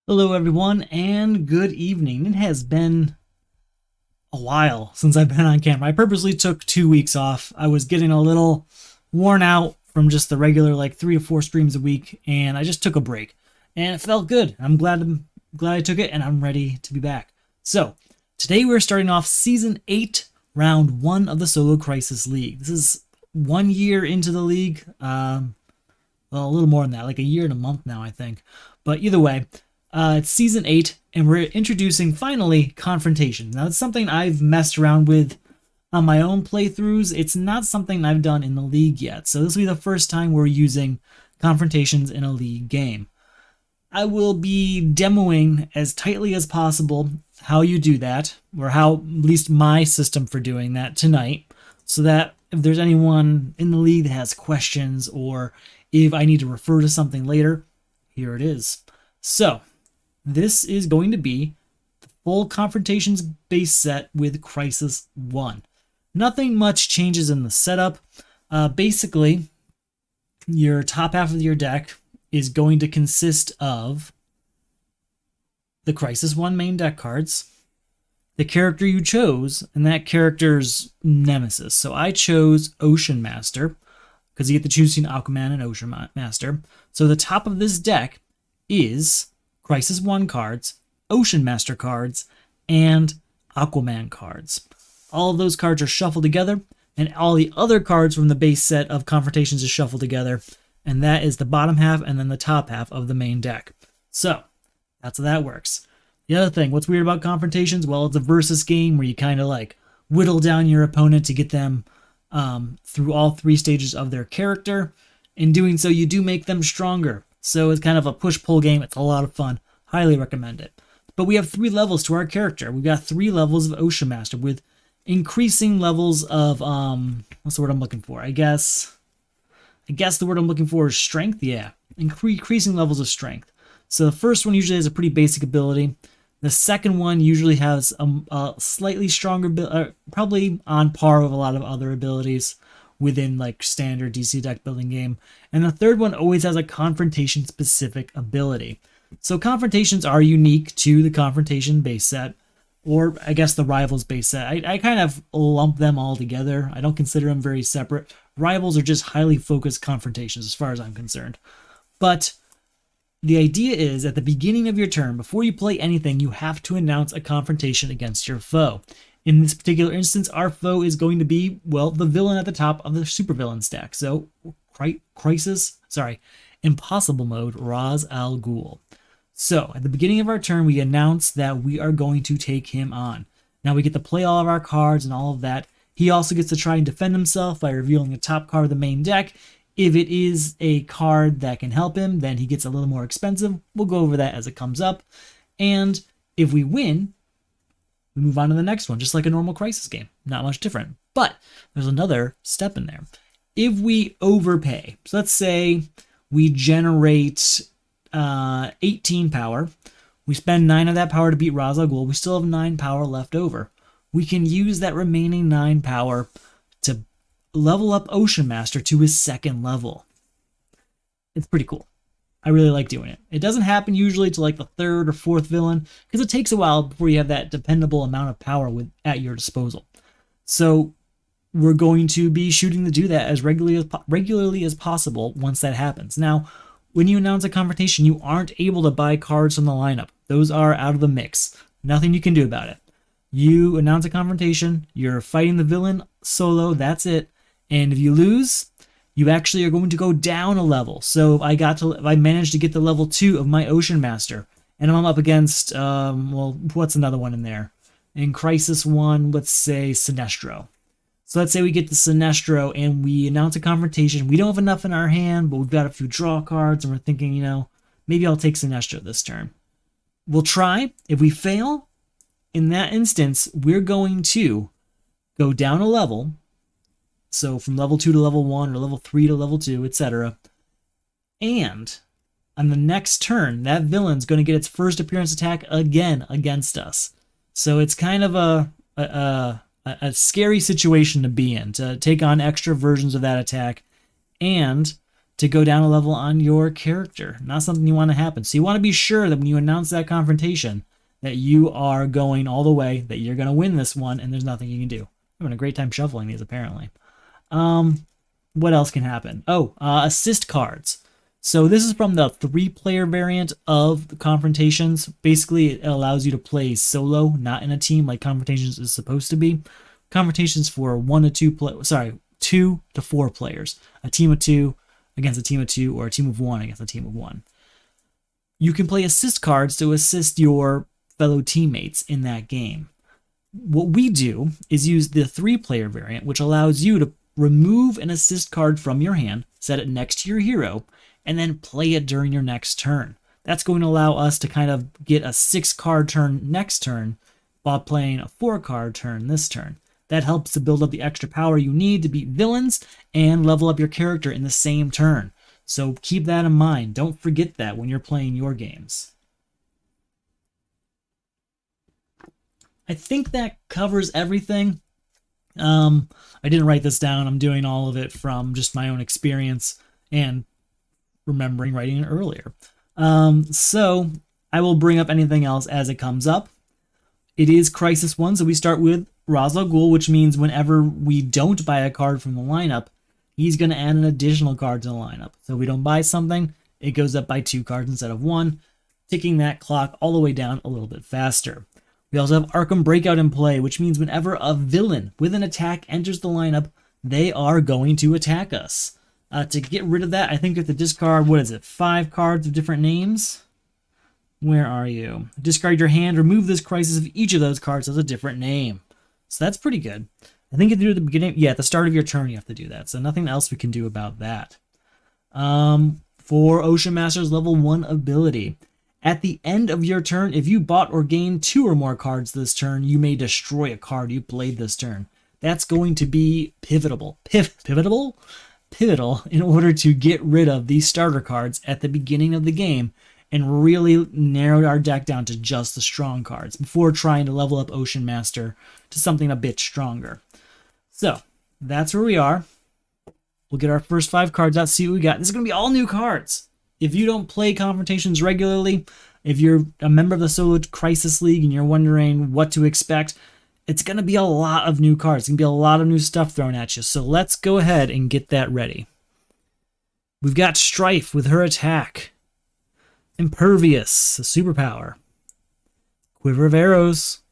Hello, everyone, and good evening. It has been a while since I've been on camera. I purposely took 2 weeks off. I was getting a little worn out from just the regular, like 3 to 4 streams a week, and I just took a break. And it felt good. I'm glad I took it, and I'm ready to be back. So, today we're starting off Season 8, Round 1 of the Solo Crisis League. This is 1 year into the league. Well, a little more than that, like a year and a month now, I think. But either way, it's Season 8, and we're introducing, finally, Confrontations. Now, it's something I've messed around with on my own playthroughs. It's not something I've done in the league yet, so this will be the first time we're using Confrontations in a league game. I will be demoing as tightly as possible how you do that, or how, at least my system for doing that tonight, so that if there's anyone in the league that has questions, or if I need to refer to something later, here it is. So, this is going to be the full Confrontations base set with Crisis 1. Nothing much changes in the setup. Basically, your top half of your deck is going to consist of the Crisis 1 main deck cards, the character you chose, and that character's nemesis. So I chose Ocean Master, because you get to choose between Aquaman and Ocean Master. So the top of this deck is Crisis 1 cards, Ocean Master cards, and Aquaman cards. All of those cards are shuffled together, and all the other cards from the base set of Confrontations is shuffled together, and that is the bottom half and then the top half of the main deck. So, that's how that works. The other thing, what's weird about Confrontations? Well, it's a versus game where you kind of like whittle down your opponent to get them through all 3 stages of their character. In doing so, you do make them stronger. So it's kind of a push-pull game. It's a lot of fun. Highly recommend it. But we have 3 levels to our character. We've got 3 levels of Ocean Master with increasing levels of, what's the word I'm looking for? I guess the word I'm looking for is strength. Yeah, increasing levels of strength. So the first one usually has a pretty basic ability. The second one usually has a slightly stronger, probably on par with a lot of other abilities within like standard DC deck building game. And the third one always has a confrontation specific ability. So confrontations are unique to the Confrontation base set, or I guess the Rivals base set. I kind of lump them all together. I don't consider them very separate. Rivals are just highly focused confrontations as far as I'm concerned. But the idea is at the beginning of your turn, before you play anything, you have to announce a confrontation against your foe. In this particular instance, our foe is going to be, well, the villain at the top of the supervillain stack. So, Impossible Mode, Ra's al Ghul. So, at the beginning of our turn, we announce that we are going to take him on. Now, we get to play all of our cards and all of that. He also gets to try and defend himself by revealing the top card of the main deck. If it is a card that can help him, then he gets a little more expensive. We'll go over that as it comes up. And if we win, we move on to the next one, just like a normal Crisis game. Not much different. But there's another step in there. If we overpay, so let's say we generate 18 power. We spend 9 of that power to beat Ra's al Ghul. We still have 9 power left over. We can use that remaining 9 power to level up Ocean Master to his 2nd level. It's pretty cool. I really like doing it. It doesn't happen usually to like the 3rd or 4th villain, because it takes a while before you have that dependable amount of power at your disposal. So we're going to be shooting to do that as regularly as possible once that happens. Now, when you announce a confrontation, you aren't able to buy cards from the lineup. Those are out of the mix. Nothing you can do about it. You announce a confrontation, you're fighting the villain solo, that's it. And if you lose, you actually are going to go down a level. So I managed to get the level 2 of my Ocean Master, and I'm up against, what's another one in there? In Crisis 1, let's say Sinestro. So let's say we get to Sinestro and we announce a confrontation. We don't have enough in our hand, but we've got a few draw cards, and we're thinking, maybe I'll take Sinestro this turn. We'll try. If we fail, in that instance, we're going to go down a level. So from level 2 to level 1, or level 3 to level 2, etc. And on the next turn, that villain's going to get its first appearance attack again against us. So it's kind of a scary situation to be in, to take on extra versions of that attack. And to go down a level on your character. Not something you want to happen. So you want to be sure that when you announce that confrontation, that you are going all the way, that you're going to win this one, and there's nothing you can do. I'm having a great time shuffling these, apparently. What else can happen? Assist cards. So this is from the 3-player variant of the Confrontations. Basically, it allows you to play solo, not in a team like Confrontations is supposed to be. Confrontations for 2 to 4 players. A team of 2 against a team of 2, or a team of 1 against a team of 1. You can play assist cards to assist your fellow teammates in that game. What we do is use the 3-player variant, which allows you to remove an assist card from your hand, set it next to your hero, and then play it during your next turn. That's going to allow us to kind of get a 6-card turn next turn while playing a 4-card turn this turn. That helps to build up the extra power you need to beat villains and level up your character in the same turn. So keep that in mind. Don't forget that when you're playing your games. I think that covers everything. I didn't write this down. I'm doing all of it from just my own experience and remembering writing it earlier. So I will bring up anything else as it comes up. It is Crisis 1, so we start with Ra's al Ghul, which means whenever we don't buy a card from the lineup, he's going to add an additional card to the lineup. So if we don't buy something, it goes up by 2 cards instead of 1, ticking that clock all the way down a little bit faster. We also have Arkham Breakout in play, which means whenever a villain with an attack enters the lineup, they are going to attack us. To get rid of that, I think you have to discard, 5 cards of different names? Where are you? Discard your hand, remove this crisis if each of those cards has a different name. So that's pretty good. I think if you do it at the beginning, at the start of your turn, you have to do that. So nothing else we can do about that. For Ocean Master's level 1 ability, at the end of your turn, if you bought or gained 2 or more cards this turn, you may destroy a card you played this turn. That's going to be pivotal in order to get rid of these starter cards at the beginning of the game and really narrow our deck down to just the strong cards before trying to level up Ocean Master to something a bit stronger. So that's where we are. We'll get our first 5 cards out, see what we got. This is going to be all new cards. If you don't play Confrontations regularly, if you're a member of the Solo Crisis League and you're wondering what to expect, it's going to be a lot of new cards. It's going to be a lot of new stuff thrown at you. So let's go ahead and get that ready. We've got Strife with her attack. Impervious, a superpower. Quiver of Arrows.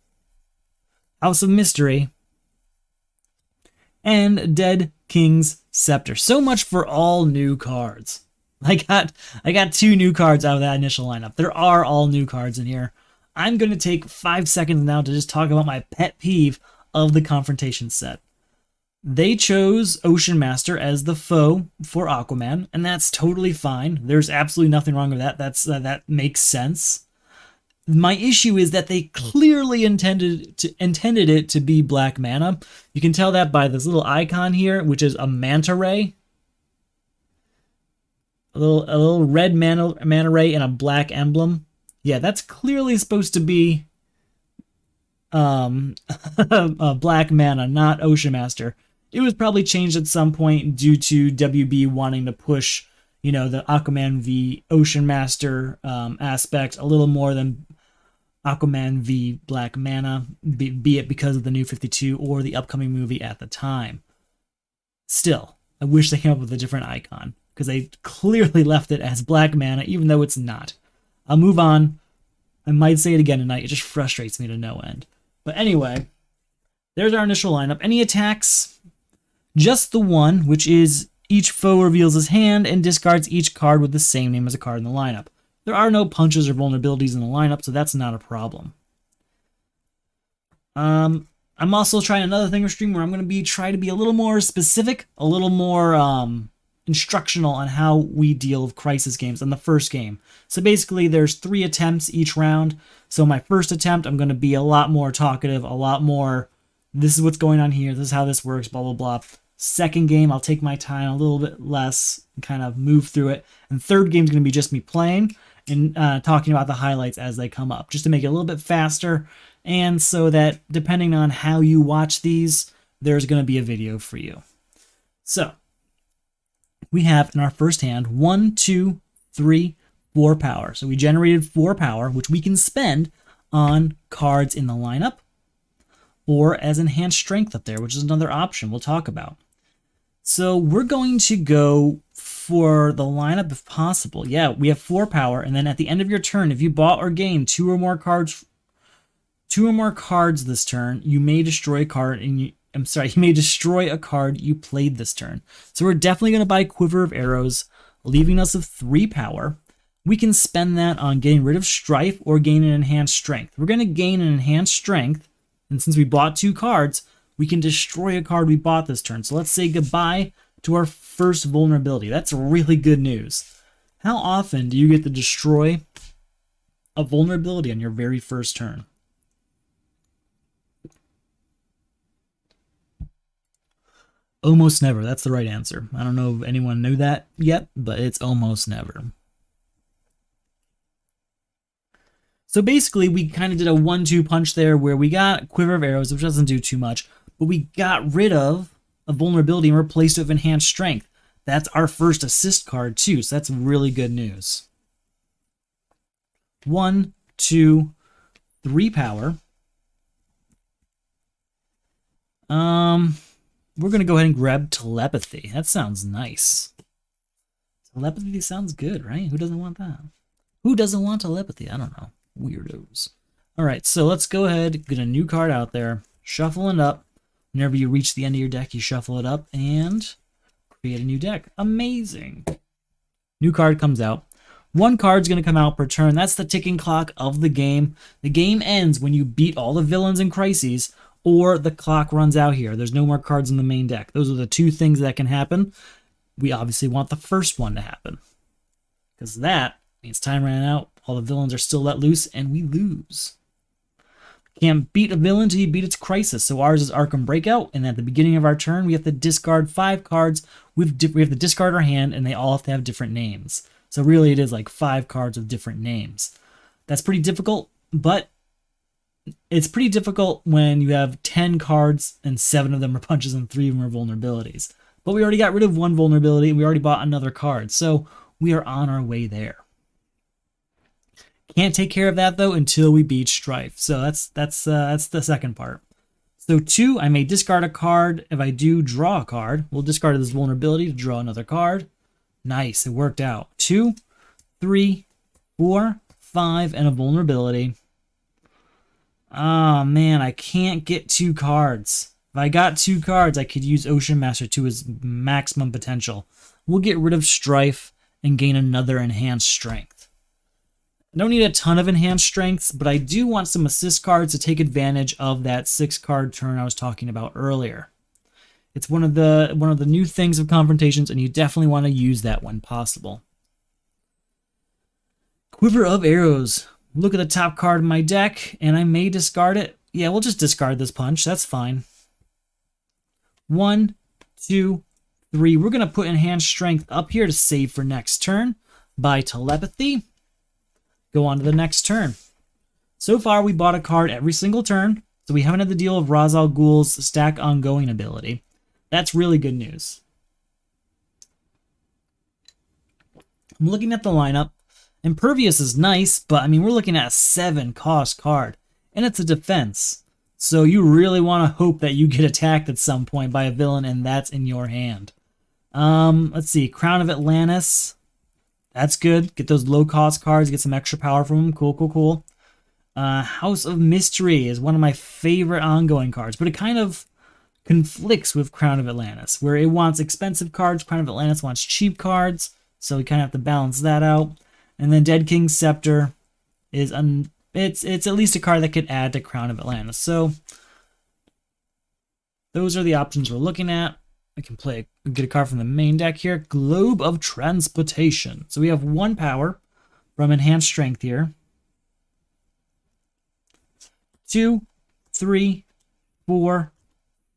House of Mystery. And Dead King's Scepter. So much for all new cards. I got 2 new cards out of that initial lineup. There are all new cards in here. I'm going to take 5 seconds now to just talk about my pet peeve of the Confrontation set. They chose Ocean Master as the foe for Aquaman, and that's totally fine. There's absolutely nothing wrong with that. That makes sense. My issue is that they clearly intended it to be black mana. You can tell that by this little icon here, which is a manta ray. A little red mana ray and a black emblem. Yeah, that's clearly supposed to be a black mana, not Ocean Master. It was probably changed at some point due to WB wanting to push, the Aquaman v Ocean Master aspect a little more than Aquaman v Black Mana, be it because of the New 52 or the upcoming movie at the time. Still, I wish they came up with a different icon, because they clearly left it as Black Mana, even though it's not. I'll move on. I might say it again tonight. It just frustrates me to no end. But anyway, there's our initial lineup. Any attacks? Just the one, which is each foe reveals his hand and discards each card with the same name as a card in the lineup. There are no punches or vulnerabilities in the lineup, so that's not a problem. I'm also trying another thing or stream where I'm going to try to be a little more specific, a little more instructional on how we deal with crisis games in the first game. So basically there's 3 attempts each round. So my first attempt, I'm going to be a lot more talkative, a lot more, this is what's going on here, this is how this works, blah, blah, blah. Second game, I'll take my time a little bit less and kind of move through it. And third game is going to be just me playing and talking about the highlights as they come up, just to make it a little bit faster. And so that depending on how you watch these, there's going to be a video for you. So we have in our first hand 1, 2, 3, 4 power. So we generated 4 power, which we can spend on cards in the lineup or as enhanced strength up there, which is another option we'll talk about. So we're going to go for the lineup if possible. Yeah, we have 4 power, and then at the end of your turn, if you bought or gained two or more cards this turn, you may destroy a card you may destroy a card you played this turn. So we're definitely going to buy Quiver of Arrows, leaving us with 3 power. We can spend that on getting rid of Strife or gain an enhanced strength. We're going to gain an enhanced strength, and since we bought 2 cards, we can destroy a card we bought this turn. So let's say goodbye to our first vulnerability. That's really good news. How often do you get to destroy a vulnerability on your very first turn? Almost never. That's the right answer. I don't know if anyone knew that yet, but it's almost never. So basically, we kind of did a 1-2 punch there where we got Quiver of Arrows, which doesn't do too much, but we got rid of a vulnerability and replaced it with Enhanced Strength. That's our first assist card too, so that's really good news. 1, 2, 3 power. We're going to go ahead and grab Telepathy. That sounds nice. Telepathy sounds good, right? Who doesn't want that? Who doesn't want Telepathy? I don't know. Weirdos. All right, so let's go ahead, get a new card out there, shuffle it up. Whenever you reach the end of your deck, you shuffle it up and create a new deck. Amazing. New card comes out. 1 card's going to come out per turn. That's the ticking clock of the game. The game ends when you beat all the villains and crises, or the clock runs out here. There's no more cards in the main deck. Those are the 2 things that can happen. We obviously want the first one to happen, because that means time ran out, all the villains are still let loose, and we lose. Can't beat a villain until you beat its crisis. So ours is Arkham Breakout, and at the beginning of our turn, we have to discard 5 cards. We have to discard our hand, and they all have to have different names. So really, it is like 5 cards with different names. That's pretty difficult, but it's pretty difficult when you have 10 cards and 7 of them are punches and 3 of them are vulnerabilities. But we already got rid of 1 vulnerability, and we already bought another card. So we are on our way there. Can't take care of that though until we beat Strife. So that's the second part. So 2, I may discard a card. If I do draw a card, we'll discard this vulnerability to draw another card. Nice, it worked out. 2, 3, 4, 5, and a vulnerability. Oh man, I can't get 2 cards. If I got 2 cards, I could use Ocean Master to his maximum potential. We'll get rid of Strife and gain another enhanced strength. I don't need a ton of enhanced strengths, but I do want some assist cards to take advantage of that 6-card turn I was talking about earlier. It's one of the new things of Confrontations, and you definitely want to use that when possible. Quiver of Arrows. Look at the top card of my deck, and I may discard it. Yeah, we'll just discard this punch. That's fine. 1, 2, 3. We're going to put Enhanced Strength up here to save for next turn by Telepathy. Go on to the next turn. So far, we bought a card every single turn, so we haven't had the deal of Ra's al Ghul's stack ongoing ability. That's really good news. I'm looking at the lineup. Impervious is nice, but I mean, we're looking at a 7-cost card, and it's a defense. So you really want to hope that you get attacked at some point by a villain, and that's in your hand. Let's see, Crown of Atlantis. That's good. Get those low-cost cards, get some extra power from them. Cool, cool, cool. House of Mystery is one of my favorite ongoing cards, but it kind of conflicts with Crown of Atlantis, where it wants expensive cards. Crown of Atlantis wants cheap cards, so we kind of have to balance that out. And then Dead King's Scepter is it's at least a card that could add to Crown of Atlantis. So those are the options we're looking at. I can get a card from the main deck here. Globe of Transportation. So we have 1 power from Enhanced Strength here. 2, 3, 4,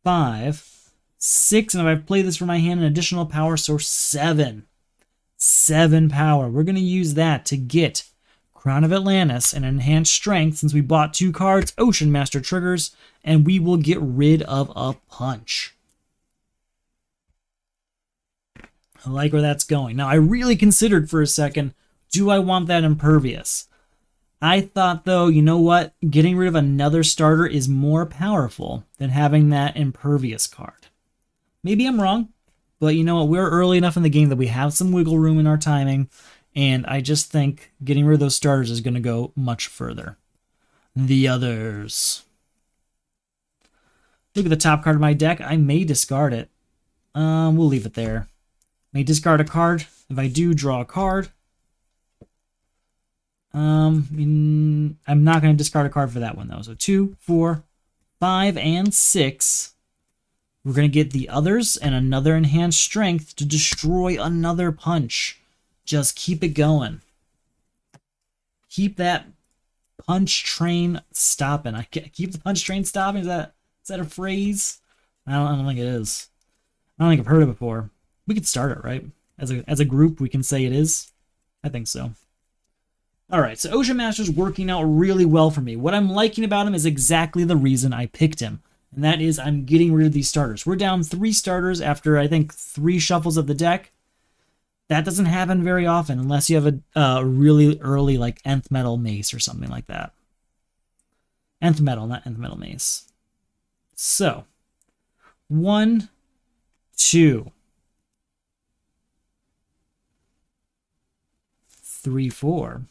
5, 6. And if I play this from my hand, an additional power, so 7. 7 power. We're going to use that to get Crown of Atlantis and Enhanced Strength, since we bought 2 cards, Ocean Master triggers, and we will get rid of a punch. I like where that's going. Now, I really considered for a second, do I want that impervious? I thought, though, you know what? Getting rid of another starter is more powerful than having that impervious card. Maybe I'm wrong, but you know what? We're early enough in the game that we have some wiggle room in our timing, and I just think getting rid of those starters is going to go much further. The others. Look at the top card of my deck. I may discard it. We'll leave it there. May discard a card. If I do, draw a card. I'm not going to discard a card for that one, though. So 2, 4, 5, and 6. We're going to get the others and another enhanced strength to destroy another punch. Just keep it going. Keep that punch train stopping. I can't keep the punch train stopping. Is that a phrase? I don't think it is. I don't think I've heard it before. We could start it, right? As a group, we can say it is. I think so. All right, so Ocean Master's working out really well for me. What I'm liking about him is exactly the reason I picked him, and that is I'm getting rid of these starters. We're down 3 starters after, I think, 3 shuffles of the deck. That doesn't happen very often unless you have a really early, like, Nth Metal Mace or something like that. Nth Metal, not Nth Metal Mace. So, 1, 2, 3, 4.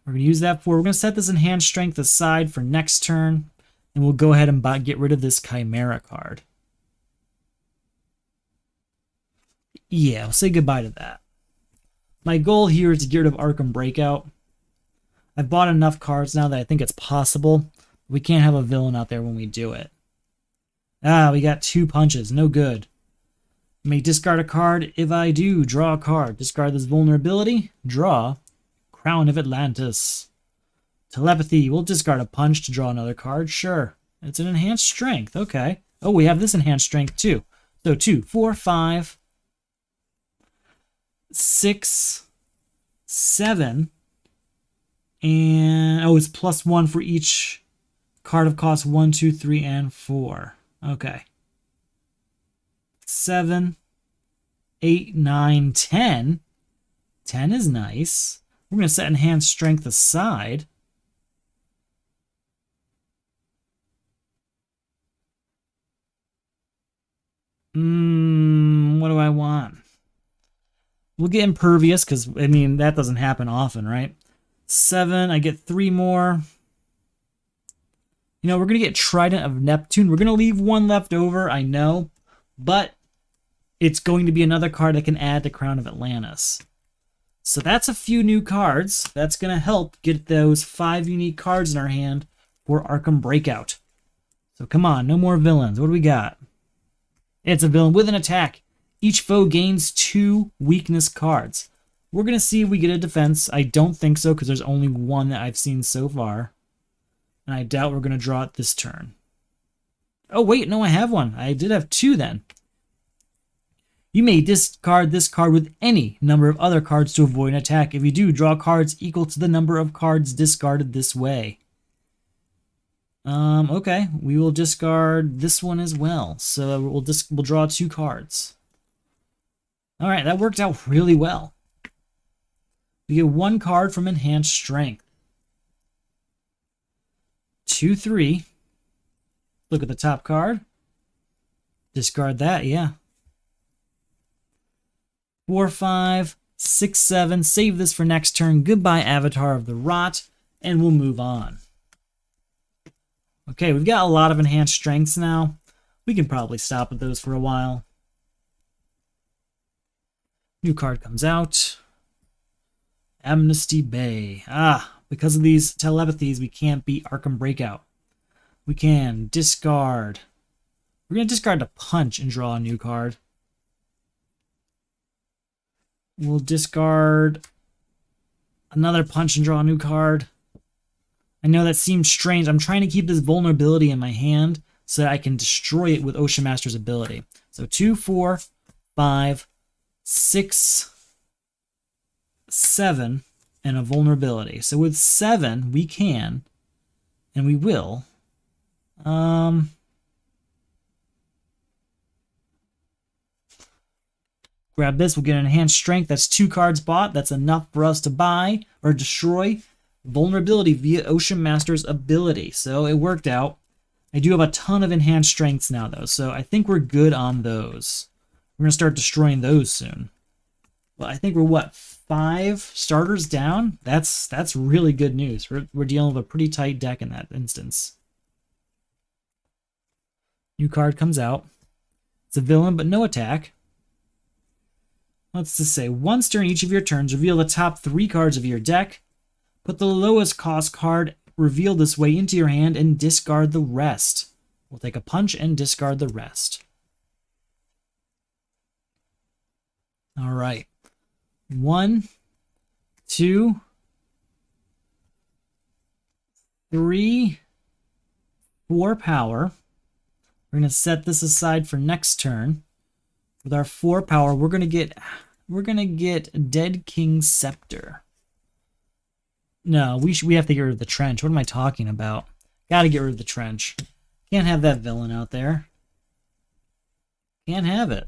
We're going to use that for. We're going to set this Enhanced Strength aside for next turn, and we'll go ahead and get rid of this Chimera card. Yeah, we'll say goodbye to that. My goal here is to get rid of Arkham Breakout. I've bought enough cards now that I think it's possible. We can't have a villain out there when we do it. Ah, we got 2 punches. No good. May discard a card. If I do, draw a card. Discard this vulnerability. Draw. Crown of Atlantis. Telepathy. We'll discard a punch to draw another card. Sure. It's an enhanced strength. Okay. Oh, we have this enhanced strength too. So 2, 4, 5, 6, 7. And oh, it's +1 for each card of cost 1, 2, 3, and 4. Okay. 7, 8, 9, 10. 10 is nice. We're going to set Enhanced Strength aside. What do I want? We'll get Impervious, because, I mean, that doesn't happen often, right? 7, I get 3 more. You know, we're going to get Trident of Neptune. We're going to leave 1 left over, I know. But it's going to be another card that can add to Crown of Atlantis. So that's a few new cards. That's going to help get those 5 unique cards in our hand for Arkham Breakout. So come on, no more villains. What do we got? It's a villain with an attack. Each foe gains 2 weakness cards. We're going to see if we get a defense. I don't think so, because there's only 1 that I've seen so far. And I doubt we're going to draw it this turn. Oh, wait, no, I have 1. I did have 2 then. You may discard this card with any number of other cards to avoid an attack. If you do, draw cards equal to the number of cards discarded this way. Okay, we will discard this one as well. So we'll draw 2 cards. All right, that worked out really well. We get 1 card from Enhanced Strength. 2, 3. Look at the top card. Discard that, yeah. 4, 5, 6, 7. Save this for next turn. Goodbye, Avatar of the Rot, and we'll move on. Okay, we've got a lot of enhanced strengths now. We can probably stop with those for a while. New card comes out. Amnesty Bay. Ah, because of these telepathies, we can't beat Arkham Breakout. We can discard. We're going to discard a punch and draw a new card. We'll discard another punch and draw a new card. I know that seems strange. I'm trying to keep this vulnerability in my hand so that I can destroy it with Ocean Master's ability. So 2, 4, 5, 6, 7, and a vulnerability. So with 7, we can, and we will, Grab this, we'll get an enhanced strength. That's 2 cards bought. That's enough for us to buy or destroy vulnerability via Ocean Master's ability. So it worked out. I do have a ton of enhanced strengths now, though, so I think we're good on those. We're going to start destroying those soon. Well, I think we're, what, 5 starters down? That's really good news. We're dealing with a pretty tight deck in that instance. New card comes out. It's a villain, but no attack. What's this say? Once during each of your turns, reveal the top 3 cards of your deck. Put the lowest cost card revealed this way into your hand and discard the rest. We'll take a punch and discard the rest. All right. 1, 2, 3, 4 power. We're going to set this aside for next turn. With our 4 power, we're going to get Dead King's Scepter. No, we have to get rid of the trench. What am I talking about? Got to get rid of the trench. Can't have that villain out there. Can't have it.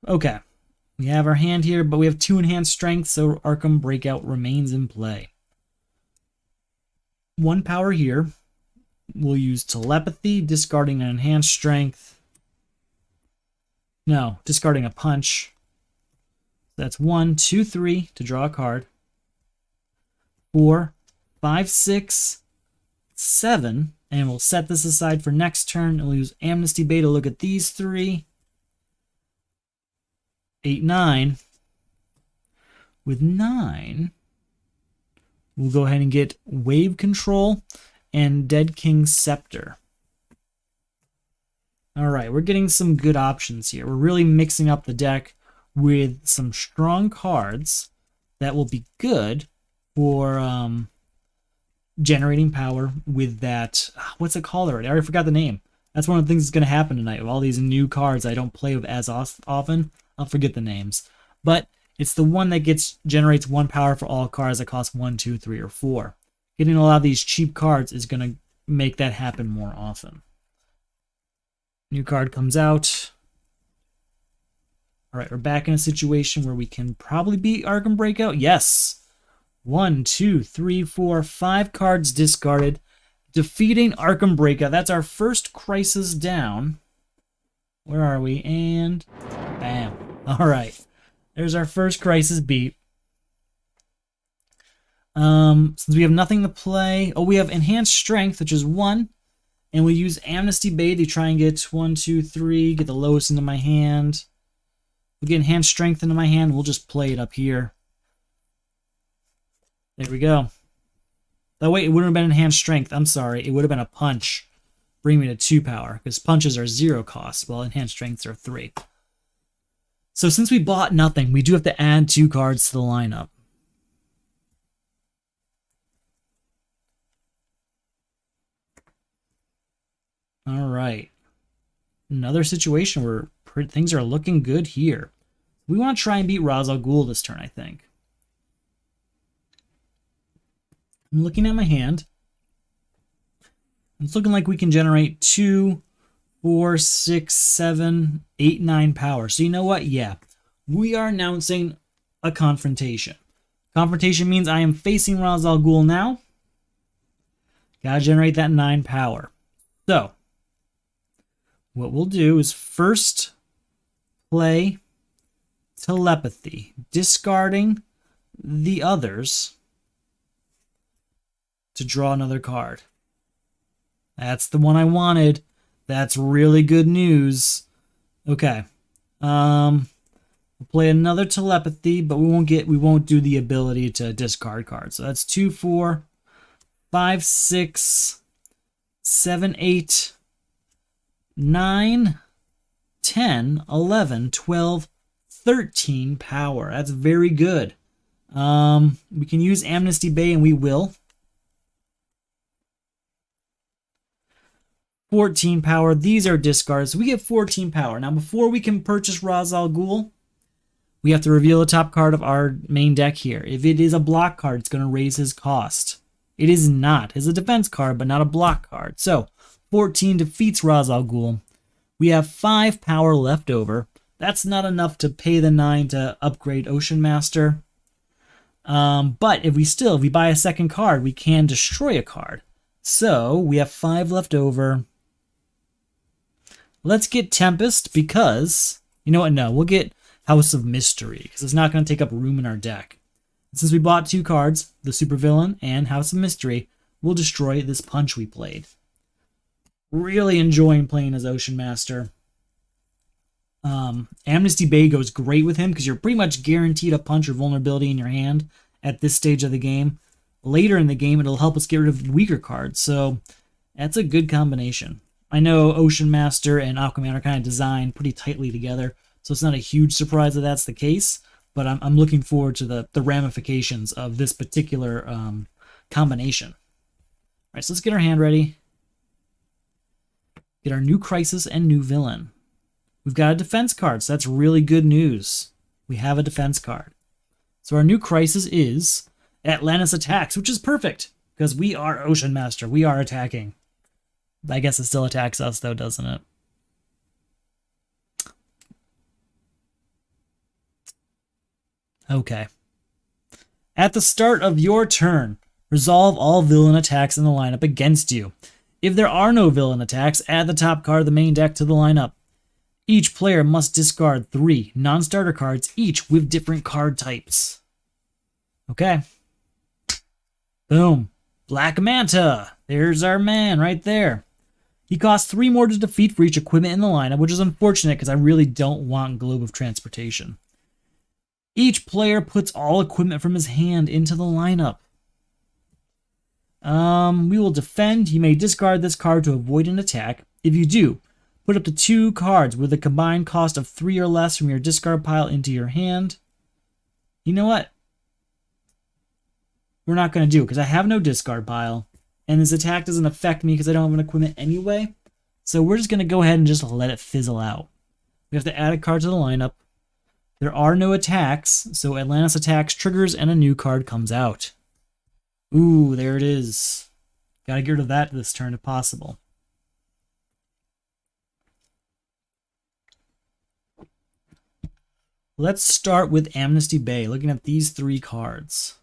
Okay. We have our hand here, but we have 2 enhanced strength, so Arkham Breakout remains in play. 1 power here. We'll use Telepathy, discarding an enhanced strength. No, discarding a punch. That's 1, 2, 3 to draw a card. 4, 5, 6, 7. And we'll set this aside for next turn. And we'll use Amnesty Bay to look at these 3. 8, 9. With 9, we'll go ahead and get Wave Control and Dead King's Scepter. All right, we're getting some good options here. We're really mixing up the deck with some strong cards that will be good for generating power with that. What's it called already? I already forgot the name. That's one of the things that's going to happen tonight with all these new cards I don't play with as often. I'll forget the names. But it's the one that generates 1 power for all cards that cost 1, 2, 3, or 4. Getting a lot of these cheap cards is going to make that happen more often. New card comes out. All right, we're back in a situation where we can probably beat Arkham Breakout. Yes. 1, 2, 3, 4, 5 cards discarded. Defeating Arkham Breakout. That's our first crisis down. Where are we? And bam. All right. There's our first crisis beat. Since we have nothing to play, we have enhanced strength, which is 1, and we use Amnesty Bay to try and get 1, 2, 3, get the lowest into my hand. We'll get enhanced strength into my hand. We'll just play it up here. There we go. Oh wait, it wouldn't have been enhanced strength. I'm sorry, it would have been a punch. Bring me to 2 power because punches are 0 cost, while enhanced strengths are 3. So since we bought nothing, we do have to add 2 cards to the lineup. All right. Another situation where things are looking good here. We want to try and beat Ra's al Ghul this turn, I think. I'm looking at my hand. It's looking like we can generate 2, 4, 6, 7, 8, 9 power. So you know what? Yeah. We are announcing a confrontation. Confrontation means I am facing Ra's al Ghul now. Gotta generate that 9 power. So what we'll do is first play Telepathy, discarding the others to draw another card. That's the one I wanted. That's really good news. Okay. We'll play another Telepathy, but we won't do the ability to discard cards. So that's 2, 4, 5, 6, 7, 8, 9, 10, 11, 12, 13 power. That's very good. We can use Amnesty Bay, and we will. 14 power. These are discards. So we get 14 power. Now, before we can purchase Ra's al Ghul, we have to reveal the top card of our main deck here. If it is a block card, it's going to raise his cost. It is not. It's a defense card, but not a block card. So, 14 defeats Ra's al Ghul. We have 5 power left over. That's not enough to pay the 9 to upgrade Ocean Master. But if we buy a second card, we can destroy a card. So we have 5 left over. Let's get Tempest because, you know what, no, we'll get House of Mystery because it's not going to take up room in our deck. Since we bought 2 cards, the Supervillain and House of Mystery, we'll destroy this punch we played. Really enjoying playing as Ocean Master. Amnesty Bay goes great with him because you're pretty much guaranteed a punch or vulnerability in your hand at this stage of the game. Later in the game, it'll help us get rid of weaker cards, so that's a good combination. I know Ocean Master and Aquaman are kind of designed pretty tightly together, so it's not a huge surprise that that's the case, but I'm looking forward to the ramifications of this particular combination. All right, so let's get our hand ready. Get our new crisis and new villain. We've got a defense card, so that's really good news. We have a defense card. So our new crisis is Atlantis Attacks, which is perfect, because we are Ocean Master. We are attacking. I guess it still attacks us, though, doesn't it? Okay. At the start of your turn, resolve all villain attacks in the lineup against you. If there are no villain attacks, add the top card of the main deck to the lineup. Each player must discard 3 non-starter cards, each with different card types. Okay. Boom. Black Manta. There's our man right there. He costs 3 more to defeat for each equipment in the lineup, which is unfortunate because I really don't want Globe of Transportation. Each player puts all equipment from his hand into the lineup. We will defend. You may discard this card to avoid an attack. If you do, put up to 2 cards with a combined cost of 3 or less from your discard pile into your hand. You know what? We're not going to do it because I have no discard pile. And this attack doesn't affect me because I don't have an equipment anyway. So we're just going to go ahead and just let it fizzle out. We have to add a card to the lineup. There are no attacks, so Atlantis Attacks triggers and a new card comes out. Ooh, there it is. Gotta get rid of that this turn if possible. Let's start with Amnesty Bay, looking at these 3 cards.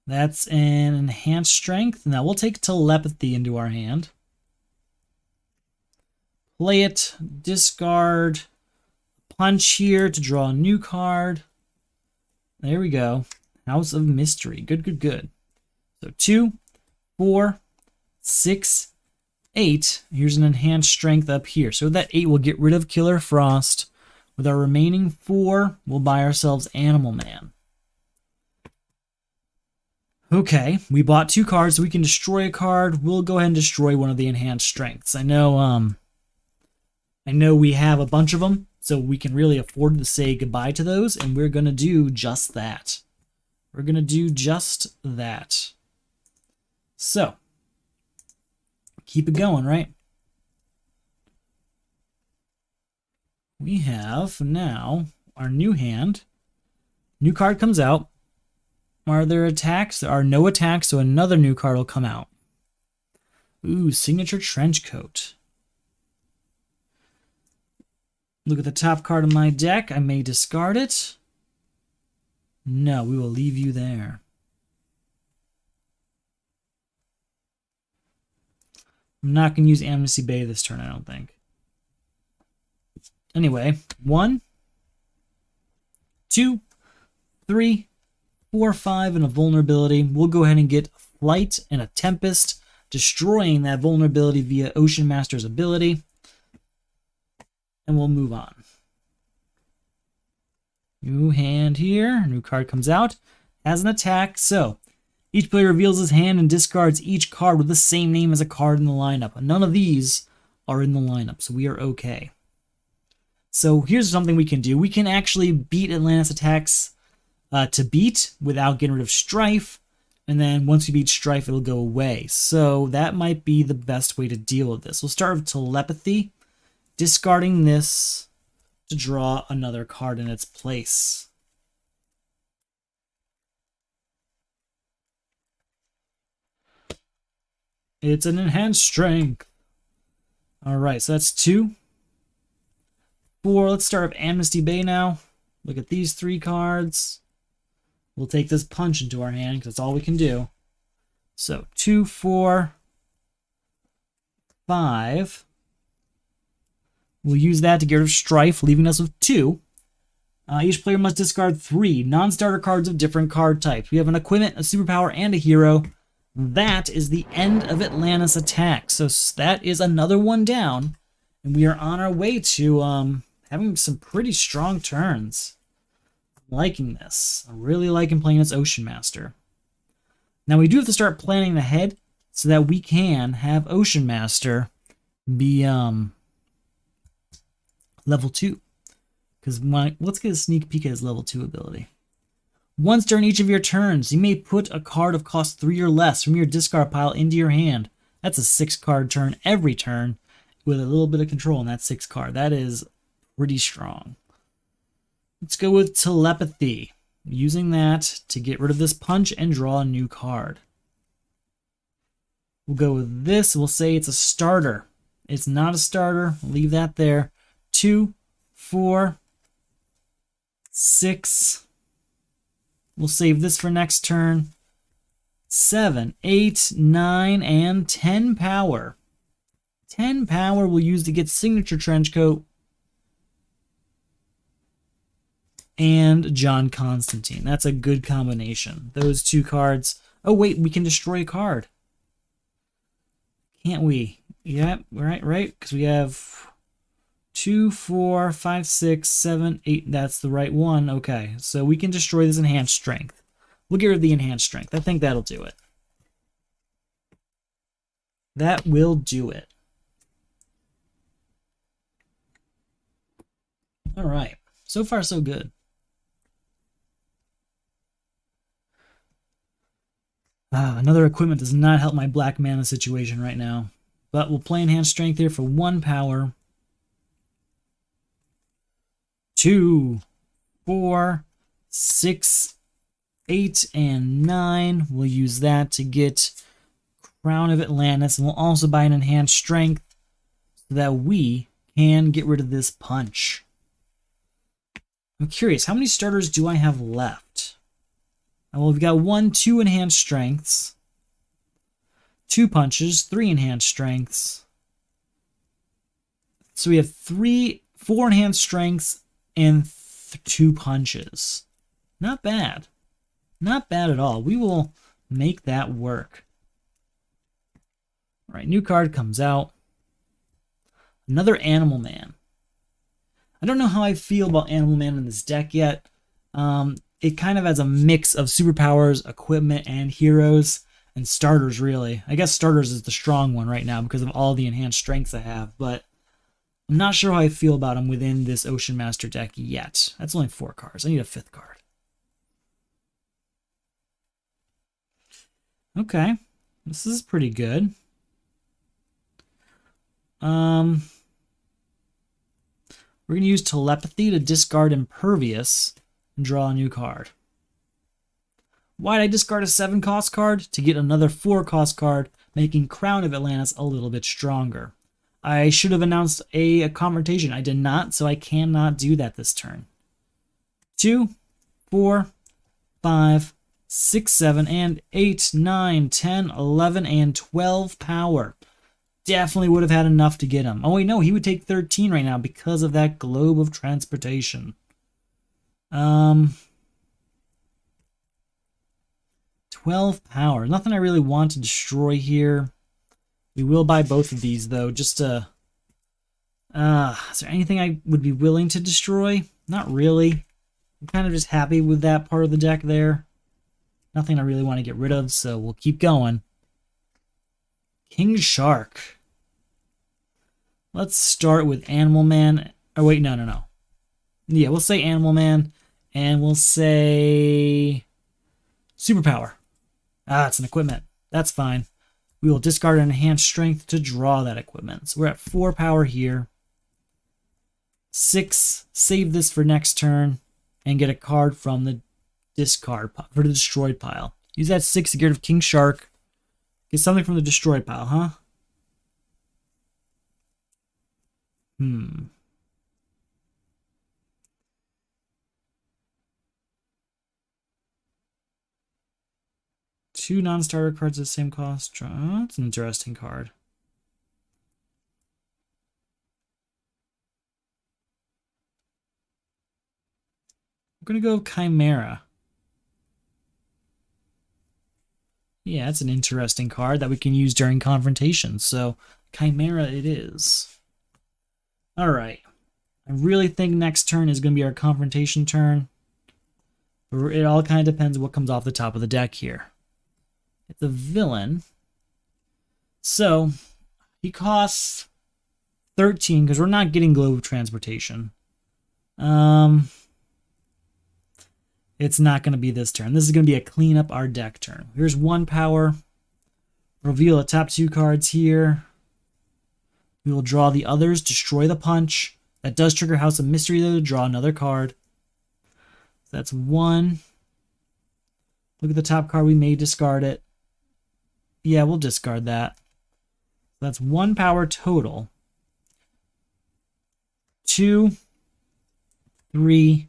That's an Enhanced Strength. Now we'll take Telepathy into our hand. Play it, discard, punch here to draw a new card. There we go. House of Mystery. Good, good, good. So 2, 4, 6, 8. Here's an Enhanced Strength up here. So that 8 will get rid of Killer Frost. With our remaining 4, we'll buy ourselves Animal Man. Okay, we bought 2 cards so we can destroy a card. We'll go ahead and destroy one of the Enhanced Strengths. I know we have a bunch of them, so we can really afford to say goodbye to those, and we're going to do just that. We're going to do just that. So, keep it going, right? We have now our new hand. New card comes out. Are there attacks? There are no attacks, so another new card will come out. Ooh, Signature Trenchcoat. Look at the top card of my deck. I may discard it. No, we will leave you there. I'm not going to use Amnesty Bay this turn, I don't think. Anyway, 1, 2, 3, 4, 5, and a vulnerability. We'll go ahead and get Flight and a Tempest, destroying that vulnerability via Ocean Master's ability. And we'll move on. New hand here. New card comes out. Has an attack. So, each player reveals his hand and discards each card with the same name as a card in the lineup. None of these are in the lineup, so we are okay. So here's something we can do. We can actually beat Atlantis Attacks to beat without getting rid of Strife. And then once we beat Strife, it'll go away. So that might be the best way to deal with this. We'll start with Telepathy, discarding this to draw another card in its place. It's an Enhanced Strength. All right, so that's 2. 4. Let's start up Amnesty Bay now. Look at these 3 cards. We'll take this punch into our hand because that's all we can do. So 2, 4, 5. We'll use that to get rid of Strife, leaving us with 2. Each player must discard 3 non-starter cards of different card types. We have an equipment, a superpower, and a hero. That is the end of Atlantis attack. So that is another one down. And we are on our way to having some pretty strong turns. I'm liking this. I'm really liking playing as Ocean Master. Now we do have to start planning ahead so that we can have Ocean Master be level 2. Because let's get a sneak peek at his level 2 ability. Once during each of your turns, you may put a card of cost 3 or less from your discard pile into your hand. That's a 6-card turn every turn with a little bit of control in that 6 card. That is pretty strong. Let's go with Telepathy. Using that to get rid of this punch and draw a new card. We'll go with this. We'll say it's a starter. It's not a starter. Leave that there. 2, 4, 6. We'll save this for next turn. 7, 8, 9, and 10 power. 10 power we'll use to get Signature Trenchcoat and John Constantine. That's a good combination. Those 2 cards. Oh, wait, we can destroy a card. Can't we? Yep, right. Because we have 2, 4, 5, 6, 7, 8. That's the right one. Okay, so we can destroy this Enhanced Strength. We'll get rid of the Enhanced Strength. I think that'll do it. That will do it. All right. So far, so good. Another equipment does not help my black mana situation right now. But we'll play Enhanced Strength here for 1 power. 2, 4, 6, 8, and 9. We'll use that to get Crown of Atlantis. And we'll also buy an Enhanced Strength so that we can get rid of this punch. I'm curious, how many starters do I have left? Well, we've got 1, 2 Enhanced Strengths, 2 punches, 3 Enhanced Strengths. So we have 4 Enhanced Strengths and 2 punches. Not bad. Not bad at all. We will make that work. All right, new card comes out. Another Animal Man. I don't know how I feel about Animal Man in this deck yet. It kind of has a mix of superpowers, equipment, and heroes, and starters, really. I guess starters is the strong one right now because of all the enhanced strengths I have, but I'm not sure how I feel about him within this Ocean Master deck yet. That's only 4 cards. I need a 5th card. Okay. This is pretty good. We're going to use Telepathy to discard Impervious and draw a new card. Why did I discard a 7-cost card? To get another 4-cost card, making Crown of Atlantis a little bit stronger. I should have announced a Confrontation. I did not, so I cannot do that this turn. 2, 4, 5, 6, 7, and 8, 9, 10, 11, and 12 power. Definitely would have had enough to get him. Oh, wait, no, he would take 13 right now because of that Globe of Transportation. 12 power. Nothing I really want to destroy here. We will buy both of these, though, just to... is there anything I would be willing to destroy? Not really. I'm kind of just happy with that part of the deck there. Nothing I really want to get rid of, so we'll keep going. King Shark. Let's start with Animal Man. Oh, wait, no. Yeah, we'll say Animal Man, and we'll say Superpower. It's an equipment. That's fine. We will discard an Enhanced Strength to draw that equipment. So we're at 4 power here. 6, save this for next turn, and get a card from the discard for the destroyed pile. Use that 6 to get rid of King Shark. Get something from the destroyed pile, huh? 2 non-starter cards at the same cost. Oh, that's an interesting card. We're going to go Chimera. Yeah, that's an interesting card that we can use during Confrontations. So, Chimera it is. Alright. I really think next turn is going to be our Confrontation turn. But it all kind of depends what comes off the top of the deck here. It's a villain. So, he costs 13 because we're not getting Globe Transportation. It's not going to be this turn. This is going to be a clean up our deck turn. Here's 1 power. Reveal the top 2 cards here. We will draw the others, destroy the punch. That does trigger House of Mystery though to draw another card. So that's 1. Look at the top card. We may discard it. Yeah, we'll discard that. That's 1 power total. 2, 3,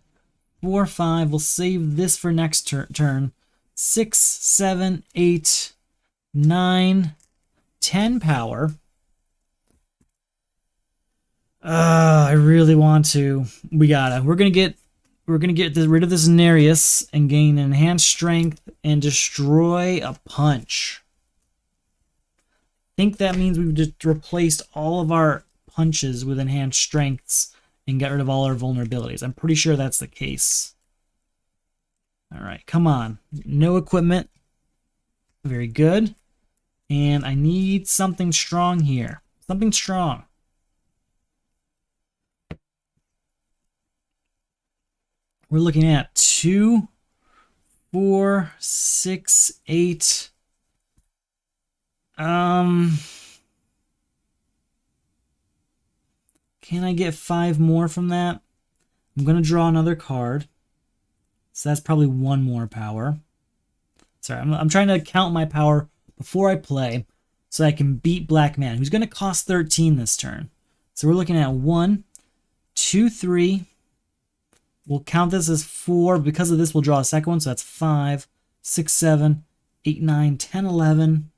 4, 5. We'll save this for next turn. 6, 7, 8, 9, 10 power. I really want to. We gotta. We're gonna get rid of this Nereus and gain enhanced strength and destroy a punch. I think that means we've just replaced all of our punches with enhanced strengths and get rid of all our vulnerabilities. I'm pretty sure that's the case. Alright, come on. No equipment. Very good. And I need something strong here. Something strong. We're looking at 2, 4, 6, 8. Can I get 5 more from that? I'm going to draw another card. So that's probably 1 more power. Sorry, I'm trying to count my power before I play so I can beat Black Man, who's going to cost 13 this turn. So we're looking at 1, 2, 3. We'll count this as 4. Because of this, we'll draw a second one. So that's 5, 6, 7, 8, 9, 10, 11.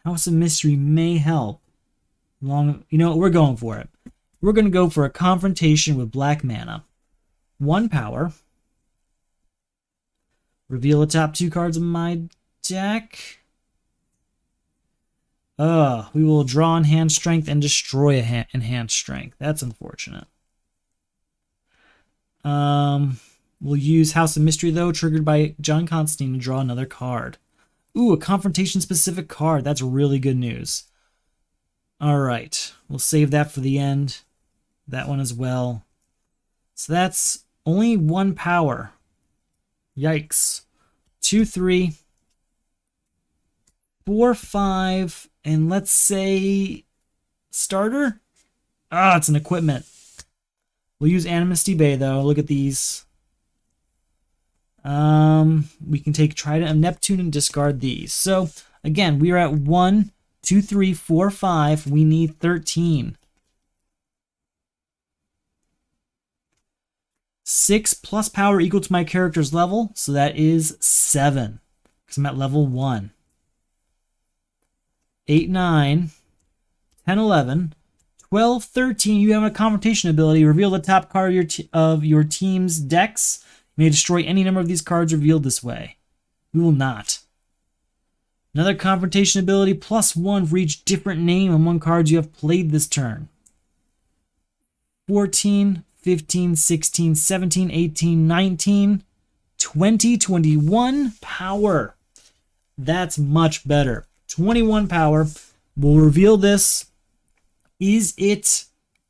House of Mystery may help. You know what? We're going for it. We're going to go for a Confrontation with Black Mana. 1 power. Reveal the top 2 cards of my deck. We will draw Enhanced Strength and destroy Enhanced Strength. That's unfortunate. We'll use House of Mystery, though, triggered by John Constantine to draw another card. Ooh, a Confrontation-specific card. That's really good news. Alright, we'll save that for the end. That one as well. So that's only 1 power. Yikes. 2, 3, 4, 5, and let's say starter? It's an equipment. We'll use Amnesty Bay, though. Look at these. We can take Trident of Neptune and discard these. So, again, we are at 1, 2, 3, 4, 5. We need 13. 6 plus power equal to my character's level, so that is 7, because I'm at level 1. 8, 9, 10, 11, 12, 13. You have a Confrontation ability. Reveal the top card of your team's decks. You may destroy any number of these cards revealed this way. We will not. Another Confrontation ability, +1 for each different name among cards you have played this turn. 14, 15, 16, 17, 18, 19, 20, 21 power. That's much better. 21 power. We'll reveal this. Is it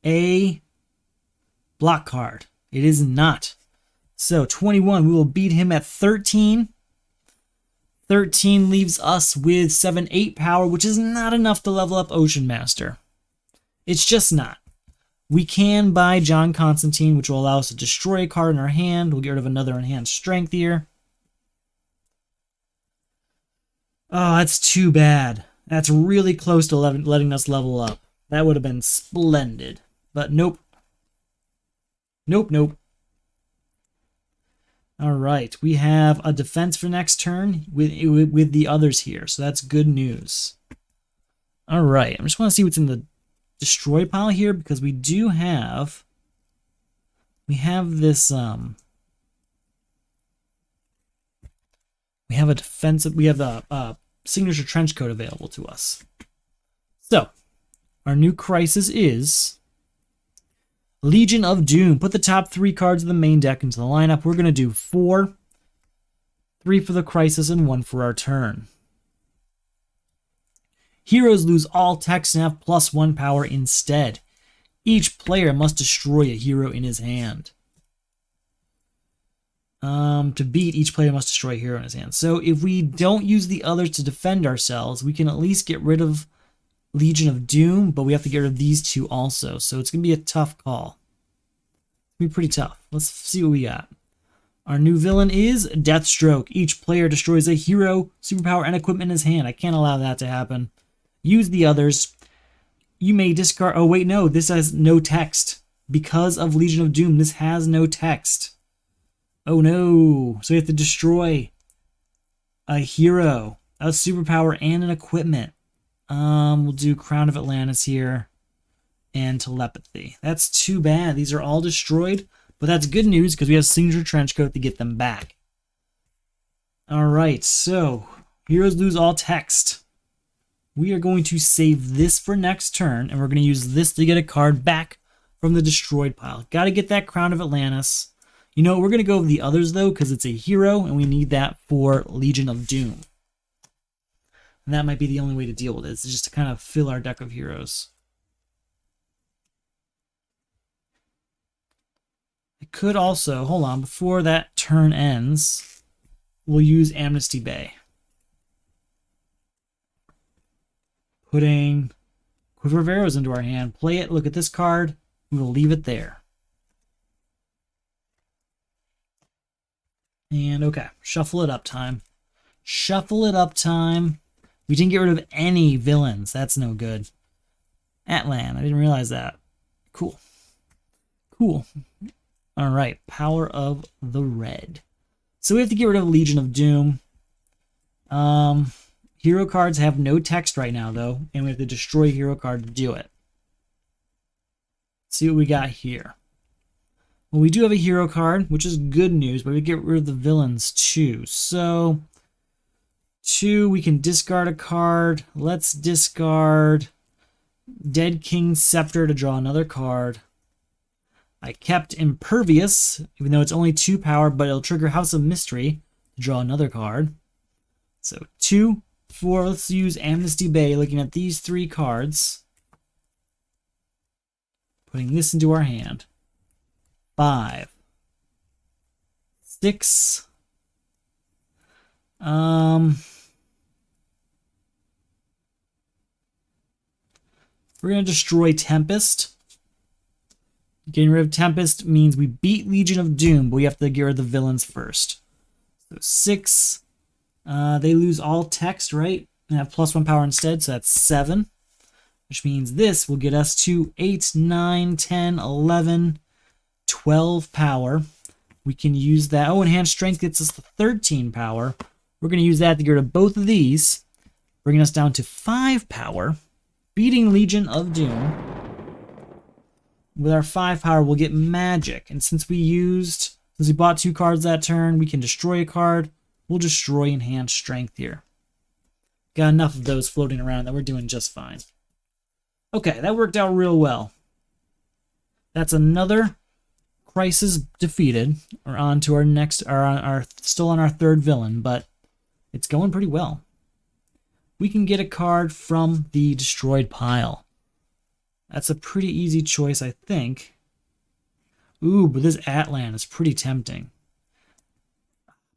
a block card? It is not. So 21, we will beat him at 13. 13 leaves us with 7, 8 power, which is not enough to level up Ocean Master. It's just not. We can buy John Constantine, which will allow us to destroy a card in our hand. We'll get rid of another enhanced strength here. Oh, that's too bad. That's really close to letting us level up. That would have been splendid. But nope. Nope, nope. All right, we have a defense for next turn with the others here, so that's good news. All right, I just want to see what's in the destroy pile here, because we have this we have a defensive, we have a signature trench coat available to us. So our new crisis is Legion of Doom. Put the top 3 cards of the main deck into the lineup. We're going to do 4, 3 for the crisis and 1 for our turn. Heroes lose all text and have +1 power instead. Each player must destroy a hero in his hand. To beat, each player must destroy a hero in his hand. So if we don't use the others to defend ourselves, we can at least get rid of Legion of Doom, but we have to get rid of these 2 also. So it's going to be a tough call. It's going to be pretty tough. Let's see what we got. Our new villain is Deathstroke. Each player destroys a hero, superpower, and equipment in his hand. I can't allow that to happen. Use the others. You may discard... Oh, wait, no. This has no text. Because of Legion of Doom, this has no text. Oh, no. So we have to destroy a hero, a superpower, and an equipment. We'll do Crown of Atlantis here and Telepathy. That's too bad. These are all destroyed, but that's good news because we have Signature Trenchcoat to get them back. All right, so heroes lose all text. We are going to save this for next turn, and we're going to use this to get a card back from the destroyed pile. Got to get that Crown of Atlantis. You know, we're going to go with the others, though, because it's a hero, and we need that for Legion of Doom. And that might be the only way to deal with it, is just to kind of fill our deck of heroes. I could also, hold on, before that turn ends, we'll use Amnesty Bay. Putting Quiver of Arrows into our hand. Play it, look at this card, we will leave it there. And okay, shuffle it up time. Shuffle it up time. We didn't get rid of any villains. That's no good. Atlan, I didn't realize that. Cool. Cool. All right, Power of the Red. So we have to get rid of Legion of Doom. Hero cards have no text right now, though, and we have to destroy a hero card to do it. Let's see what we got here. Well, we do have a hero card, which is good news, but we get rid of the villains too. So, 2, we can discard a card. Let's discard Dead King's Scepter to draw another card. I kept Impervious, even though it's only 2 power, but it'll trigger House of Mystery to draw another card. So 2, 4, let's use Amnesty Bay, looking at these 3 cards. Putting this into our hand. 5, 6, we're going to destroy Tempest. Getting rid of Tempest means we beat Legion of Doom, but we have to get rid of the villains first. So 6, they lose all text, right? And have +1 power instead, so that's 7. Which means this will get us to 8, 9, 10, 11, 12 power. We can use that. Oh, Enhanced Strength gets us to 13 power. We're going to use that to get rid of both of these, bringing us down to 5 power, beating Legion of Doom. With our 5 power, we'll get Magic. And since we bought 2 cards that turn, we can destroy a card. We'll destroy Enhanced Strength here. Got enough of those floating around that we're doing just fine. Okay, that worked out real well. That's another crisis defeated. We're on to our next, still on our 3rd villain, but it's going pretty well. We can get a card from the destroyed pile. That's a pretty easy choice, I think. Ooh, but this Atlan is pretty tempting.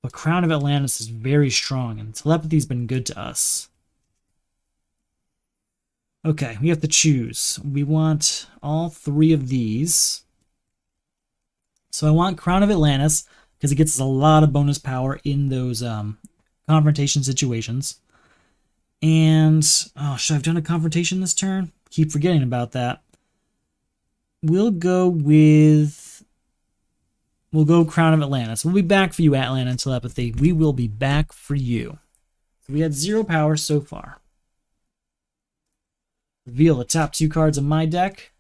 But Crown of Atlantis is very strong, and Telepathy's been good to us. Okay, we have to choose. We want all 3 of these. So I want Crown of Atlantis, because it gets us a lot of bonus power in those confrontation situations. And, oh, should I have done a confrontation this turn? Keep forgetting about that. We'll go with we'll go Crown of Atlantis. We'll be back for you, Atlanta and Telepathy. We will be back for you. So we had 0 power so far. Reveal the top 2 cards of my deck.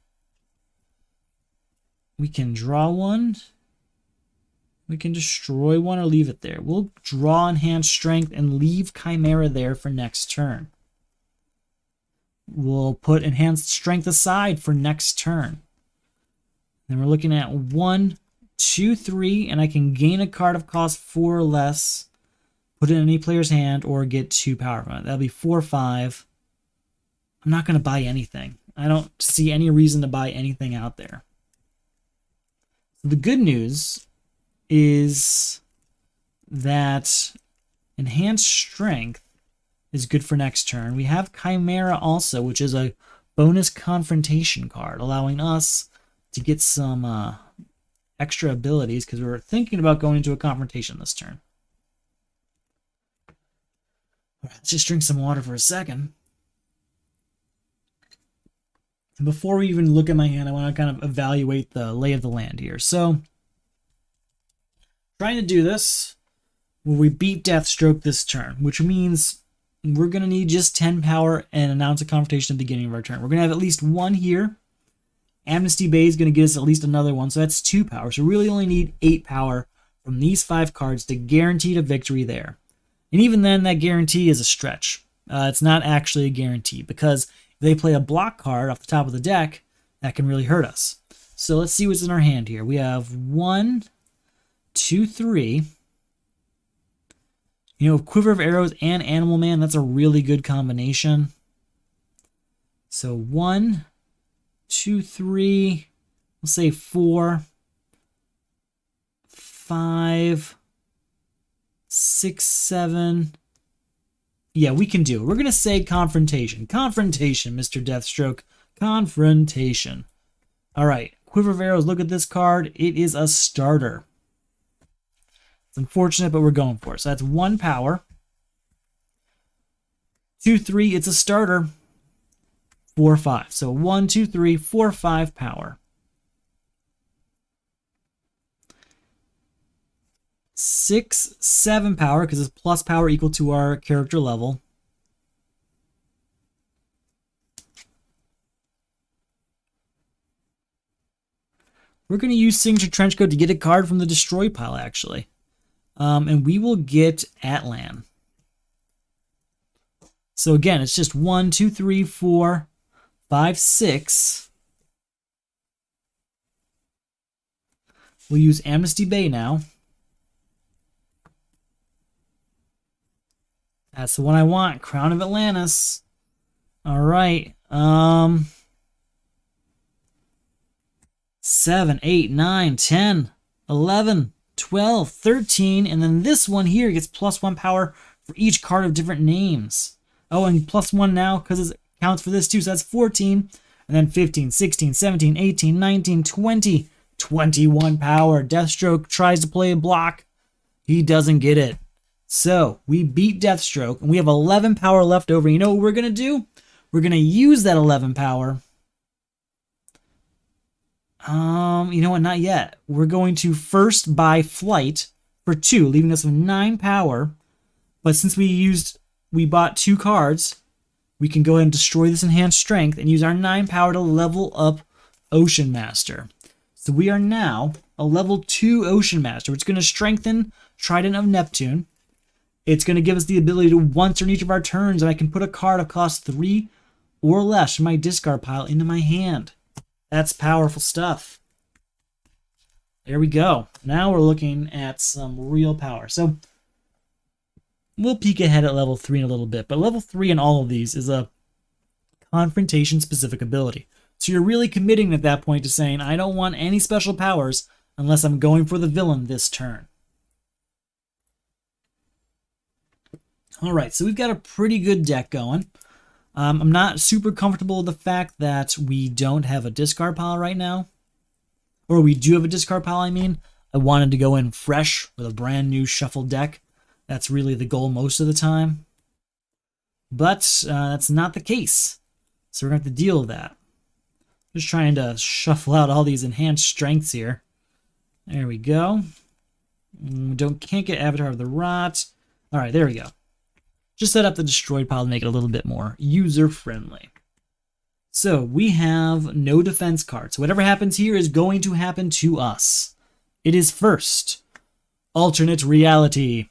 We can draw one. We can destroy one or leave it there. We'll draw Enhanced Strength and leave Chimera there for next turn. We'll put Enhanced Strength aside for next turn. Then we're looking at 1, 2, 3, and I can gain a card of cost 4 or less, put it in any player's hand, or get 2 power from it. That'll be 4, 5. I'm not going to buy anything. I don't see any reason to buy anything out there. The good news is that Enhanced Strength is good for next turn. We have Chimera also, which is a bonus Confrontation card, allowing us to get some extra abilities because we're thinking about going into a Confrontation this turn. All right, let's just drink some water for a second. And before we even look at my hand, I want to kind of evaluate the lay of the land here. So, trying to do this where we beat Deathstroke this turn, which means we're going to need just 10 power and announce a Confrontation at the beginning of our turn. We're going to have at least one here. Amnesty Bay is going to get us at least another one, so that's 2 power. So we really only need 8 power from these 5 cards to guarantee a victory there. And even then, that guarantee is a stretch. It's not actually a guarantee, because if they play a block card off the top of the deck, that can really hurt us. So let's see what's in our hand here. We have 1, 2, 3. You know, Quiver of Arrows and Animal Man, that's a really good combination. So 1, 2, 3, we'll say 4, 5, 6, 7. Yeah, we can do it. We're going to say Confrontation. Confrontation, Mr. Deathstroke. Confrontation. All right, Quiver of Arrows, look at this card. It is a starter. It's unfortunate, but we're going for it. So that's 1 power. 2, 3, it's a starter. 4, 5. So 1, 2, 3, 4, 5 power. 6, 7 power, because it's plus power equal to our character level. We're going to use Signature Trenchcoat to get a card from the destroy pile, actually. And we will get Atlan. So again, it's just 1, 2, 3, 4, 5, 6. We'll use Amnesty Bay now. That's the one I want. Crown of Atlantis. All right. 7, 8, 9, 10, 11, 12, 13. And then this one here gets +1 power for each card of different names. Oh, and +1 now because it counts for this too. So that's 14. And then 15, 16, 17, 18, 19, 20. 21 power. Deathstroke tries to play a block. He doesn't get it. So we beat Deathstroke, and we have 11 power left over. You know what we're going to do? We're going to use that 11 power. You know what? Not yet. We're going to first buy Flight for 2, leaving us with 9 power. But since we bought 2 cards, we can go ahead and destroy this Enhanced Strength and use our 9 power to level up Ocean Master. So we are now a level 2 Ocean Master, which is going to strengthen Trident of Neptune. It's going to give us the ability to once during each of our turns, and I can put a card of cost 3 or less from my discard pile into my hand. That's powerful stuff. There we go. Now we're looking at some real power. So we'll peek ahead at level 3 in a little bit, but level 3 in all of these is a Confrontation specific ability. So you're really committing at that point to saying, I don't want any special powers unless I'm going for the villain this turn. All right, so we've got a pretty good deck going. I'm not super comfortable with the fact that we don't have a discard pile right now. Or we do have a discard pile, I mean. I wanted to go in fresh with a brand new shuffled deck. That's really the goal most of the time. But that's not the case. So we're going to have to deal with that. Just trying to shuffle out all these enhanced strengths here. There we go. Can't get Avatar of the Rot. All right, there we go. Just set up the destroyed pile to make it a little bit more user-friendly. So we have no defense cards. So whatever happens here is going to happen to us. It is first, alternate reality.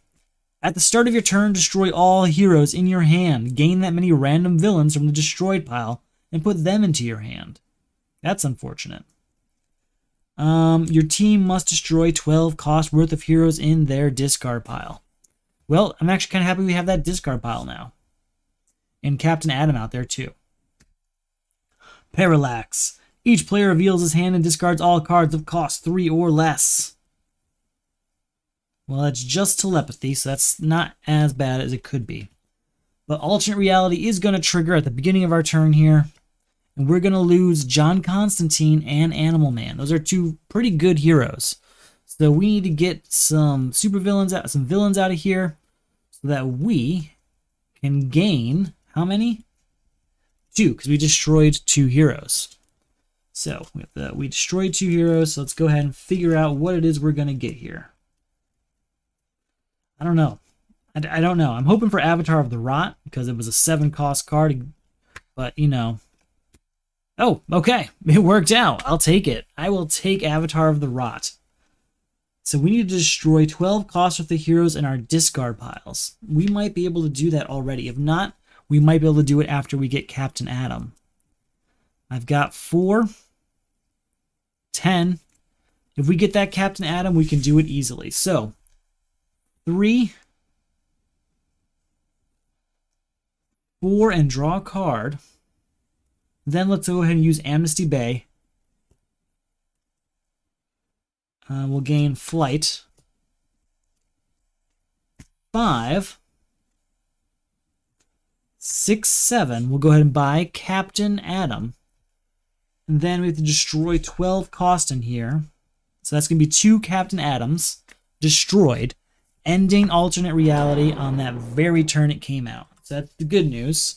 At the start of your turn, destroy all heroes in your hand. Gain that many random villains from the destroyed pile and put them into your hand. That's unfortunate. Your team must destroy 12 cost worth of heroes in their discard pile. Well, I'm actually kind of happy we have that discard pile now. And Captain Atom out there too. Parallax. Each player reveals his hand and discards all cards of cost 3 or less. Well, that's just telepathy, so that's not as bad as it could be. But alternate reality is going to trigger at the beginning of our turn here. And we're going to lose John Constantine and Animal Man. Those are two pretty good heroes. So we need to get some villains out of here so that we can gain how many? 2, because we destroyed 2 heroes. So we destroyed 2 heroes, so let's go ahead and figure out what it is we're going to get here. I don't know. I don't know. I'm hoping for Avatar of the Rot because it was a 7 cost card, but you know. Oh, okay. It worked out. I'll take it. I will take Avatar of the Rot. So we need to destroy 12 cost worth of heroes in our discard piles. We might be able to do that already. If not, we might be able to do it after we get Captain Atom. I've got 4, 10. If we get that Captain Atom, we can do it easily. So 3, 4, and draw a card. Then let's go ahead and use Amnesty Bay. We'll gain Flight. 5, 6, 7. We'll go ahead and buy Captain Atom. And then we have to destroy 12 cost in here. So that's going to be 2 Captain Atoms destroyed, ending alternate reality on that very turn it came out. So that's the good news.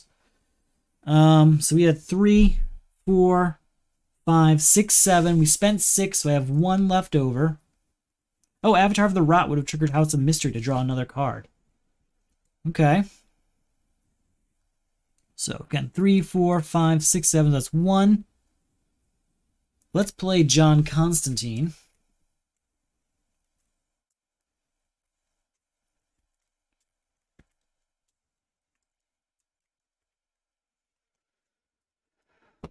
So we had 3, 4, 5, 6, 7. We spent 6, so I have 1 left over. Oh, Avatar of the Rot would have triggered House of Mystery to draw another card. Okay. So again, 3, 4, 5, 6, 7. That's 1. Let's play John Constantine.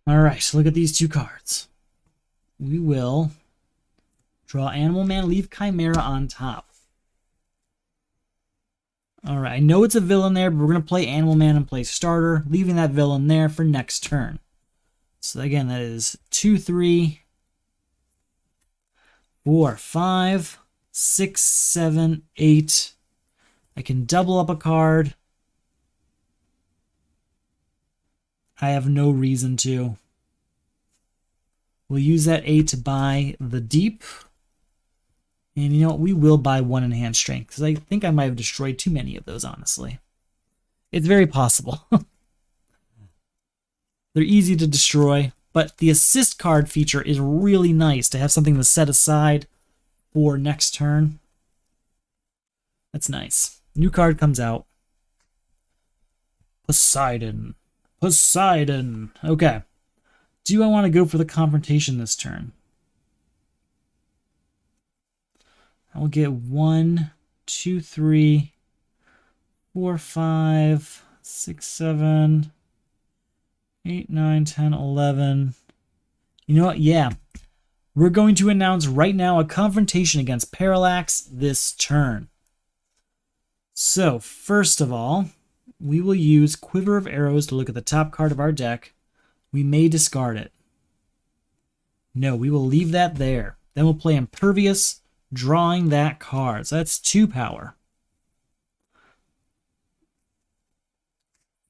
All right, so look at these 2 cards. We will draw Animal Man, leave Chimera on top. All right, I know it's a villain there, but we're going to play Animal Man and play starter, leaving that villain there for next turn. So again, that is 2, 3, 4, 5, 6, 7, 8. I can double up a card. I have no reason to. We'll use that 8 to buy the Deep. And you know what? We will buy 1 Enhanced Strength, because I think I might have destroyed too many of those, honestly. It's very possible. They're easy to destroy, but the assist card feature is really nice to have something to set aside for next turn. That's nice. New card comes out. Poseidon. Poseidon. Okay. Do I want to go for the Confrontation this turn? I will get 1, 2, 3, 4, 5, 6, 7, 8, 9, 10, 11. You know what? Yeah. We're going to announce right now a Confrontation against Parallax this turn. So, first of all, we will use Quiver of Arrows to look at the top card of our deck. We may discard it. No, we will leave that there. Then we'll play Impervious, drawing that card. So that's 2 power.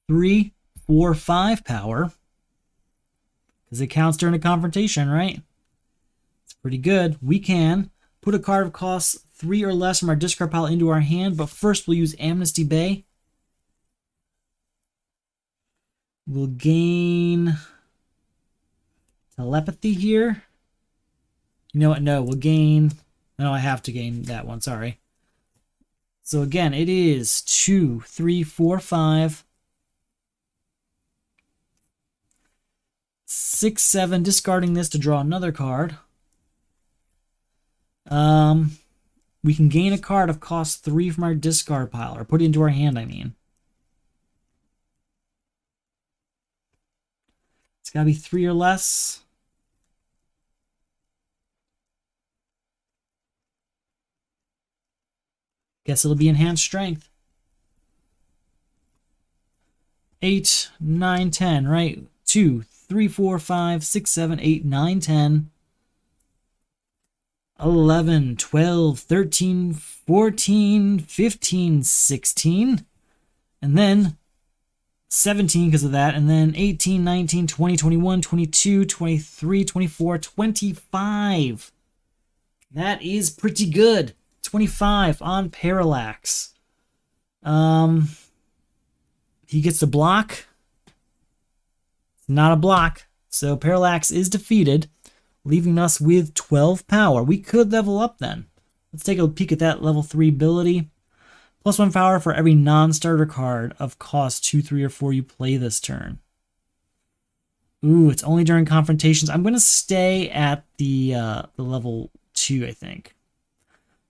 3, 4, 5 power. Because it counts during a confrontation, right? It's pretty good. We can put a card of cost 3 or less from our discard pile into our hand, but first we'll use Amnesty Bay. We'll gain Telepathy here. You know what? No, we'll gain No, I have to gain that one, sorry. So again, it is 2, 3, 4, 5, 6, 7, discarding this to draw another card. We can gain a card of cost 3 from our discard pile, or put it into our hand, I mean. It's gotta be 3 or less. Guess it'll be enhanced strength. 8, 9, 10, right? 2, 3, 4, 5, 6, 7, 8, 9, 10. 11, 12, 13, 14, 15, 16. And then 17 because of that. And then 18, 19, 20, 21, 22, 23, 24, 25. That is pretty good. 25 on Parallax. He gets the block. Not a block. So Parallax is defeated, leaving us with 12 power. We could level up then. Let's take a peek at that level 3 ability. Plus 1 power for every non-starter card of cost 2, 3, or 4 you play this turn. Ooh, it's only during confrontations. I'm going to stay at the level 2, I think.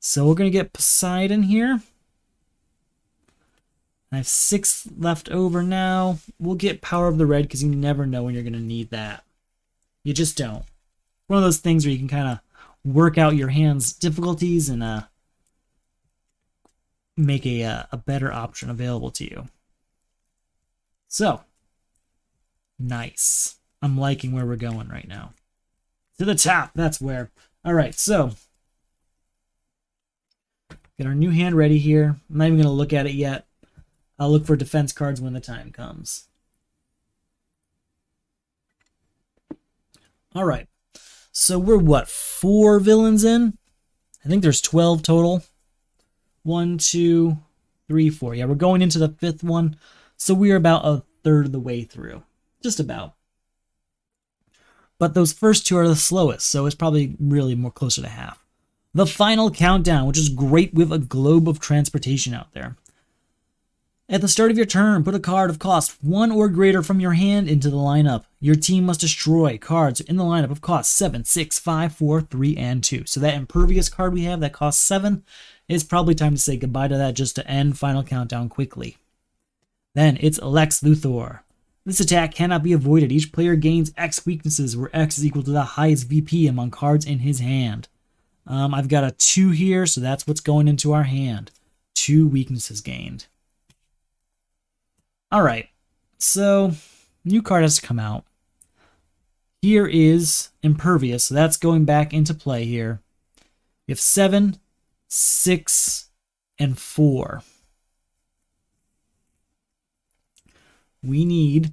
So we're going to get Poseidon here. I have 6 left over now. We'll get Power of the Red because you never know when you're going to need that. You just don't. One of those things where you can kind of work out your hand's difficulties and make a better option available to you. So, nice. I'm liking where we're going right now. To the top, that's where. All right, so get our new hand ready here. I'm not even going to look at it yet. I'll look for defense cards when the time comes. All right. So we're what, 4 villains in? I think there's 12 total. 1, 2, 3, 4. Yeah, we're going into the 5th one. So we're about a third of the way through. Just about. But those first 2 are the slowest, so it's probably really more closer to half. The final countdown, which is great with a globe of transportation out there. At the start of your turn, put a card of cost 1 or greater from your hand into the lineup. Your team must destroy cards in the lineup of cost 7, 6, 5, 4, 3, and 2. So that Impervious card we have that costs 7, it's probably time to say goodbye to that just to end Final Countdown quickly. Then it's Lex Luthor. This attack cannot be avoided. Each player gains X weaknesses, where X is equal to the highest VP among cards in his hand. I've got a 2 here, so that's what's going into our hand. 2 weaknesses gained. Alright, so new card has to come out. Here is Impervious, so that's going back into play here. We have 7, 6, and 4. We need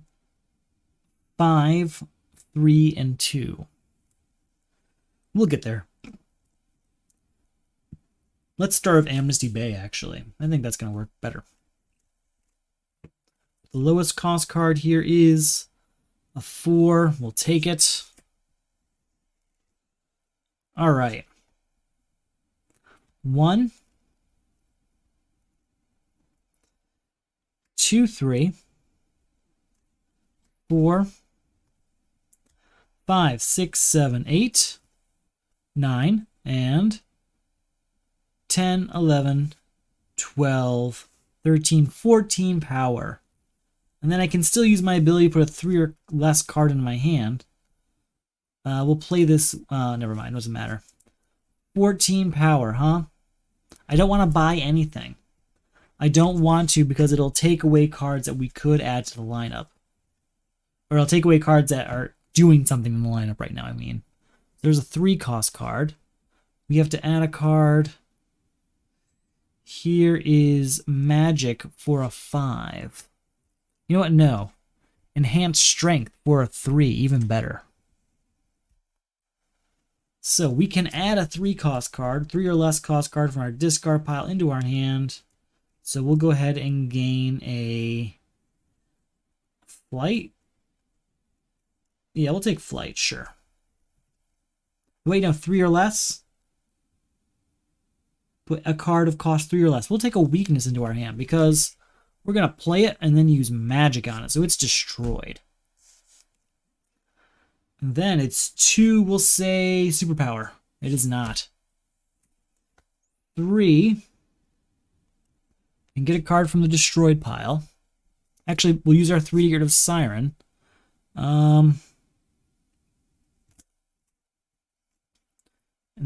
5, 3, and 2. We'll get there. Let's start with Amnesty Bay, actually. I think that's going to work better. The lowest cost card here is a 4. We'll take it. All right. 1, 2, 3, 4, 5, 6, 7, 8, 9, and 10, 11, 12, 13, 14 power. And then I can still use my ability to put a 3 or less card in my hand. We'll play this. Never mind, doesn't matter. 14 power, huh? I don't want to buy anything. I don't want to because it'll take away cards that we could add to the lineup. Or it'll take away cards that are doing something in the lineup right now, I mean. There's a 3 cost card. We have to add a card. Here is Magic for a 5. You know what? No. Enhanced Strength for a 3, even better. So we can add a 3 cost card, 3 or less cost card from our discard pile into our hand. So we'll go ahead and gain a Flight. Yeah, we'll take Flight, sure. Wait, no, 3 or less? put a card of cost 3 or less. We'll take a weakness into our hand because we're going to play it and then use magic on it, so it's destroyed. And then it's 2, we'll say superpower. It is not. 3, and get a card from the destroyed pile. Actually, we'll use our 3 to get rid of Siren. And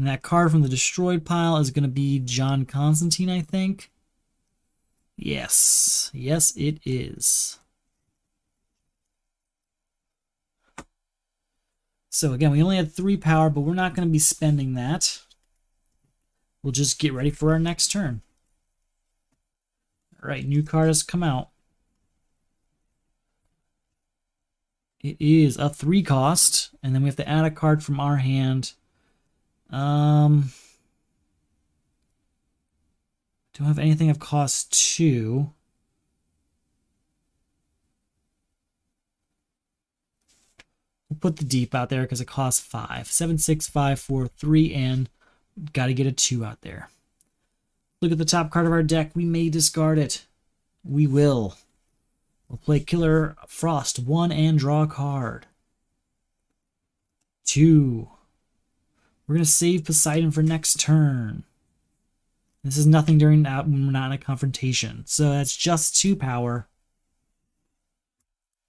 that card from the destroyed pile is going to be John Constantine, I think. Yes. Yes, it is. So again, we only had 3 power, but we're not going to be spending that. We'll just get ready for our next turn. All right, new card has come out. It is a 3 cost, and then we have to add a card from our hand. Don't have anything of cost 2. We'll put the deep out there because it costs 5. 7, 6, 5, 4, 3, and got to get a 2 out there. Look at the top card of our deck. We may discard it. We will. We'll play Killer Frost 1 and draw a card. 2. We're going to save Poseidon for next turn. This is nothing during that when we're not in a confrontation. So that's just 2 power.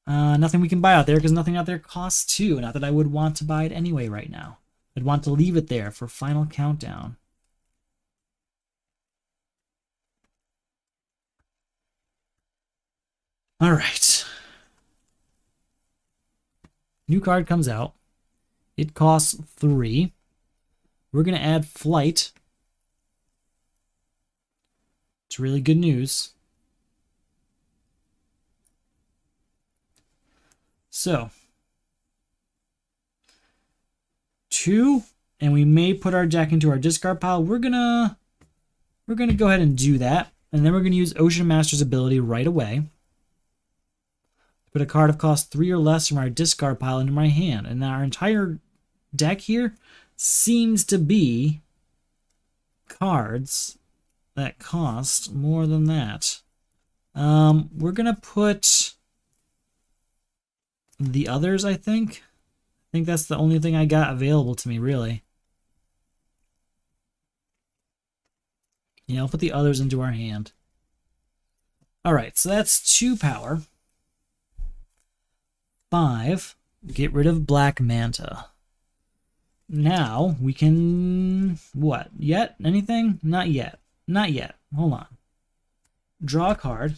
Nothing we can buy out there because nothing out there costs 2. Not that I would want to buy it anyway right now. I'd want to leave it there for final countdown. All right. New card comes out. It costs 3. We're going to add Flight. It's really good news. So, 2, and we may put our deck into our discard pile. We're gonna go ahead and do that, and then we're gonna use Ocean Master's ability right away. Put a card of cost 3 or less from our discard pile into my hand, and our entire deck here seems to be cards that cost more than that. We're gonna put the others, I think. I think that's the only thing I got available to me, really. Yeah, I'll put the others into our hand. Alright, so that's 2 power. 5. Get rid of Black Manta. Now, we can... What? Yet? Anything? Not yet. Not yet. Hold on. Draw a card.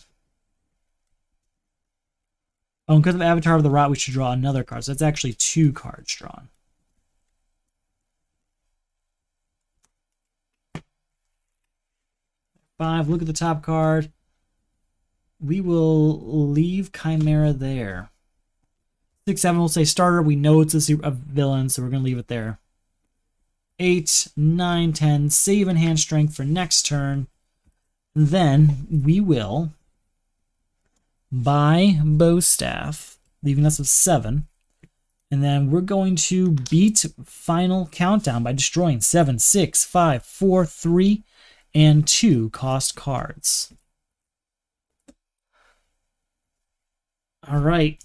Oh, because of Avatar of the Rot, we should draw another card. So that's actually 2 cards drawn. Five. Look at the top card. We will leave Chimera there. 6, 7, we'll say starter. We know it's a villain, so we're going to leave it there. 8, 9, 10. Save and hand strength for next turn. Then we will buy Bow Staff, leaving us with 7. And then we're going to beat final countdown by destroying 7, 6, 5, 4, 3, and 2 cost cards. All right.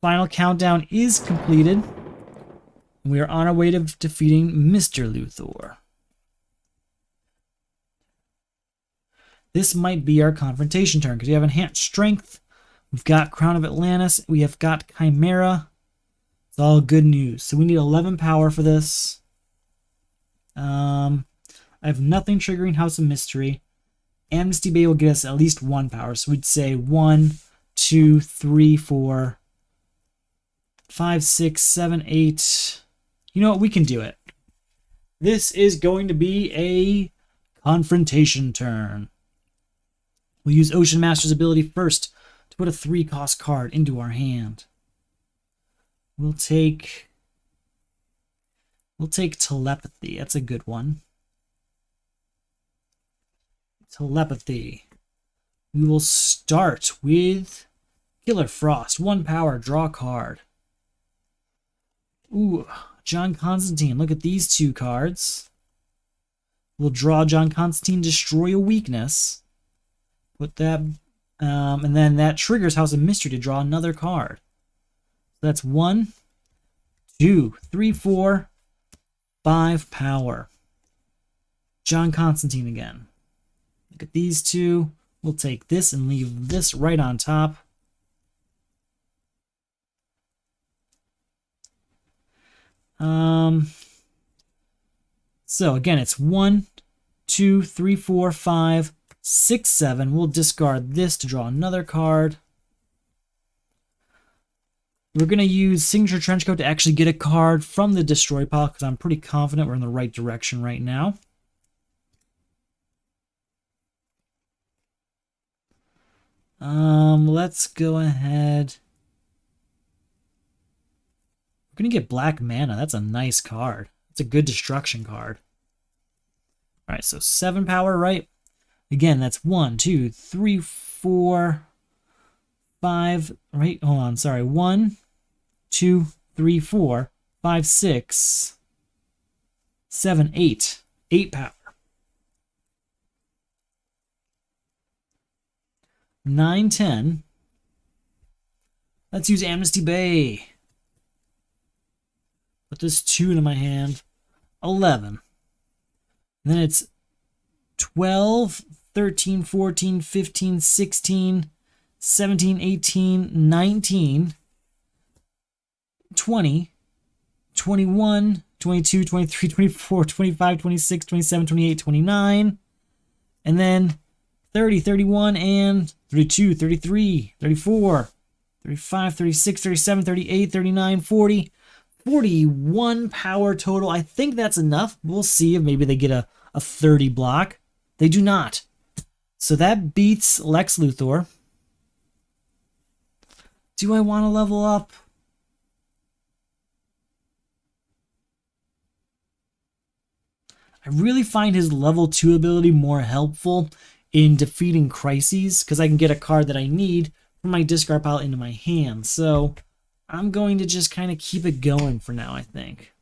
Final countdown is completed. We are on our way to defeating Mr. Luthor. This might be our confrontation turn because we have Enhanced Strength. We've got Crown of Atlantis. We have got Chimera. It's all good news. So we need 11 power for this. I have nothing triggering House of Mystery. Amnesty Bay will get us at least 1 power. So we'd say 1, 2, 3, 4, 5, 6, 7, 8. You know what? We can do it. This is going to be a confrontation turn. We'll use Ocean Master's ability first to put a 3-cost card into our hand. We'll take Telepathy. That's a good one. Telepathy. We will start with Killer Frost. 1 power, draw a card. Ooh, John Constantine. Look at these 2 cards. We'll draw John Constantine, destroy a weakness. Put that, and then that triggers House of Mystery to draw another card. So that's 1, 2, 3, 4, 5 power. John Constantine again. Look at these two. We'll take this and leave this right on top. So again, it's 1, 2, 3, 4, 5, 6, 7. We'll discard this to draw another card. We're going to use Signature Trenchcoat to actually get a card from the destroy pile because I'm pretty confident we're in the right direction right now. Let's go ahead. We're going to get Black Mana. That's a nice card. It's a good destruction card. All right, so 7 power, right? Again, that's 1, 2, 3, 4, 5, right? Hold on, sorry. 1, 2, 3, 4, 5, 6, 7, 8. 8 power. 9, 10. Let's use Amnesty Bay. Put this 2 into my hand. 11. And then it's 12, 13, 14, 15, 16, 17, 18, 19, 20, 21, 22, 23, 24, 25, 26, 27, 28, 29, and then 30, 31, and 32, 33, 34, 35, 36, 37, 38, 39, 40, 41 power total. I think that's enough. We'll see if maybe they get a 30 block. They do not. So that beats Lex Luthor. Do I want to level up? I really find his level 2 ability more helpful in defeating crises because I can get a card that I need from my discard pile into my hand. So I'm going to just kind of keep it going for now, I think.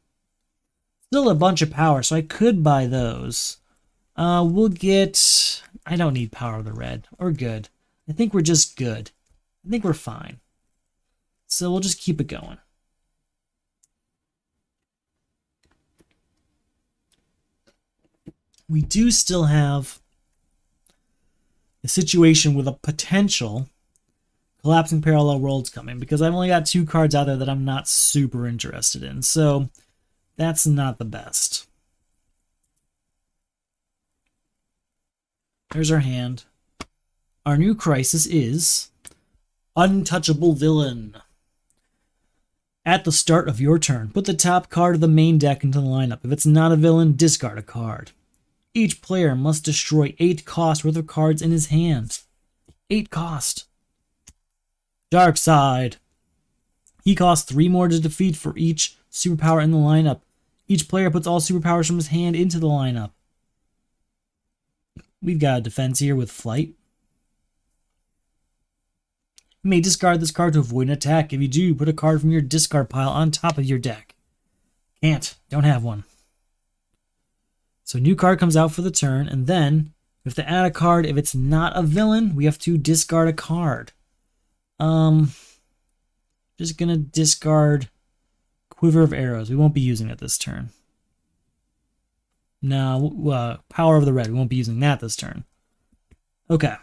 Still a bunch of power, so I could buy those. We'll get... I don't need Power of the Red. We're good. I think we're just good. I think we're fine. So we'll just keep it going. We do still have a situation with a potential collapsing parallel worlds coming because I've only got 2 cards out there that I'm not super interested in. So that's not the best. There's our hand. Our new crisis is Untouchable Villain. At the start of your turn, put the top card of the main deck into the lineup. If it's not a villain, discard a card. Each player must destroy 8 cost worth of cards in his hand. 8 cost. Dark Side. He costs 3 more to defeat for each superpower in the lineup. Each player puts all superpowers from his hand into the lineup. We've got a defense here with Flight. You may discard this card to avoid an attack. If you do, put a card from your discard pile on top of your deck. Can't. Don't have one. So a new card comes out for the turn, and then we have to add a card. If it's not a villain, we have to discard a card. Just gonna discard Quiver of Arrows. We won't be using it this turn. No, Power of the Red. We won't be using that this turn. Okay.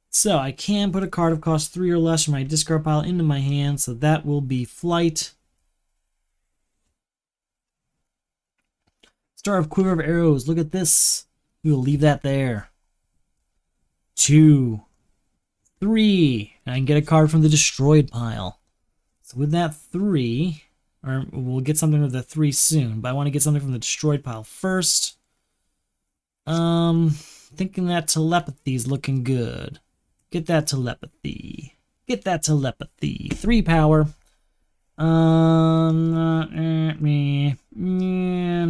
So I can put a card of cost 3 or less from my discard pile into my hand, so that will be Flight. Star of Quiver of Arrows. Look at this. We will leave that there. 2, 3. And I can get a card from the destroyed pile. So with that 3, or we'll get something with the 3 soon, but I want to get something from the destroyed pile first. Thinking that Telepathy is looking good. Get that Telepathy. Get that Telepathy. 3 power. I'm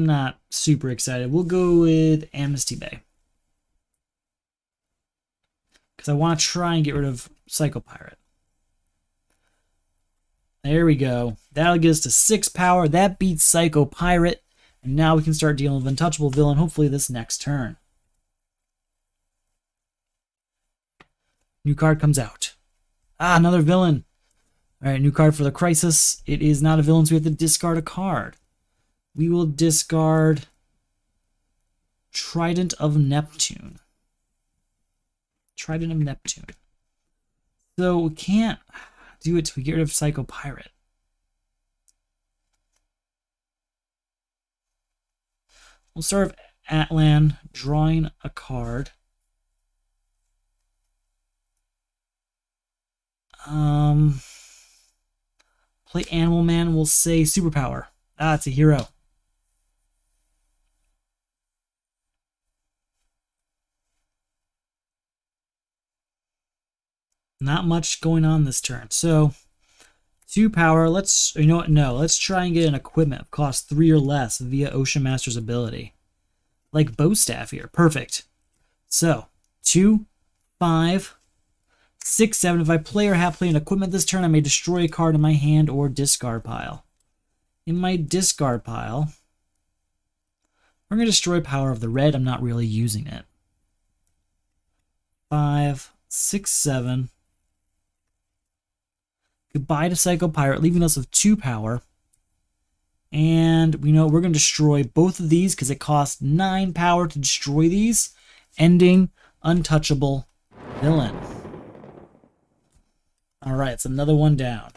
not super excited. We'll go with Amnesty Bay. Because I want to try and get rid of Psycho Pirate. There we go. That'll get us to 6 power. That beats Psycho Pirate. And now we can start dealing with untouchable villain, hopefully this next turn. New card comes out. Ah, another villain. All right, new card for the crisis. It is not a villain, so we have to discard a card. We will discard Trident of Neptune. Trident of Neptune. So we can't do it till we get rid of Psycho Pirate. We'll start with Atlan drawing a card. Play Animal Man. We'll say Superpower. Ah, it's a hero. Not much going on this turn. So 2 power. Let's, you know what? No, let's try and get an equipment of cost 3 or less via Ocean Master's ability. Like Bow Staff here. Perfect. So 2, 5, 6, 7. If I play or have played an equipment this turn, I may destroy a card in my hand or discard pile. In my discard pile, we're going to destroy power of the red. I'm not really using it. 5, 6, 7. Goodbye to Psycho Pirate, leaving us with 2 power. And we know we're going to destroy both of these because it costs 9 power to destroy these, ending untouchable villain. Alright, it's another one down.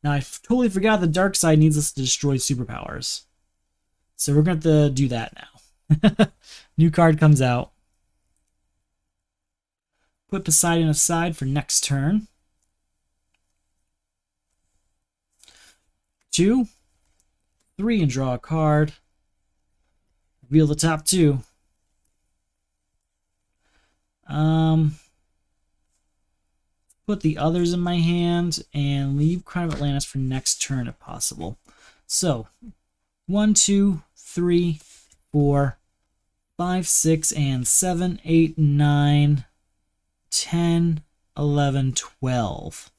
Now, I totally forgot the dark side needs us to destroy superpowers. So we're going to have to do that now. New card comes out. Put Poseidon aside for next turn. 2, 3, and draw a card. Reveal the top 2. Put the others in my hand and leave Crown of Atlantis for next turn if possible. So 1, 2, 3, 4, 5, 6, and 7, 8, 9, 10, 11, 12.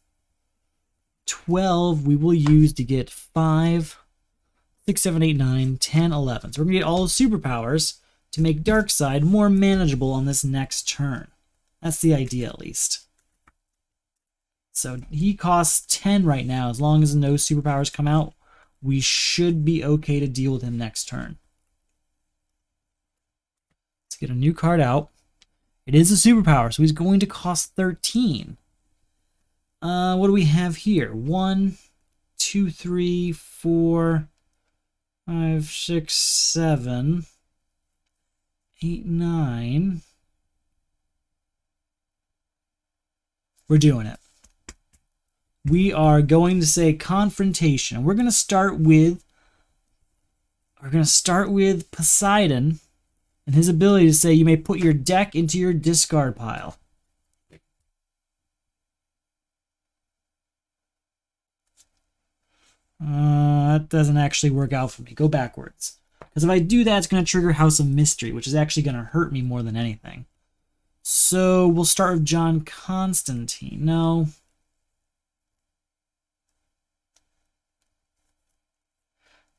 12 we will use to get 5, 6, 7, 8, 9, 10, 11. So we're going to get all the superpowers to make Darkseid more manageable on this next turn. That's the idea, at least. So he costs 10 right now. As long as no superpowers come out, we should be okay to deal with him next turn. Let's get a new card out. It is a superpower, so he's going to cost 13. What do we have here? 1, 2, 3, 4, 5, 6, 7, 8, 9. We're doing it. We are going to say Confrontation. We're going to start with Poseidon and his ability to say you may put your deck into your discard pile. That doesn't actually work out for me. Go backwards. Because if I do that, it's going to trigger House of Mystery, which is actually going to hurt me more than anything. So we'll start with John Constantine. No.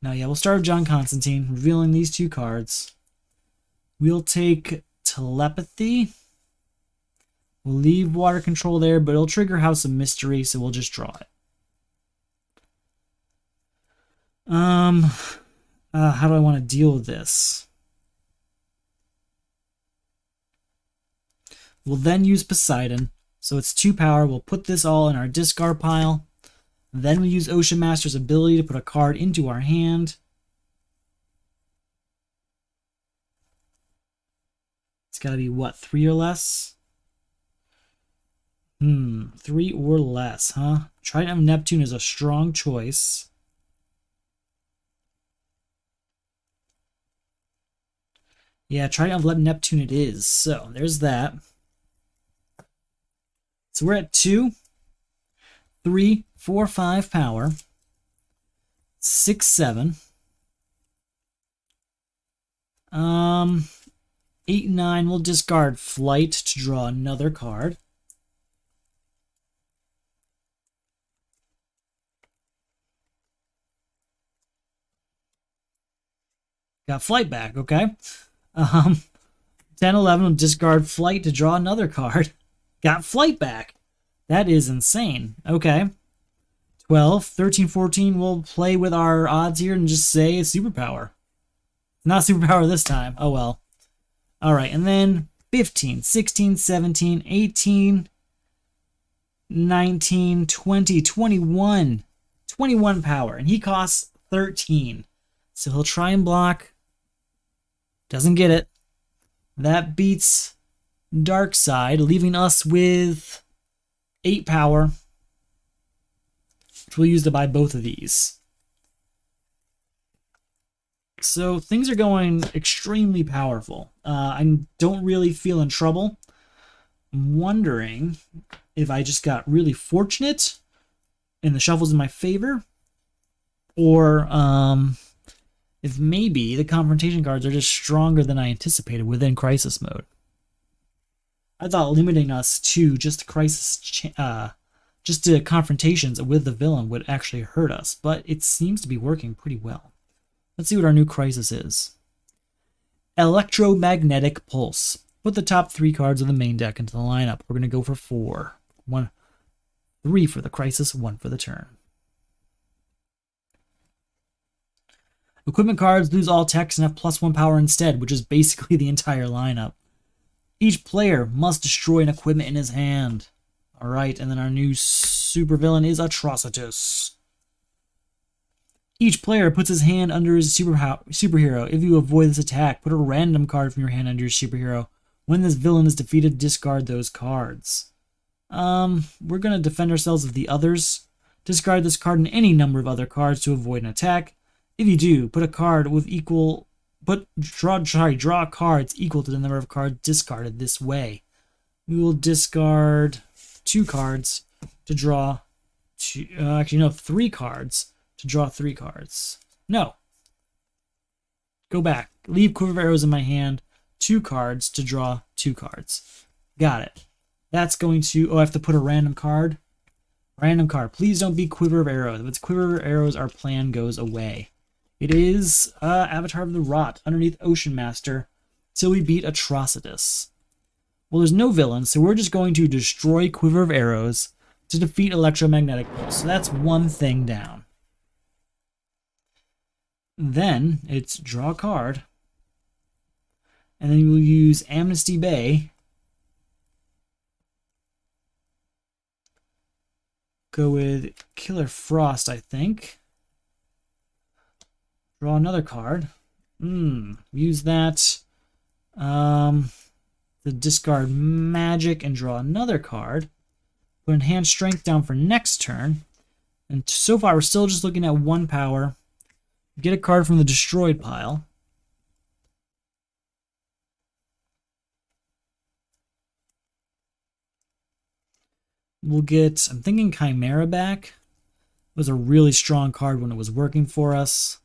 No, yeah, we'll start with John Constantine, revealing these 2 cards. We'll take Telepathy. We'll leave Water Control there, but it'll trigger House of Mystery, so we'll just draw it. How do I want to deal with this? We'll then use Poseidon, so it's 2 power. We'll put this all in our discard pile. Then we use Ocean Master's ability to put a card into our hand. It's got to be, what, 3 or less? 3 or less, huh? Trident of Neptune is a strong choice. Yeah, Trident of Neptune it is. So, there's that. So we're at 2, 3, 4, 5 power. 6, 7. 8, 9. We'll discard Flight to draw another card. Got flight back, okay. Um, 10, 11 will discard flight to draw another card. Got flight back. That is insane. Okay. 12, 13, 14, we'll play with our odds here and just say it's superpower. Not superpower this time. Oh well. All right, and then 15, 16, 17, 18, 19, 20, 21. 21 power, and he costs 13. So he'll try and block. Doesn't get it. That beats Dark Side, leaving us with 8 power, which we'll use to buy both of these. So things are going extremely powerful. I don't really feel in trouble. I'm wondering if I just got really fortunate and the shuffle's in my favor, or if maybe the confrontation cards are just stronger than I anticipated within crisis mode. I thought limiting us to just crisis, just to confrontations with the villain would actually hurt us, but it seems to be working pretty well. Let's see what our new crisis is. Electromagnetic Pulse. Put the top 3 cards of the main deck into the lineup. We're going to go for 4. 3 for the crisis, 1 for the turn. Equipment cards lose all text and have +1 power instead, which is basically the entire lineup. Each player must destroy an equipment in his hand. Alright, and then our new supervillain is Atrocitus. Each player puts his hand under his superhero. If you avoid this attack, put a random card from your hand under your superhero. When this villain is defeated, discard those cards. We're going to defend ourselves with the others. Discard this card and any number of other cards to avoid an attack. If you do, put a card with equal... draw cards equal to the number of cards discarded this way. We will discard 2 cards to draw 3 cards to draw 3 cards. No. Go back. Leave Quiver of Arrows in my hand. 2 cards to draw 2 cards. Got it. That's going to... Oh, I have to put a random card. Random card. Please don't be Quiver of Arrows. If it's Quiver of Arrows, our plan goes away. It is Avatar of the Rot underneath Ocean Master till we beat Atrocitus. Well, there's no villain, so we're just going to destroy Quiver of Arrows to defeat Electromagnetic Pulse. So that's 1 thing down. Then it's draw a card, and then we'll use Amnesty Bay. Go with Killer Frost, I think. Draw another card. Use that to discard magic and draw another card. Put Enhanced Strength down for next turn. And so far, we're still just looking at 1 power. Get a card from the destroyed pile. We'll get, I'm thinking Chimera back. It was a really strong card when it was working for us.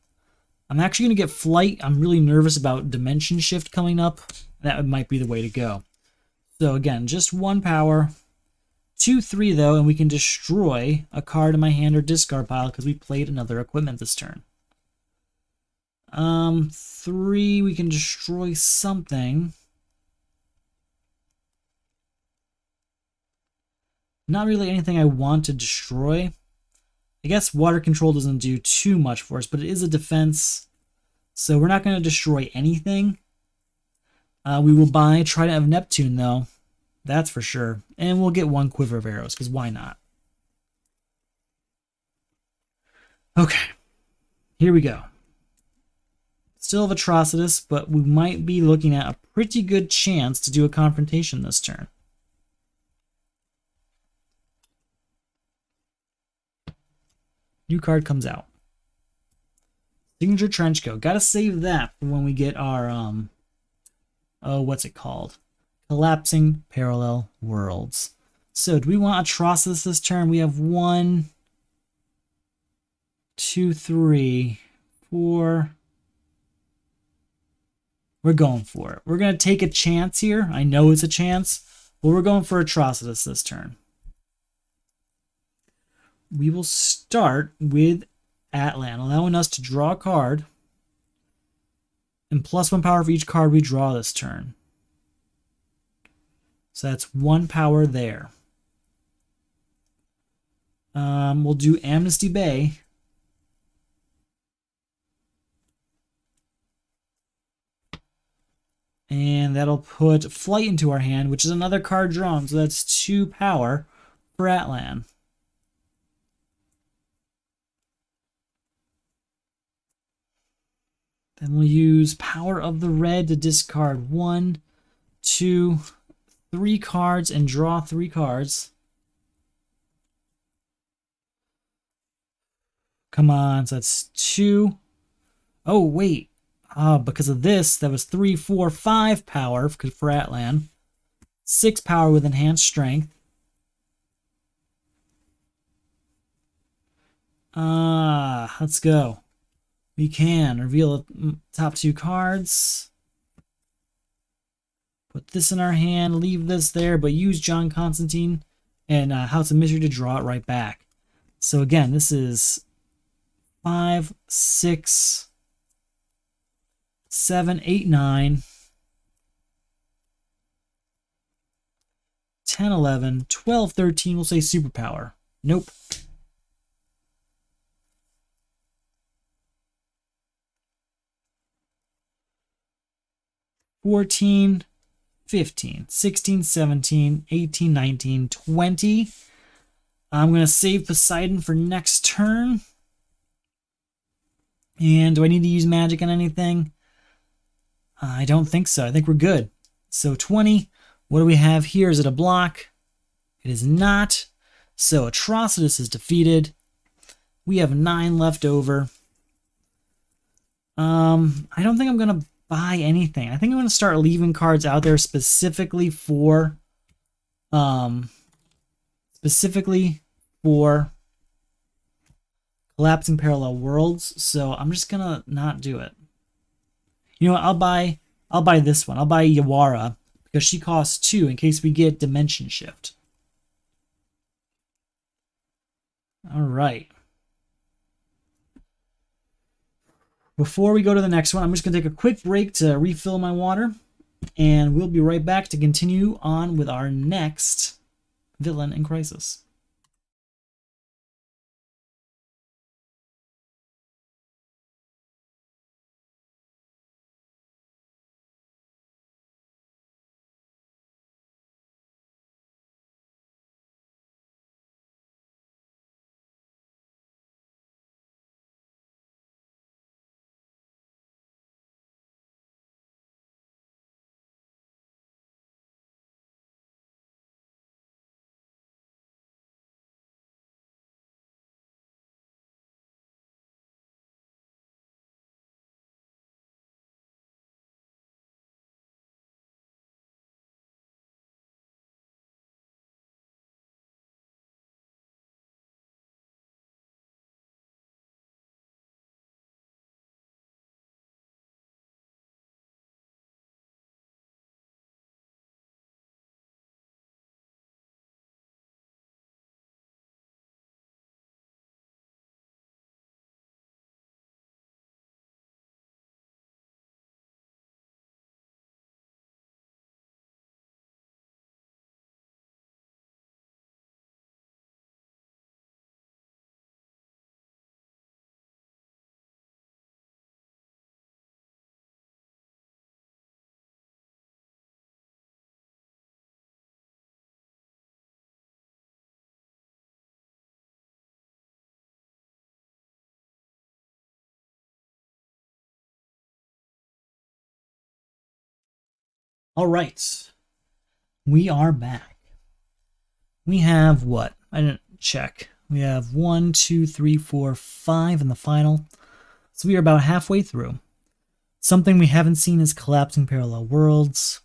I'm actually going to get Flight. I'm really nervous about Dimension Shift coming up. That might be the way to go. So again, just 1 power. 2, 3 though, and we can destroy a card in my hand or discard pile because we played another equipment this turn. 3, we can destroy something. Not really anything I want to destroy. I guess water control doesn't do too much for us, but it is a defense. So we're not going to destroy anything. We will buy Trident of Neptune, though. That's for sure. And we'll get 1 Quiver of Arrows, because why not? Okay. Here we go. Still have Atrocitus, but we might be looking at a pretty good chance to do a confrontation this turn. New card comes out. Signature Trenchcoat. Gotta save that for when we get our, what's it called? Collapsing Parallel Worlds. So, do we want Atrocitus this turn? We have 1, 2, 3, 4. We're going for it. We're going to take a chance here. I know it's a chance, but we're going for Atrocitus this turn. We will start with Atlan, allowing us to draw a card. and +1 power for each card we draw this turn. So that's 1 power there. We'll do Amnesty Bay. And that'll put Flight into our hand, which is another card drawn. So that's 2 power for Atlan. Then we'll use Power of the Red to discard 1, 2, 3 cards and draw 3 cards. Come on, so that's 2. Oh, wait. Because of this, that was 3, 4, 5 power for Atlan. 6 power with enhanced strength. Let's go. We can reveal the top 2 cards. Put this in our hand, leave this there, but use John Constantine and House of Mystery to draw it right back. So again, this is 5, 6, 7, 8, 9, 10, 11, 12, 13. We'll say superpower. Nope. 14, 15, 16, 17, 18, 19, 20. I'm going to save Poseidon for next turn. And do I need to use magic on anything? I don't think so. I think we're good. So 20. What do we have here? Is it a block? It is not. So Atrocitus is defeated. We have 9 left over. I don't think I'm going to buy anything. I think I'm going to start leaving cards out there specifically for collapsing parallel worlds. So I'm just going to not do it. You know what? I'll buy this one. I'll buy Yawara because she costs 2 in case we get dimension shift. All right. Before we go to the next one, I'm just going to take a quick break to refill my water, and we'll be right back to continue on with our next villain in Crisis. All right, we are back. We have what? I didn't check. We have 1, 2, 3, 4, 5 in the final. So we are about halfway through. Something we haven't seen is collapsing parallel worlds.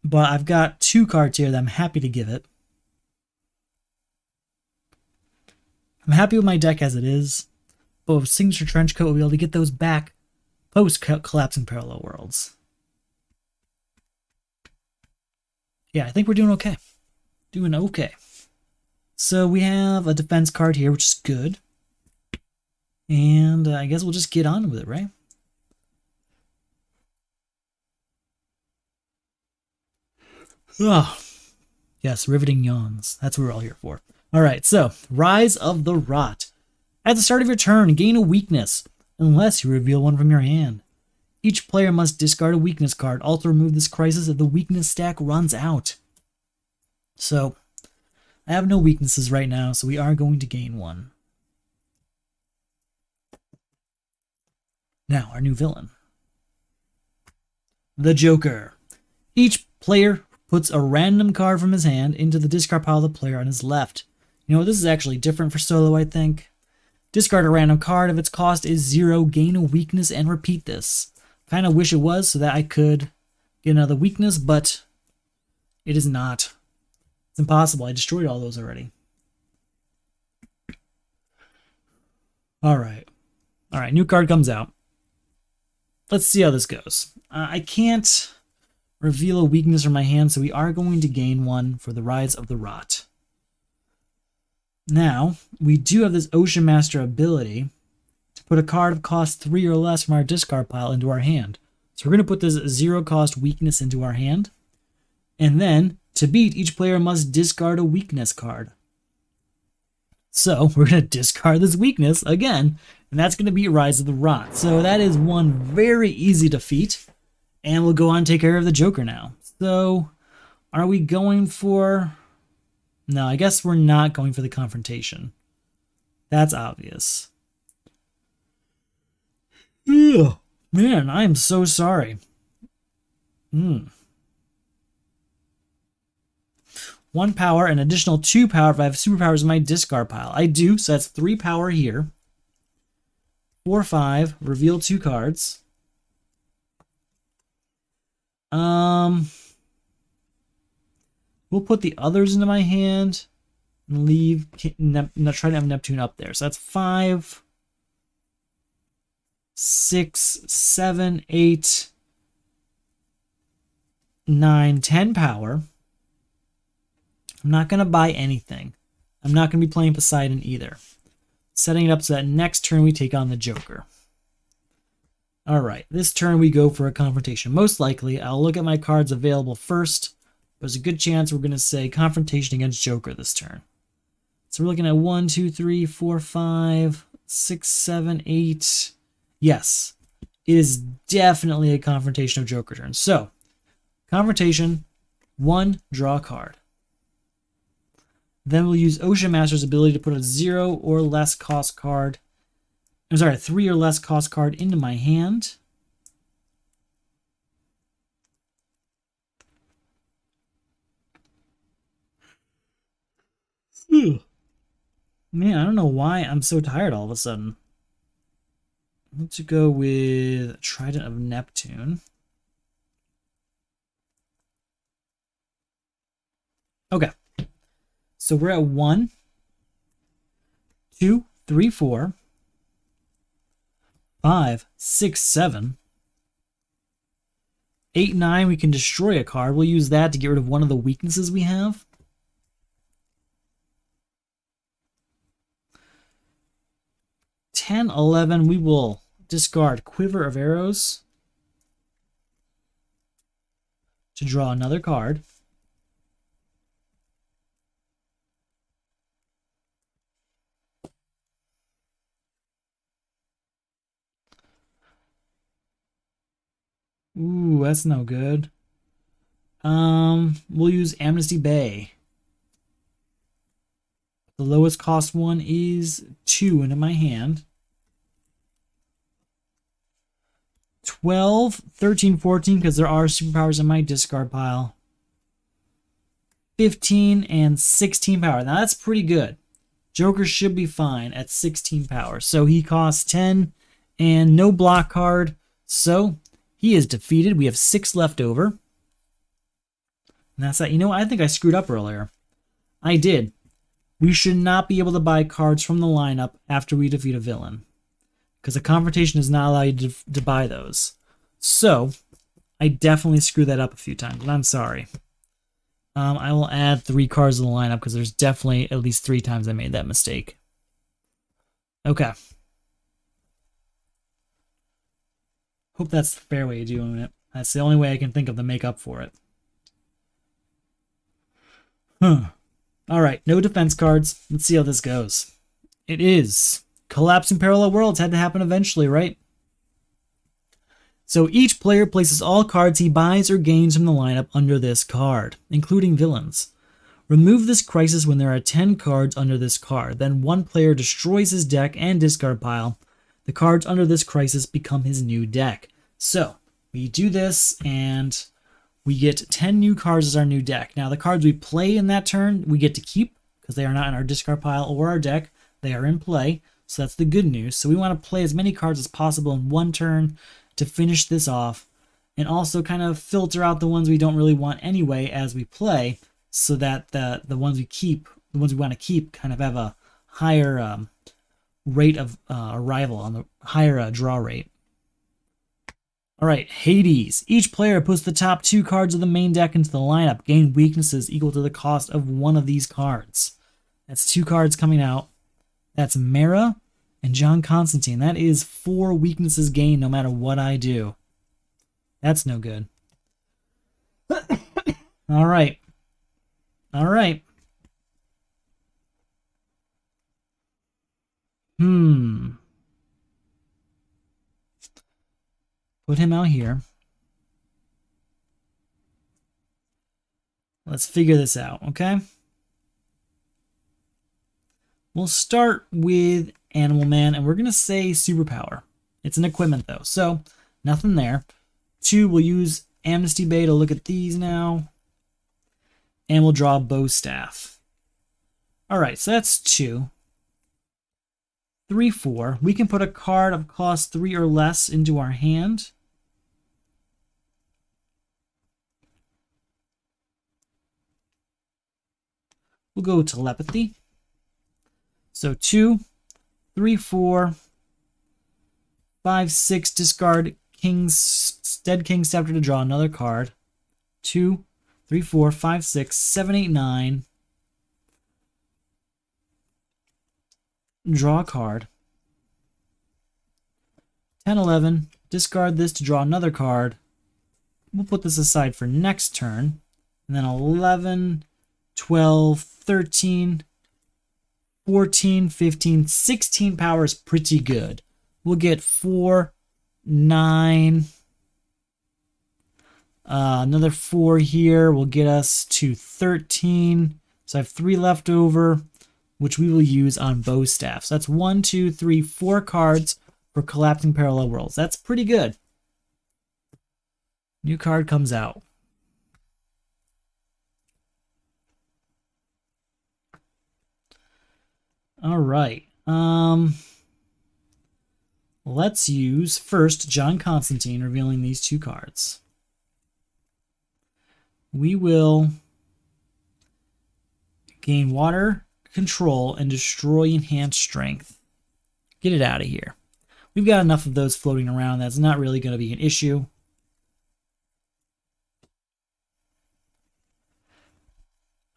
But I've got 2 cards here that I'm happy to give it. I'm happy with my deck as it is, but with Signature Trenchcoat, we'll be able to get those back post-collapsing parallel worlds. Yeah, I think we're doing okay. Doing okay. So we have a defense card here, which is good. And I guess we'll just get on with it, right? Ah, yes, riveting yawns. That's what we're all here for. All right, so Rise of the Rot. At the start of your turn, gain a weakness, unless you reveal one from your hand. Each player must discard a weakness card. Also remove this crisis if the weakness stack runs out. So, I have no weaknesses right now, so we are going to gain one. Now, our new villain. The Joker. Each player puts a random card from his hand into the discard pile of the player on his left. You know, this is actually different for solo, I think. Discard a random card. If its cost is 0, gain a weakness and repeat this. Kind of wish it was so that I could get another weakness, but it is not. It's impossible. I destroyed all those already. Alright. Alright, new card comes out. Let's see how this goes. I can't reveal a weakness from my hand, so we are going to gain one for the Rise of the Rot. Now, we do have this Ocean Master ability to put a card of cost 3 or less from our discard pile into our hand. So we're going to put this 0 cost weakness into our hand. And then, to beat, each player must discard a weakness card. So we're going to discard this weakness again, and that's going to be Rise of the Rot. So that is one very easy defeat, and we'll go on and take care of the Joker now. So are we going for... No, I guess we're not going for the Confrontation. That's obvious. Ugh, man, I am so sorry. 1 power, an additional 2 power if I have superpowers in my discard pile. I do, so that's 3 power here. 4, 5, reveal 2 cards. We'll put the others into my hand and leave, not try to have Neptune up there. So that's 5, 6, 7, 8, 9, 10 power. I'm not going to buy anything. I'm not going to be playing Poseidon either. Setting it up so that next turn we take on the Joker. Alright, this turn we go for a Confrontation. Most likely, I'll look at my cards available first. There's a good chance we're going to say Confrontation against Joker this turn. So we're looking at 1, 2, 3, 4, 5, 6, 7, 8. Yes, it is definitely a Confrontation of Joker turn. So, Confrontation, 1, draw a card. Then we'll use Ocean Master's ability to put a 0 or less cost card. I'm sorry, a 3 or less cost card into my hand. Man, I don't know why I'm so tired all of a sudden. Let's go with Trident of Neptune. Okay. So we're at 1, 2, 3, 4, 5, 6, 7, 8, 9. We can destroy a card. We'll use that to get rid of one of the weaknesses we have. 10, 11. We will discard Quiver of Arrows to draw another card. Ooh, that's no good. We'll use Amnesty Bay. The lowest cost one is 2 into my hand. 12, 13, 14, because there are superpowers in my discard pile. 15 and 16 power. Now that's pretty good. Joker should be fine at 16 power. So he costs 10 and no block card. So he is defeated. We have 6 left over. And that's that. You know, I think I screwed up earlier. I did. We should not be able to buy cards from the lineup after we defeat a villain, because a Confrontation does not allow you to buy those. So, I definitely screwed that up a few times, and I'm sorry. I will add 3 cards to the lineup, because there's definitely at least 3 times I made that mistake. Okay. Hope that's the fair way of doing it. That's the only way I can think of to make up for it. Huh. Alright, no defense cards. Let's see how this goes. It is. Collapsing parallel worlds had to happen eventually, right? So each player places all cards he buys or gains from the lineup under this card, including villains. Remove this crisis when there are 10 cards under this card. Then one player destroys his deck and discard pile. The cards under this crisis become his new deck. So we do this and we get 10 new cards as our new deck. Now the cards we play in that turn we get to keep because they are not in our discard pile or our deck. They are in play. So that's the good news. So we want to play as many cards as possible in one turn to finish this off, and also kind of filter out the ones we don't really want anyway as we play, so that the ones we keep, the ones we want to keep, kind of have a higher rate of arrival, on the higher draw rate. All right, Hades. Each player puts the top 2 cards of the main deck into the lineup. Gain weaknesses equal to the cost of one of these cards. That's 2 cards coming out. That's Mara and John Constantine. That is 4 weaknesses gained no matter what I do. That's no good. All right. All right. Put him out here. Let's figure this out, okay? We'll start with Animal Man, and we're going to say Superpower. It's an equipment, though, so nothing there. 2, we'll use Amnesty Bay to look at these now. And we'll draw Bow Staff. Alright, so that's 2. 3, 4. We can put a card of cost 3 or less into our hand. We'll go Telepathy. So 2, 3, 4, 5, 6, discard Dead King's Scepter to draw another card. 2, 3, 4, 5, 6, 7, 8, 9. Draw a card. 10, 11, discard this to draw another card. We'll put this aside for next turn. And then 11, 12, 13, 14, 15, 16 power is pretty good. We'll get 4, 9. Another 4 here will get us to 13. So I have 3 left over, which we will use on Bow Staff. So that's 1, 2, 3, 4 cards for Collapsing Parallel Worlds. That's pretty good. New card comes out. All right. Let's use first John Constantine, revealing these 2 cards. We will gain water control and destroy enhanced strength. Get it out of here. We've got enough of those floating around. That's not really going to be an issue.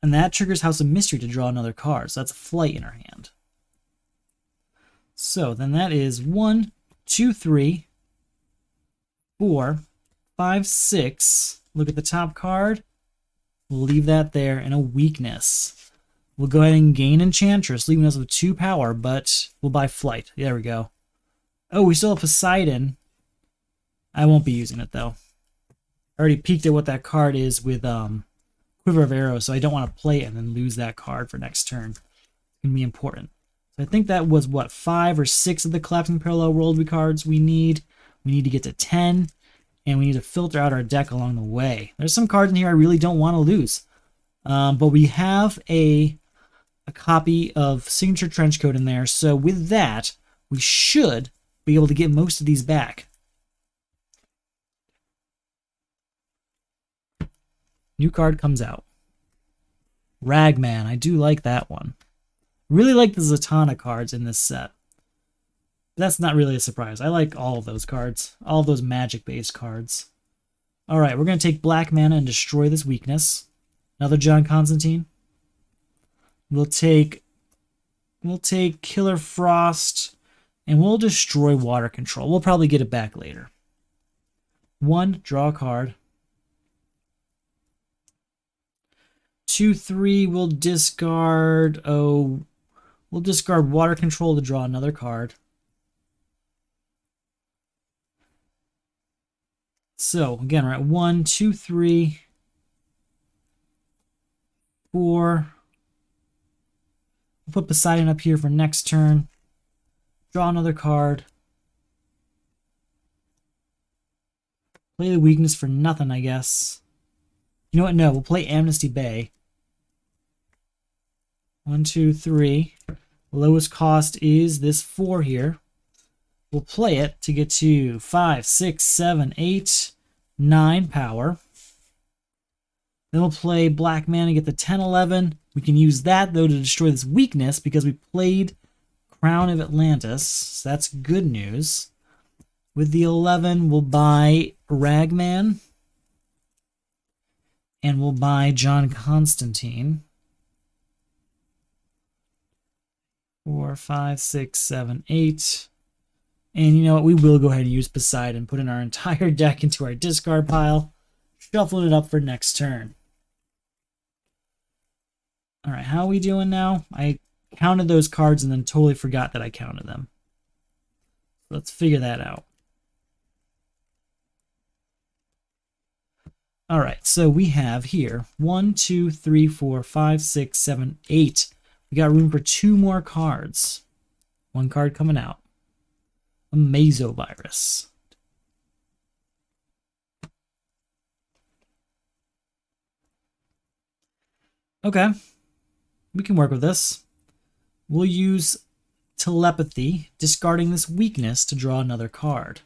And that triggers House of Mystery to draw another card. So that's a Flight in our hand. So then that is 1, 2, 3, 4, 5, 6. Look at the top card. We'll leave that there, and a weakness. We'll go ahead and gain Enchantress, leaving us with 2 power, but we'll buy Flight. There we go. Oh, we still have Poseidon. I won't be using it, though. I already peeked at what that card is with Quiver of Arrows, so I don't want to play it and then lose that card for next turn. It's going to be important. So I think that was, what, 5 or 6 of the Collapsing Parallel World cards we need. We need to get to 10, and we need to filter out our deck along the way. There's some cards in here I really don't want to lose. But we have a copy of Signature Trenchcoat in there, so with that, we should be able to get most of these back. New card comes out. Ragman, I do like that one. Really like the Zatanna cards in this set. That's not really a surprise. I like all of those cards. All of those magic-based cards. Alright, we're going to take black mana and destroy this weakness. Another John Constantine. We'll take Killer Frost, and we'll destroy water control. We'll probably get it back later. 1, draw a card. 2-3, we'll discard... Oh, we'll discard Water Control to draw another card. So, again, we're at 1, 2, 3, 4. We'll put Poseidon up here for next turn. Draw another card. Play the weakness for nothing, I guess. You know what? No, we'll play Amnesty Bay. 1, 2, 3. Lowest cost is this 4 here. We'll play it to get to 5, 6, 7, 8, 9 power. Then we'll play Black Mana, get the 10, 11. We can use that, though, to destroy this weakness because we played Crown of Atlantis. So that's good news. With the 11, we'll buy Ragman. And we'll buy John Constantine. 4, 5, 6, 7, 8. And you know what? We will go ahead and use Poseidon, put in our entire deck into our discard pile, shuffling it up for next turn. All right, how are we doing now? I counted those cards and then totally forgot that I counted them. Let's figure that out. All right, so we have here 1, 2, 3, 4, 5, 6, 7, 8. We got room for 2 more cards. 1 card coming out. A Mesovirus. Okay, we can work with this. We'll use Telepathy, discarding this weakness to draw another card.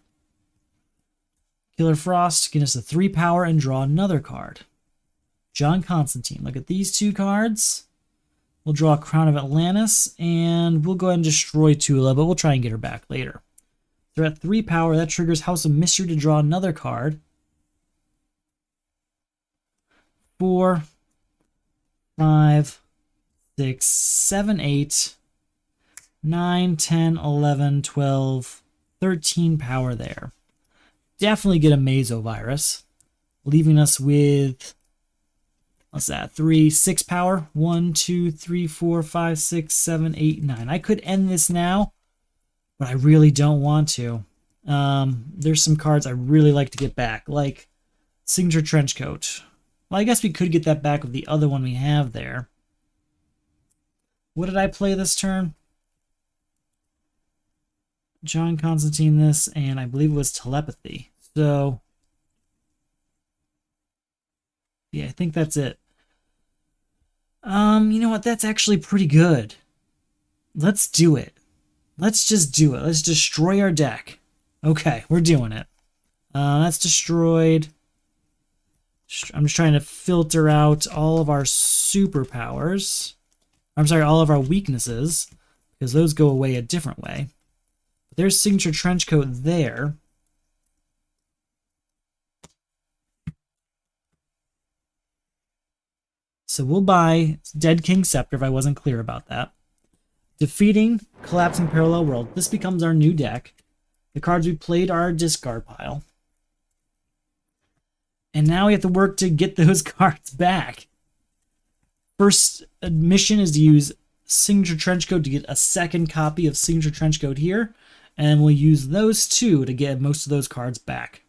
Killer Frost, get us a 3 power and draw another card. John Constantine, look at these 2 cards. We'll draw Crown of Atlantis, and we'll go ahead and destroy Tula, but we'll try and get her back later. They're at 3 power. That triggers House of Mystery to draw another card. 4, 5, 6, 7, 8, 9, 10, 11, 12, 13 power there. Definitely get a Mesovirus, leaving us with, what's that, 3, 6 power? 1, 2, 3, 4, 5, 6, 7, 8, 9. I could end this now, but I really don't want to. There's some cards I really like to get back, like Signature Trenchcoat. Well, I guess we could get that back with the other one we have there. What did I play this turn? John Constantine this, and I believe it was Telepathy. So, yeah, I think that's it. You know what? That's actually pretty good. Let's do it. Let's just do it. Let's destroy our deck. Okay, we're doing it. That's destroyed. I'm just trying to filter out all of our superpowers. I'm sorry, all of our weaknesses, because those go away a different way. There's Signature Trenchcoat there. So we'll buy Dead King Scepter if I wasn't clear about that. Defeating Collapsing Parallel World. This becomes our new deck. The cards we played are our discard pile. And now we have to work to get those cards back. First mission is to use Signature Trenchcoat to get a second copy of Signature Trenchcoat here. And we'll use those 2 to get most of those cards back.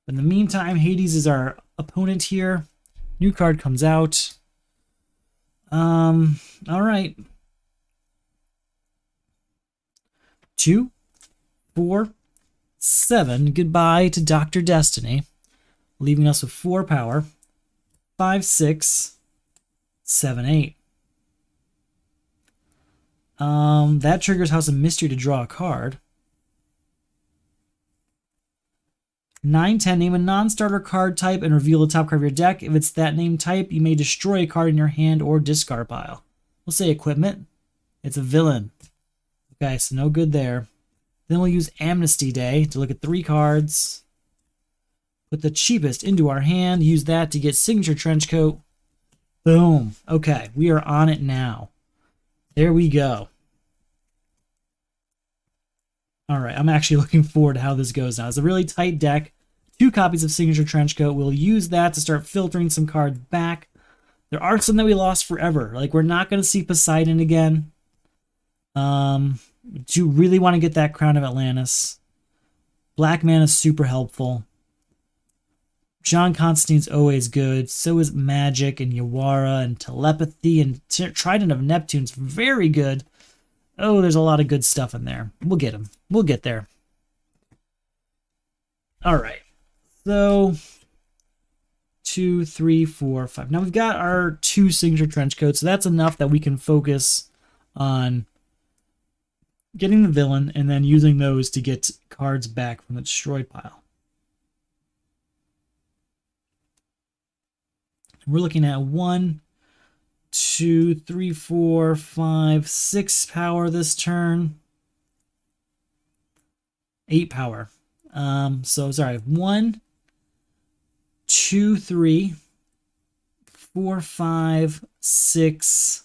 In the meantime, Hades is our opponent here. New card comes out. All right. 2, 4, 7. Goodbye to Dr. Destiny, leaving us with 4 power. 5, 6, 7, 8. That triggers House of Mystery to draw a card. 9, 10. Name a non-starter card type and reveal the top card of your deck. If it's that name type, you may destroy a card in your hand or discard pile. We'll say Equipment. It's a villain. Okay, so no good there. Then we'll use Amnesty Day to look at 3 cards. Put the cheapest into our hand. Use that to get Signature Trenchcoat. Boom. Okay, we are on it now. There we go. All right, I'm actually looking forward to how this goes now. It's a really tight deck. 2 copies of Signature Trenchcoat. We'll use that to start filtering some cards back. There are some that we lost forever. Like, we're not going to see Poseidon again. Do really want to get that Crown of Atlantis. Black mana is super helpful. John Constantine's always good. So is Magic and Yawara and Telepathy and Trident of Neptune's very good. Oh, there's a lot of good stuff in there. We'll get them. We'll get there. All right. So 2, 3, 4, 5. Now we've got our 2 signature trench coats, so that's enough that we can focus on getting the villain and then using those to get cards back from the destroyed pile. We're looking at 1, 2, 3, 4, 5, 6 power this turn. 8 power. So sorry, 1, 2, 3, 4, 5, 6,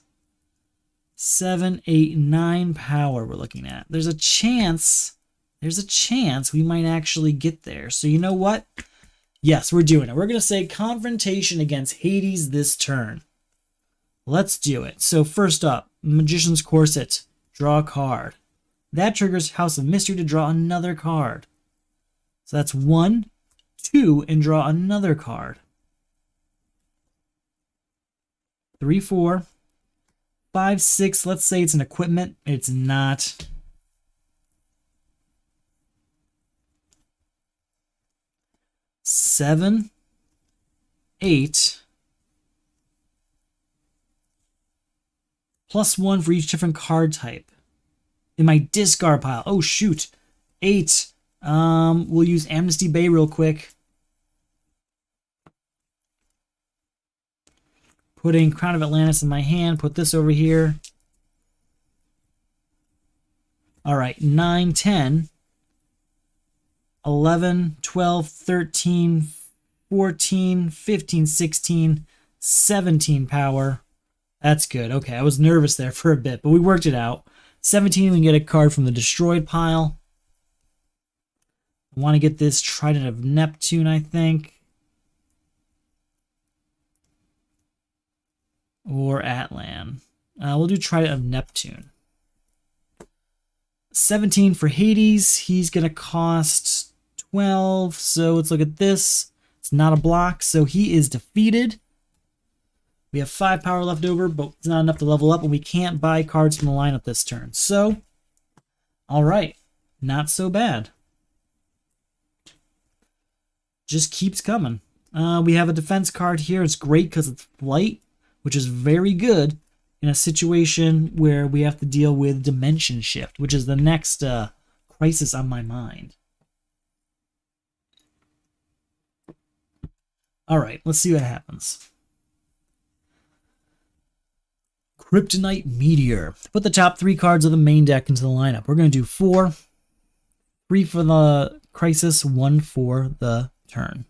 7, 8, 9 power we're looking at. There's a chance we might actually get there. So you know what? Yes, we're doing it. We're going to say Confrontation against Hades this turn. Let's do it. So first up, Magician's Corset. Draw a card. That triggers House of Mystery to draw another card. So that's 1, 2, and draw another card. 3, 4, 5, 6. Let's say it's an equipment. It's not. 7, 8. +1 for each different card type. In my discard pile. Oh, shoot. 8. We'll use Amnesty Bay real quick. Putting Crown of Atlantis in my hand. Put this over here. All right. 9, 10. 11, 12, 13, 14, 15, 16, 17 power. That's good. Okay, I was nervous there for a bit, but we worked it out. 17, we can get a card from the destroyed pile. I want to get this Trident of Neptune, I think. Or Atlan. We'll do Trident of Neptune. 17 for Hades. He's going to cost 12. So let's look at this. It's not a block, so he is defeated. We have 5 power left over, but it's not enough to level up, and we can't buy cards from the lineup this turn. So, all right. Not so bad. Just keeps coming. We have a defense card here. It's great because it's flight, which is very good in a situation where we have to deal with Dimension Shift, which is the next crisis on my mind. All right, let's see what happens. Kryptonite Meteor. Put the top 3 cards of the main deck into the lineup. We're going to do 4. 3 for the crisis, 1 for the turn.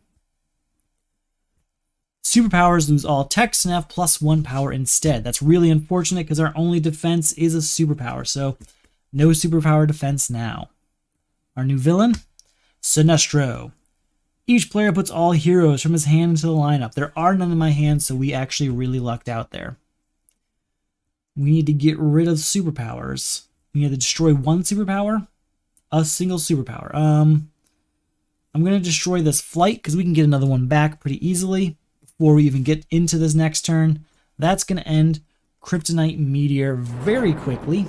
Superpowers lose all text and have +1 power instead. That's really unfortunate because our only defense is a superpower, so no superpower defense now. Our new villain, Sinestro. Each player puts all heroes from his hand into the lineup. There are none in my hand, so we actually really lucked out there. We need to get rid of superpowers. We need to destroy 1 superpower, a single superpower. I'm going to destroy this flight because we can get another one back pretty easily before we even get into this next turn. That's going to end Kryptonite Meteor very quickly.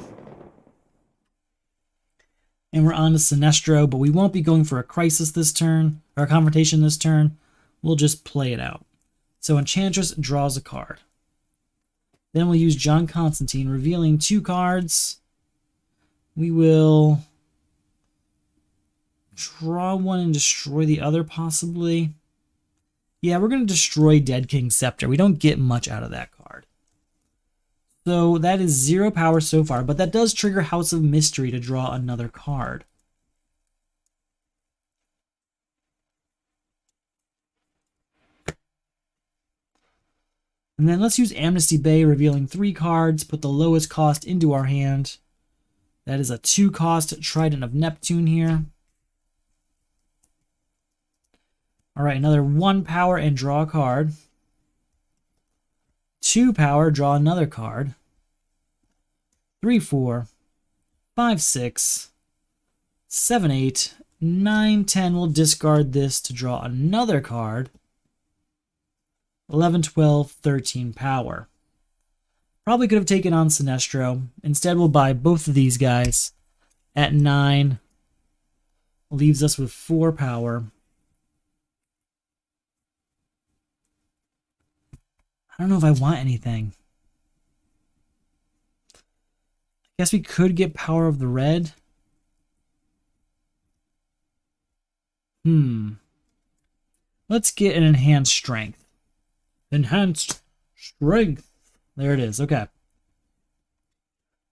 And we're on to Sinestro, but we won't be going for a crisis this turn, or a confrontation this turn. We'll just play it out. So Enchantress draws a card. Then we'll use John Constantine, revealing 2 cards. We will draw one and destroy the other, possibly. Yeah, we're going to destroy Dead King's Scepter. We don't get much out of that card. So that is 0 power so far, but that does trigger House of Mystery to draw another card. And then let's use Amnesty Bay, revealing 3 cards, put the lowest cost into our hand. That is a 2-cost Trident of Neptune here. All right, another 1 power and draw a card. 2 power, draw another card. 3, 4, 5, 6, 7, 8, 9, 10. We'll discard this to draw another card. 11, 12, 13 power. Probably could have taken on Sinestro. Instead, we'll buy both of these guys at 9. Leaves us with 4 power. I don't know if I want anything. I guess we could get Power of the Red. Let's get an Enhanced Strength. Enhanced Strength. There it is. Okay.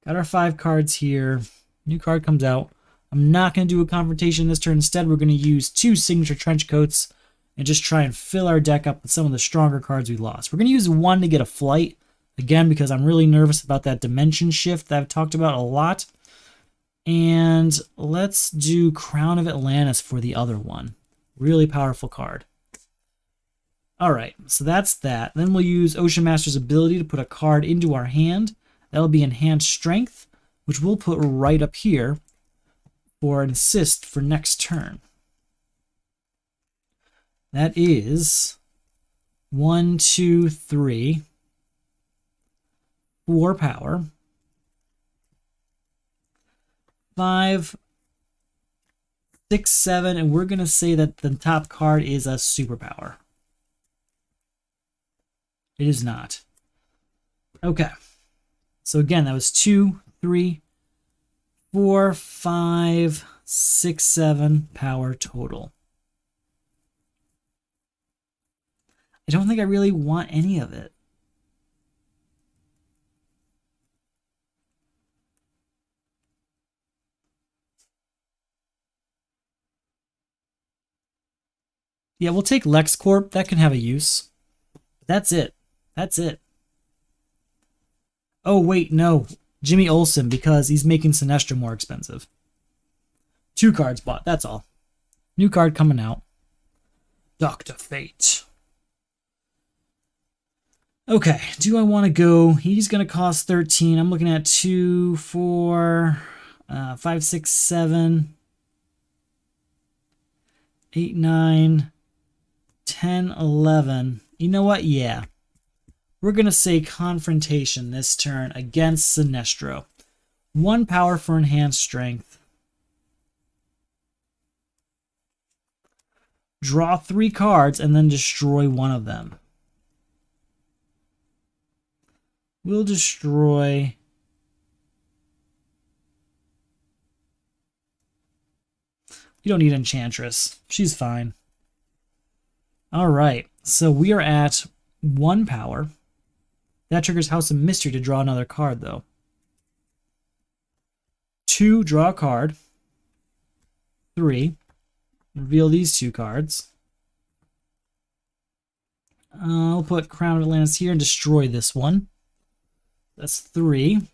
Got our 5 cards here. New card comes out. I'm not going to do a confrontation this turn. Instead, we're going to use 2 signature trench coats and just try and fill our deck up with some of the stronger cards we lost. We're going to use 1 to get a flight. Again, because I'm really nervous about that dimension shift that I've talked about a lot. And let's do Crown of Atlantis for the other one. Really powerful card. Alright, so that's that. Then we'll use Ocean Master's ability to put a card into our hand. That'll be Enhanced Strength, which we'll put right up here for an assist for next turn. That is 1, 2, 3, 4 power, 5, 6, 7, and we're going to say that the top card is a superpower. It is not. Okay. So again, that was 2, 3, 4, 5, 6, 7 power total. I don't think I really want any of it. Yeah, we'll take LexCorp. That can have a use. That's it. That's it. Oh, wait, no. Jimmy Olsen, because he's making Sinestro more expensive. 2 cards bought, that's all. New card coming out. Dr. Fate. Okay, do I want to go? He's going to cost 13. I'm looking at 2, 4, 5, 6, 7, 8, 9, 10, 11. You know what? Yeah. We're going to say Confrontation this turn against Sinestro. 1 power for Enhanced Strength. Draw 3 cards and then destroy one of them. We'll destroy... You don't need Enchantress. She's fine. Alright, so we are at 1 power. That triggers House of Mystery to draw another card, though. 2, draw a card. 3, reveal these 2 cards. I'll put Crown of Atlantis here and destroy this one. That's 3.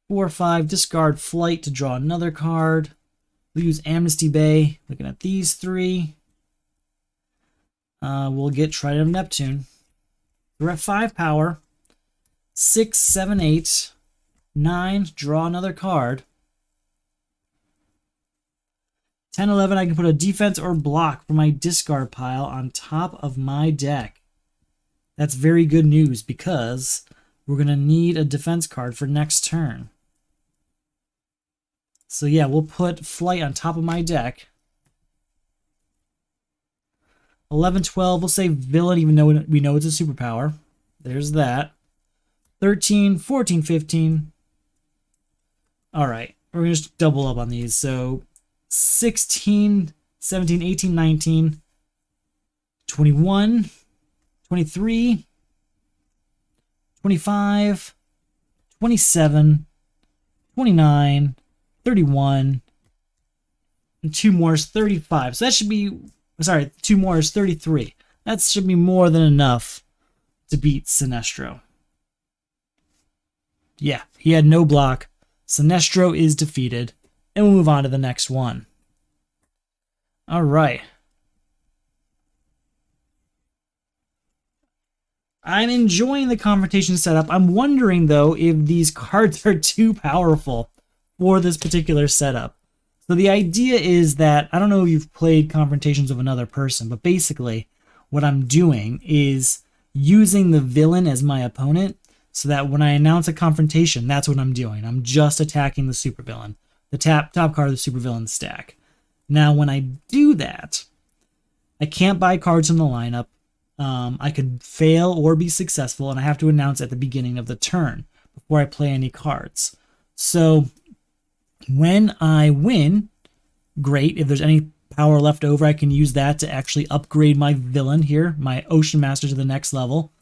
4, 5, discard Flight to draw another card. We'll use Amnesty Bay. Looking at these 3. We'll get Trident of Neptune. We're at 5 power. 6, 7, 8, 9, draw another card. 10, 11, I can put a defense or block for my discard pile on top of my deck. That's very good news because we're going to need a defense card for next turn. So yeah, we'll put Flight on top of my deck. 11, 12, we'll say Villain even though we know it's a superpower. There's that. 13, 14, 15. Alright, we're going to just double up on these. So 16, 17, 18, 19, 21, 23, 25, 27, 29, 31, and 2 more is 35. So that should be, sorry, 2 more is 33. That should be more than enough to beat Sinestro. Yeah, he had no block. Sinestro is defeated. And we'll move on to the next one. All right. I'm enjoying the confrontation setup. I'm wondering, though, if these cards are too powerful for this particular setup. So the idea is that, I don't know if you've played Confrontations with another person, but basically what I'm doing is using the villain as my opponent so that when I announce a confrontation, that's what I'm doing. I'm just attacking the supervillain, the top card of the supervillain stack. Now, when I do that, I can't buy cards from the lineup. I could fail or be successful, and I have to announce at the beginning of the turn before I play any cards. So when I win, great. If there's any power left over, I can use that to actually upgrade my villain here, my Ocean Master, to the next level.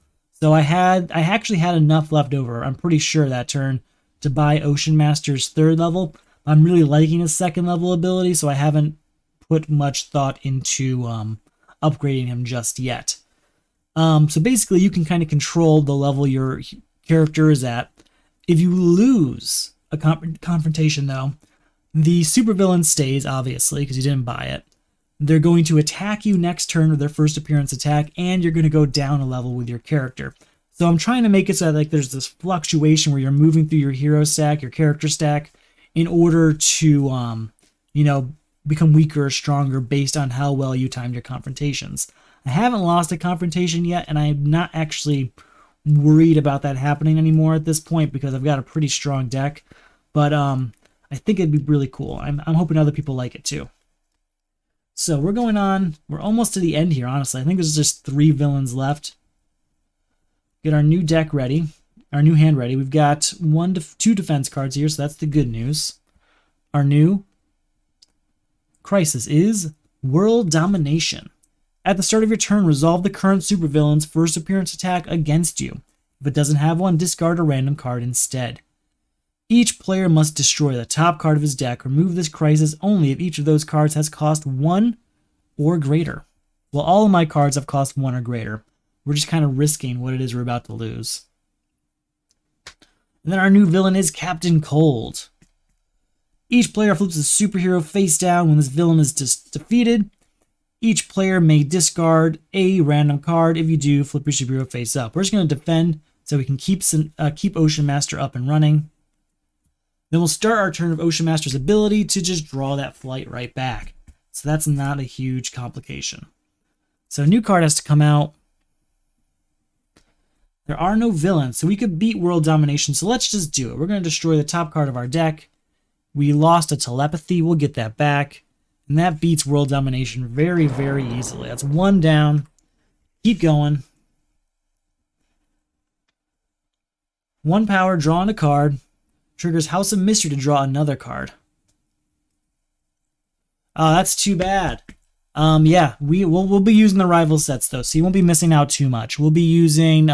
So I actually had enough left over, I'm pretty sure, that turn to buy Ocean Master's 3rd level. I'm really liking his 2nd level ability, so I haven't put much thought into upgrading him just yet. So basically, you can kind of control the level your character is at. If you lose a confrontation, though, the supervillain stays, obviously, because you didn't buy it. They're going to attack you next turn with their first appearance attack, and you're going to go down a level with your character. So I'm trying to make it so that like there's this fluctuation where you're moving through your hero stack, your character stack, in order to, become weaker or stronger based on how well you timed your confrontations. I haven't lost a confrontation yet, and I'm not actually worried about that happening anymore at this point because I've got a pretty strong deck. But I think it'd be really cool. I'm hoping other people like it too. So we're going on. We're almost to the end here, honestly. I think there's just 3 villains left. Get our new deck ready, our new hand ready. We've got 2 defense cards here, so that's the good news. Our new crisis is World Domination. At the start of your turn, resolve the current supervillain's first appearance attack against you. If it doesn't have one, discard a random card instead. Each player must destroy the top card of his deck. Remove this crisis only if each of those cards has cost 1 or greater. Well, all of my cards have cost 1 or greater. We're just kind of risking what it is we're about to lose. And then our new villain is Captain Cold. Each player flips a superhero face down when this villain is defeated. Each player may discard a random card. If you do, flip your superhero face up. We're just going to defend so we can keep Ocean Master up and running. Then we'll start our turn of Ocean Master's ability to just draw that flight right back. So that's not a huge complication. So a new card has to come out. There are no villains, so we could beat World Domination, so let's just do it. We're going to destroy the top card of our deck. We lost a Telepathy. We'll get that back. And that beats World Domination very, very easily. That's 1 down. Keep going. 1 power, drawing a card. Triggers House of Mystery to draw another card. Oh, that's too bad. Yeah, we'll be using the rival sets though, so you won't be missing out too much. We'll be using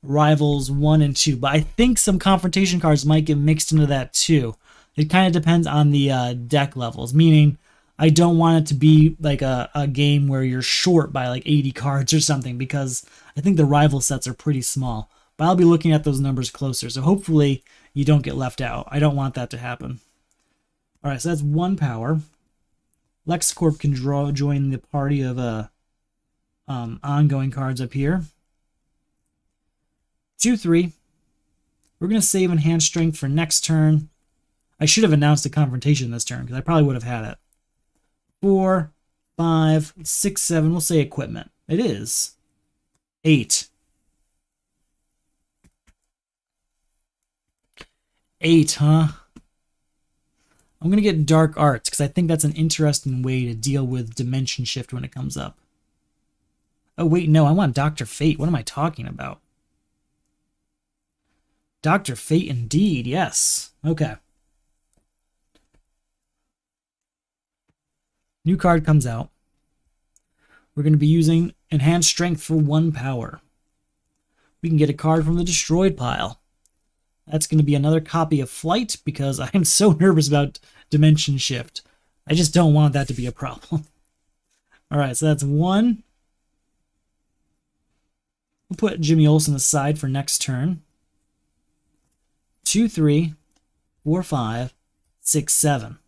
rivals 1 and 2, but I think some confrontation cards might get mixed into that too. It kind of depends on the deck levels, meaning I don't want it to be like a game where you're short by like 80 cards or something, because I think the rival sets are pretty small. But I'll be looking at those numbers closer, so hopefully you don't get left out. I don't want that to happen. All right, so that's 1 power. LexCorp can join the party of ongoing cards up here. 2-3. We're going to save Enhanced Strength for next turn. I should have announced a confrontation this turn, because I probably would have had it. 4, 5, 6, 7. We'll say equipment. It is 8. 8, huh? I'm going to get Dark Arts, because I think that's an interesting way to deal with Dimension Shift when it comes up. Oh, wait, no, I want Dr. Fate. What am I talking about? Dr. Fate, indeed, yes. Okay. New card comes out. We're going to be using Enhanced Strength for 1 power. We can get a card from the Destroyed pile. That's going to be another copy of Flight, because I'm so nervous about Dimension Shift. I just don't want that to be a problem. Alright, so that's 1. We'll put Jimmy Olsen aside for next turn. 2, 3, 4, 5, 6, 7.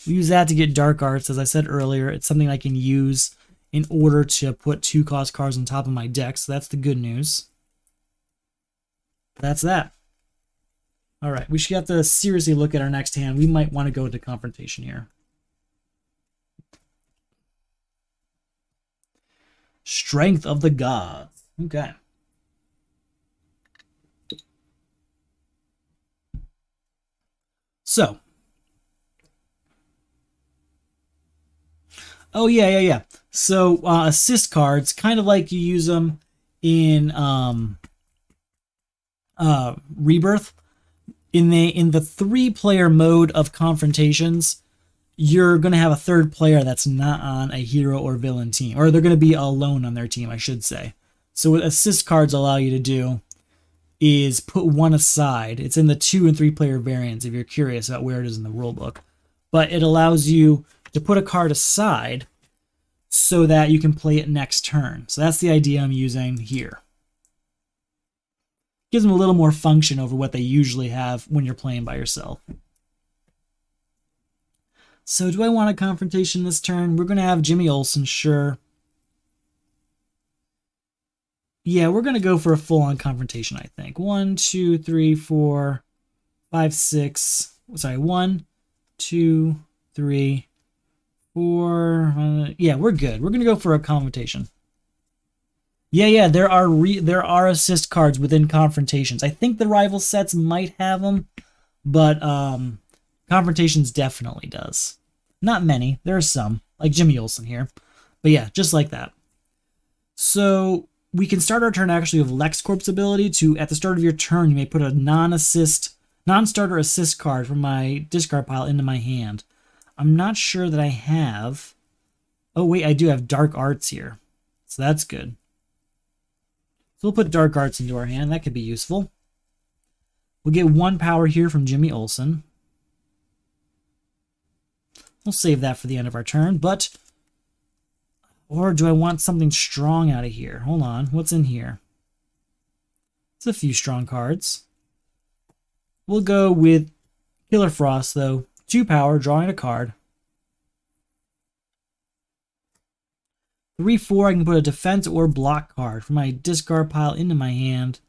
We'll use that to get Dark Arts. As I said earlier, it's something I can use in order to put 2 cost cards on top of my deck, so that's the good news. That's that. All right, we should have to seriously look at our next hand. We might want to go to Confrontation here. Strength of the Gods. Okay. So. Oh, yeah. So, assist cards, kind of like you use them in Rebirth. In the 3-player mode of Confrontations, you're going to have a third player that's not on a hero or villain team. Or they're going to be alone on their team, I should say. So what assist cards allow you to do is put one aside. It's in the 2 and 3-player variants if you're curious about where it is in the rulebook. But it allows you to put a card aside so that you can play it next turn. So that's the idea I'm using here. Gives them a little more function over what they usually have when you're playing by yourself. So do I want a Confrontation this turn? We're going to have Jimmy Olsen, sure. Yeah, we're going to go for a full-on Confrontation, I think. 1, 2, 3, 4, 5, 6. Sorry, 1, 2, 3, 4. Yeah, we're good. We're going to go for a Confrontation. Yeah, there are assist cards within Confrontations. I think the rival sets might have them, but Confrontations definitely does. Not many. There are some, like Jimmy Olsen here. But yeah, just like that. So we can start our turn actually with LexCorp's ability to, at the start of your turn, you may put a non-starter assist card from my discard pile into my hand. I'm not sure that I have... Oh wait, I do have Dark Arts here. So that's good. So we'll put Dark Arts into our hand. That could be useful. We'll get 1 power here from Jimmy Olsen. We'll save that for the end of our turn, but... Or do I want something strong out of here? Hold on. What's in here? It's a few strong cards. We'll go with Killer Frost, though. 2 power, drawing a card. 3, 4, I can put a defense or block card from my discard pile into my hand.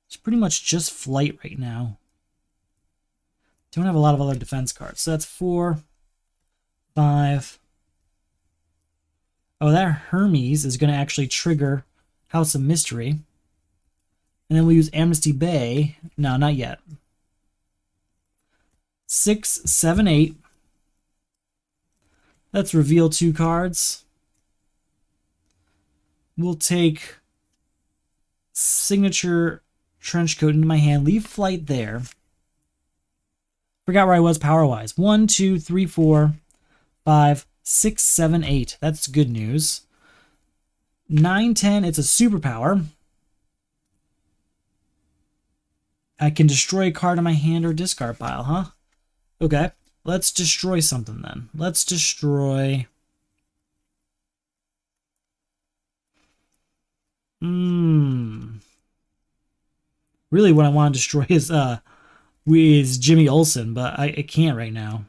It's pretty much just flight right now. Don't have a lot of other defense cards. So that's 4, 5. Oh, that Hermes is going to actually trigger House of Mystery. And then we'll use Amnesty Bay. No, not yet. 6, 7, 8. Let's reveal 2 cards. We'll take Signature Trenchcoat into my hand. Leave flight there. Forgot where I was power-wise. 1, 2, 3, 4, 5, 6, 7, 8. That's good news. 9, 10, it's a superpower. I can destroy a card in my hand or discard pile, huh? Okay. Let's destroy something then. Let's destroy... Really what I want to destroy is Jimmy Olsen, but I can't right now.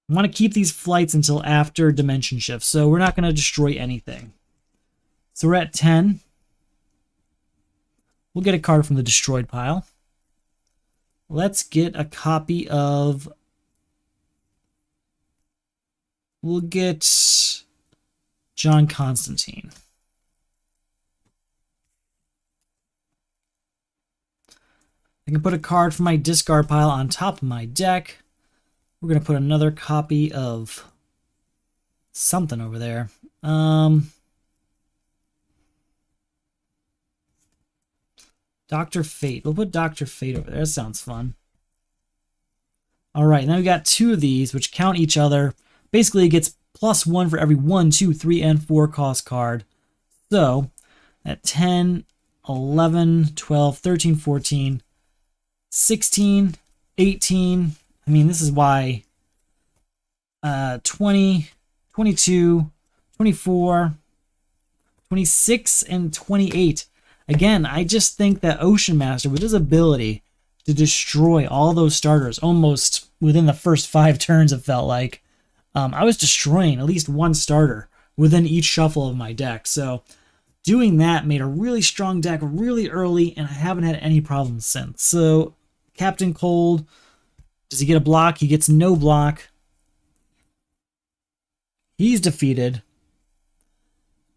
I want to keep these flights until after Dimension Shift, so we're not going to destroy anything. So we're at 10. We'll get a card from the destroyed pile. Let's get a copy of... We'll get John Constantine. I can put a card from my discard pile on top of my deck. We're going to put another copy of something over there. Dr. Fate. We'll put Dr. Fate over there. That sounds fun. All right, now we got 2 of these, which count each other. Basically, it gets +1 for every 1, 2, 3, and 4 cost card. So, at 10, 11, 12, 13, 14, 16, 18. I mean, this is why 20, 22, 24, 26, and 28. Again, I just think that Ocean Master, with his ability to destroy all those starters almost within the first 5 turns, it felt like, I was destroying at least one starter within each shuffle of my deck. So doing that made a really strong deck really early, and I haven't had any problems since. So Captain Cold, does he get a block? He gets no block. He's defeated.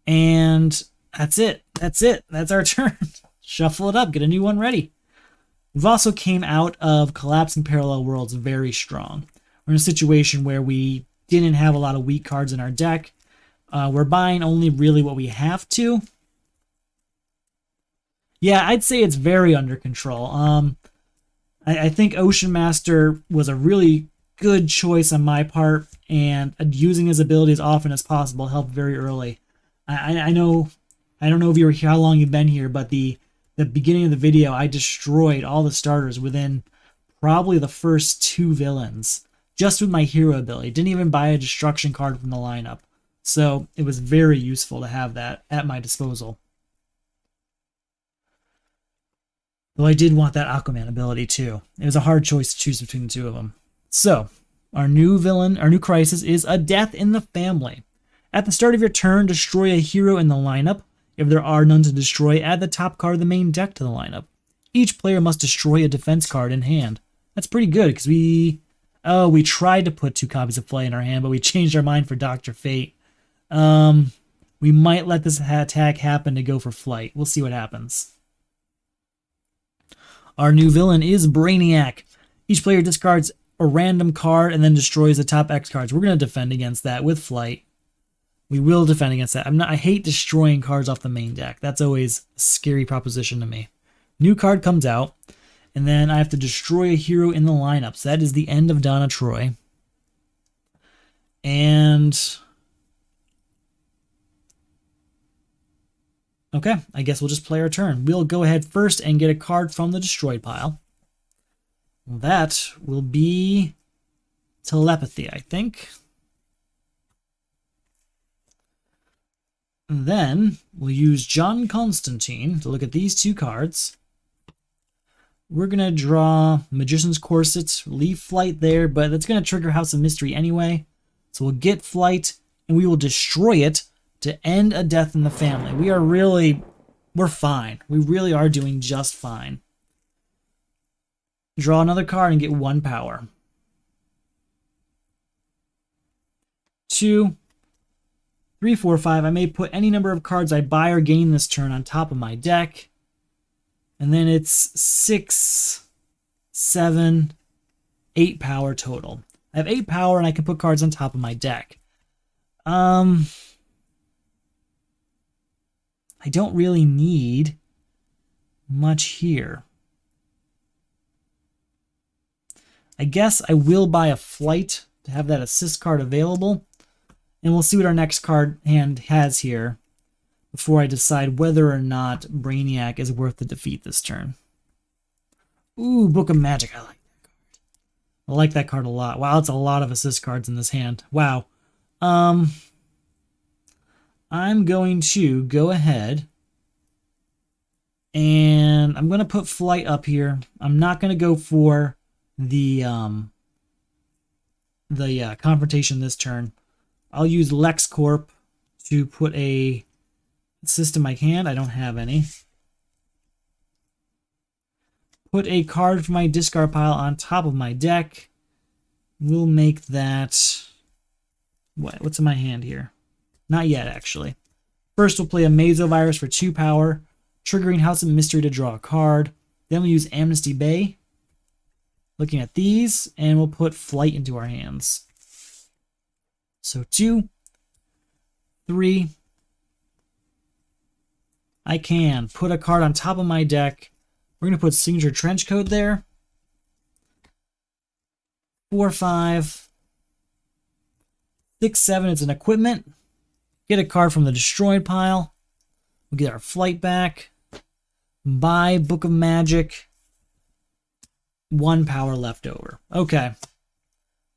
And that's it. That's it. That's our turn. Shuffle it up. Get a new one ready. We've also came out of Collapsing Parallel Worlds very strong. We're in a situation where we didn't have a lot of weak cards in our deck. We're buying only really what we have to. Yeah, I'd say it's very under control. I think Ocean Master was a really good choice on my part, and using his ability as often as possible helped very early. I know, I don't know if you were here, how long you've been here, but the beginning of the video, I destroyed all the starters within probably the first 2 villains, just with my hero ability. Didn't even buy a destruction card from the lineup. So it was very useful to have that at my disposal. Though I did want that Aquaman ability too. It was a hard choice to choose between the two of them. So, our new villain, our new crisis is a death in the family. At the start of your turn, destroy a hero in the lineup. If there are none to destroy, add the top card of the main deck to the lineup. Each player must destroy a defense card in hand. That's pretty good, because we tried to put 2 copies of Flight in our hand, but we changed our mind for Dr. Fate. We might let this attack happen to go for Flight. We'll see what happens. Our new villain is Brainiac. Each player discards a random card and then destroys the top X cards. We're going to defend against that with Flight. We will defend against that. I hate destroying cards off the main deck. That's always a scary proposition to me. New card comes out, and then I have to destroy a hero in the lineup. So that is the end of Donna Troy. And okay, I guess we'll just play our turn. We'll go ahead first and get a card from the destroyed pile. That will be Telepathy, I think. And then we'll use John Constantine to look at these 2 cards. We're going to draw Magician's Corset, leave Flight there, but that's going to trigger House of Mystery anyway. So we'll get Flight, and we will destroy it to end a death in the family. We're fine. We really are doing just fine. Draw another card and get 1 power. 2, 3, 4, 5. I may put any number of cards I buy or gain this turn on top of my deck. And then it's 6, 7, 8 power total. I have 8 power and I can put cards on top of my deck. I don't really need much here. I guess I will buy a Flight to have that assist card available. And we'll see what our next card hand has here before I decide whether or not Brainiac is worth the defeat this turn. Ooh, Book of Magic. I like that card. I like that card a lot. Wow, it's a lot of assist cards in this hand. Wow. I'm going to go ahead and I'm going to put Flight up here. I'm not going to go for the Confrontation this turn. I'll use LexCorp to put a assist in my hand. I don't have any. Put a card from my discard pile on top of my deck. We'll make that... What's in my hand here? Not yet, actually. First, we'll play a Mesovirus for 2 power, triggering House of Mystery to draw a card. Then we'll use Amnesty Bay. Looking at these, and we'll put Flight into our hands. So 2, 3. I can put a card on top of my deck. We're going to put Signature Trenchcoat there. 4, 5. 6, 7. It's an equipment. Get a card from the destroyed pile. We'll get our Flight back. Buy Book of Magic. 1 power left over. Okay.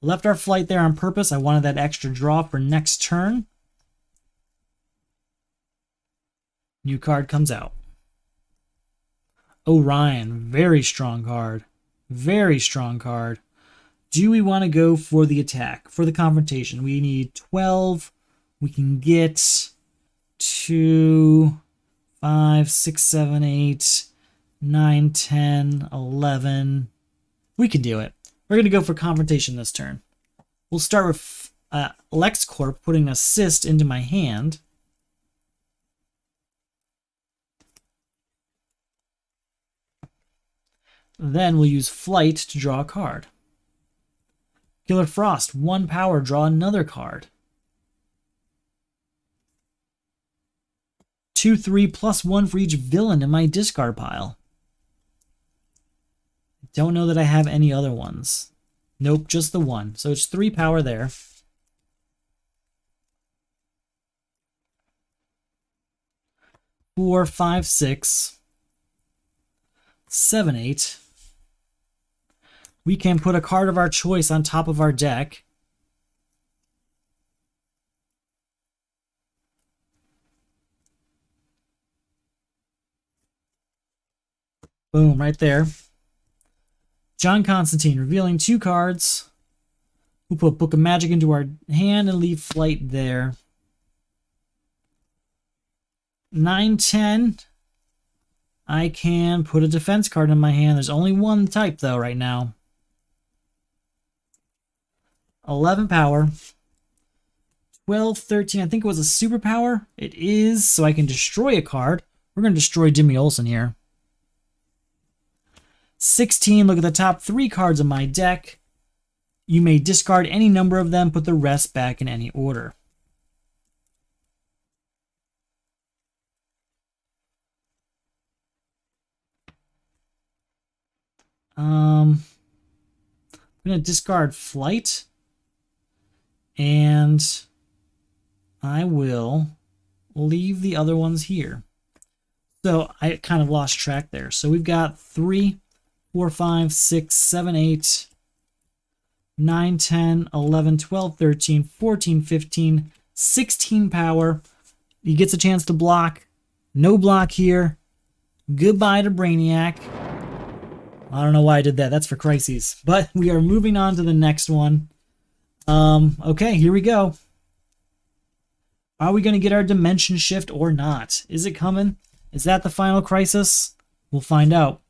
Left our Flight there on purpose. I wanted that extra draw for next turn. New card comes out. Orion, very strong card. Very strong card. Do we want to go for the attack? For the confrontation, we need 12. We can get 2, 5, 6, 7, 8, 9, 10, 11. We can do it. We're going to go for confrontation this turn. We'll start with LexCorp putting assist into my hand. Then we'll use Flight to draw a card. Killer Frost, 1 power, draw another card. 2, 3, +1 for each villain in my discard pile. Don't know that I have any other ones. Nope, just the one. So it's 3 power there. Four, 5, 6, 7, 8. We can put a card of our choice on top of our deck. Boom, right there. John Constantine, revealing 2 cards. We'll put Book of Magic into our hand and leave Flight there. 9, 10. I can put a defense card in my hand. There's only one type, though, right now. 11 power. 12, 13. I think it was a superpower. It is, so I can destroy a card. We're going to destroy Jimmy Olsen here. 16. Look at the top 3 cards of my deck. You may discard any number of them, put the rest back in any order. I'm going to discard Flight. And I will leave the other ones here. So I kind of lost track there. So we've got 3, 4, 5, 6, 7, 8, 9, 10, 11, 12, 13, 14, 15, 16 power. He gets a chance to block. No block here. Goodbye to Brainiac. I don't know why I did that. That's for crises. But we are moving on to the next one. Okay, here we go. Are we going to get our dimension shift or not? Is it coming? Is that the final crisis? We'll find out.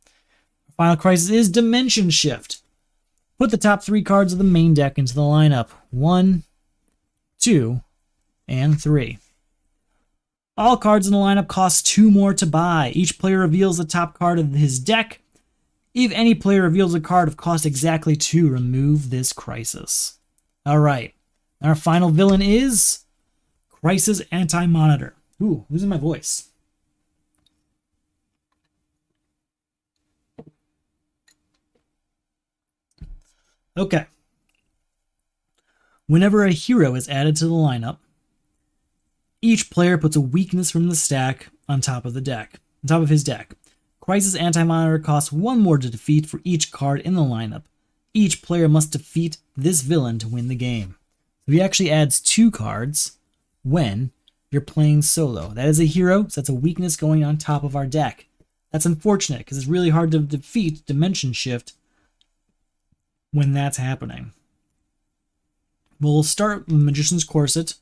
The final crisis is dimension shift. Put the top 3 cards of the main deck into the lineup. 1, 2, and 3. All cards in the lineup cost 2 more to buy. Each player reveals the top card of his deck. If any player reveals a card of cost exactly 2, remove this crisis. All right. Our final villain is Crisis Anti-Monitor. Ooh, losing my voice. Okay. Whenever a hero is added to the lineup, each player puts a weakness from the stack on top of the deck, on top of his deck. Crisis Anti-Monitor costs 1 more to defeat for each card in the lineup. Each player must defeat this villain to win the game. So he actually adds 2 cards when you're playing solo. That is a hero, so that's a weakness going on top of our deck. That's unfortunate, because it's really hard to defeat Dimension Shift when that's happening. We'll start with Magician's Corset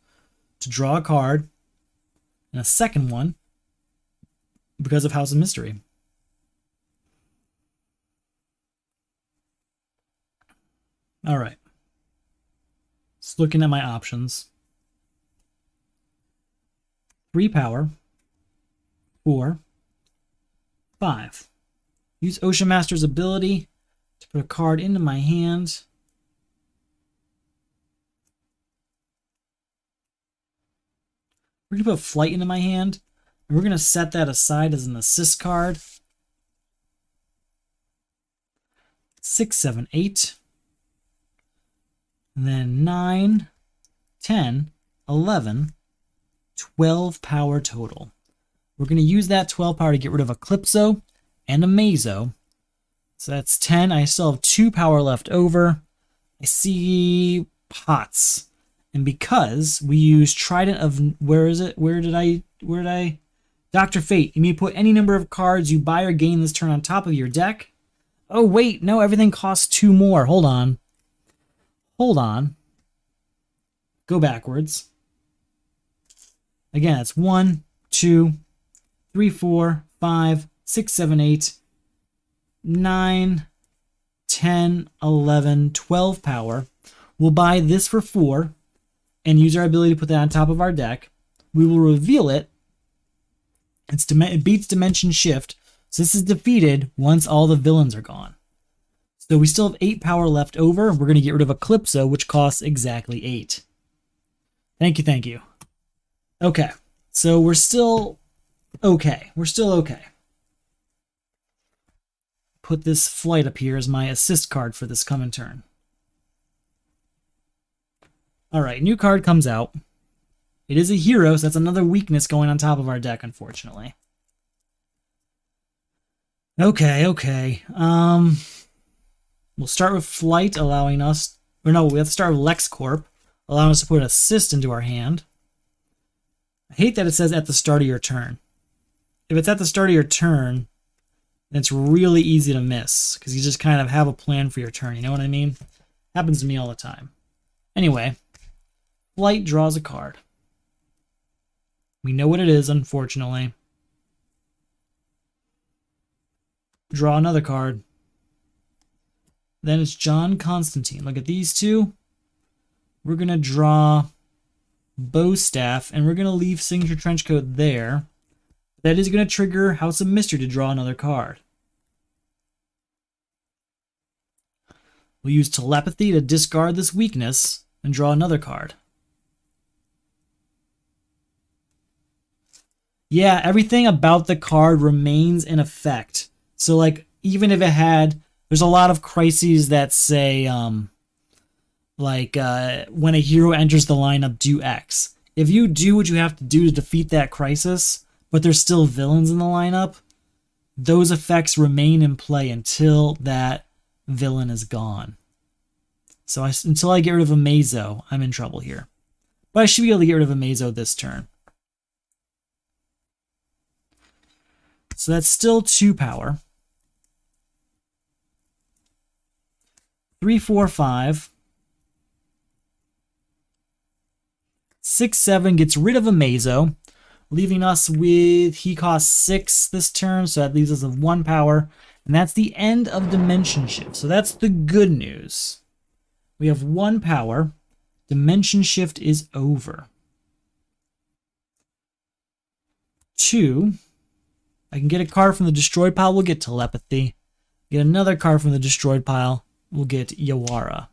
to draw a card, and a second one because of House of Mystery. All right. Just looking at my options. 3 power. 4. 5. Use Ocean Master's ability to put a card into my hand. We're going to put Flight into my hand. And we're going to set that aside as an assist card. 6, 7, 8. And then 9, 10, 11, 12 power total. We're going to use that 12 power to get rid of Eclipso and a Mazo. So that's 10. I still have 2 power left over. I see Pots. And because we use Trident of... Where is it? Where did I Dr. Fate, you may put any number of cards you buy or gain this turn on top of your deck. Oh, wait, no, everything costs 2 more. Hold on. Hold on. Go backwards. Again, it's 1, 2, 3, 4, 5, 6, 7, 8, 9, 10, 11, 12 power. We'll buy this for 4 and use our ability to put that on top of our deck. We will reveal it. It beats Dimension Shift, so this is defeated once all the villains are gone. So we still have 8 power left over. We're going to get rid of Eclipso, which costs exactly 8. Thank you, thank you. Okay, so we're still okay. We're still okay. Put this Flight up here as my assist card for this coming turn. Alright, new card comes out. It is a hero, so that's another weakness going on top of our deck, unfortunately. Okay. We'll start with Flight, allowing us... Or no, we have to start with LexCorp, allowing us to put Assist into our hand. I hate that it says at the start of your turn. If it's at the start of your turn, then it's really easy to miss, because you just kind of have a plan for your turn, you know what I mean? Happens to me all the time. Anyway, Flight draws a card. We know what it is, unfortunately. Draw another card. Then it's John Constantine. Look at these two. We're going to draw Bowstaff, and we're going to leave Signature Trenchcoat there. That is going to trigger House of Mystery to draw another card. We'll use Telepathy to discard this weakness and draw another card. Yeah, everything about the card remains in effect. So, like, even if it had... There's a lot of crises that say, when a hero enters the lineup, do X. If you do what you have to do to defeat that crisis, but there's still villains in the lineup, those effects remain in play until that villain is gone. So until I get rid of Amazo, I'm in trouble here. But I should be able to get rid of Amazo this turn. So that's still 2 power. 3, 4, 5. 6, 7 gets rid of Amazo, leaving us with, he costs 6 this turn, so that leaves us with 1 power. And that's the end of Dimension Shift. So that's the good news. We have 1 power. Dimension Shift is over. 2. I can get a card from the destroyed pile, we'll get Telepathy. Get another card from the destroyed pile, we'll get Yawara.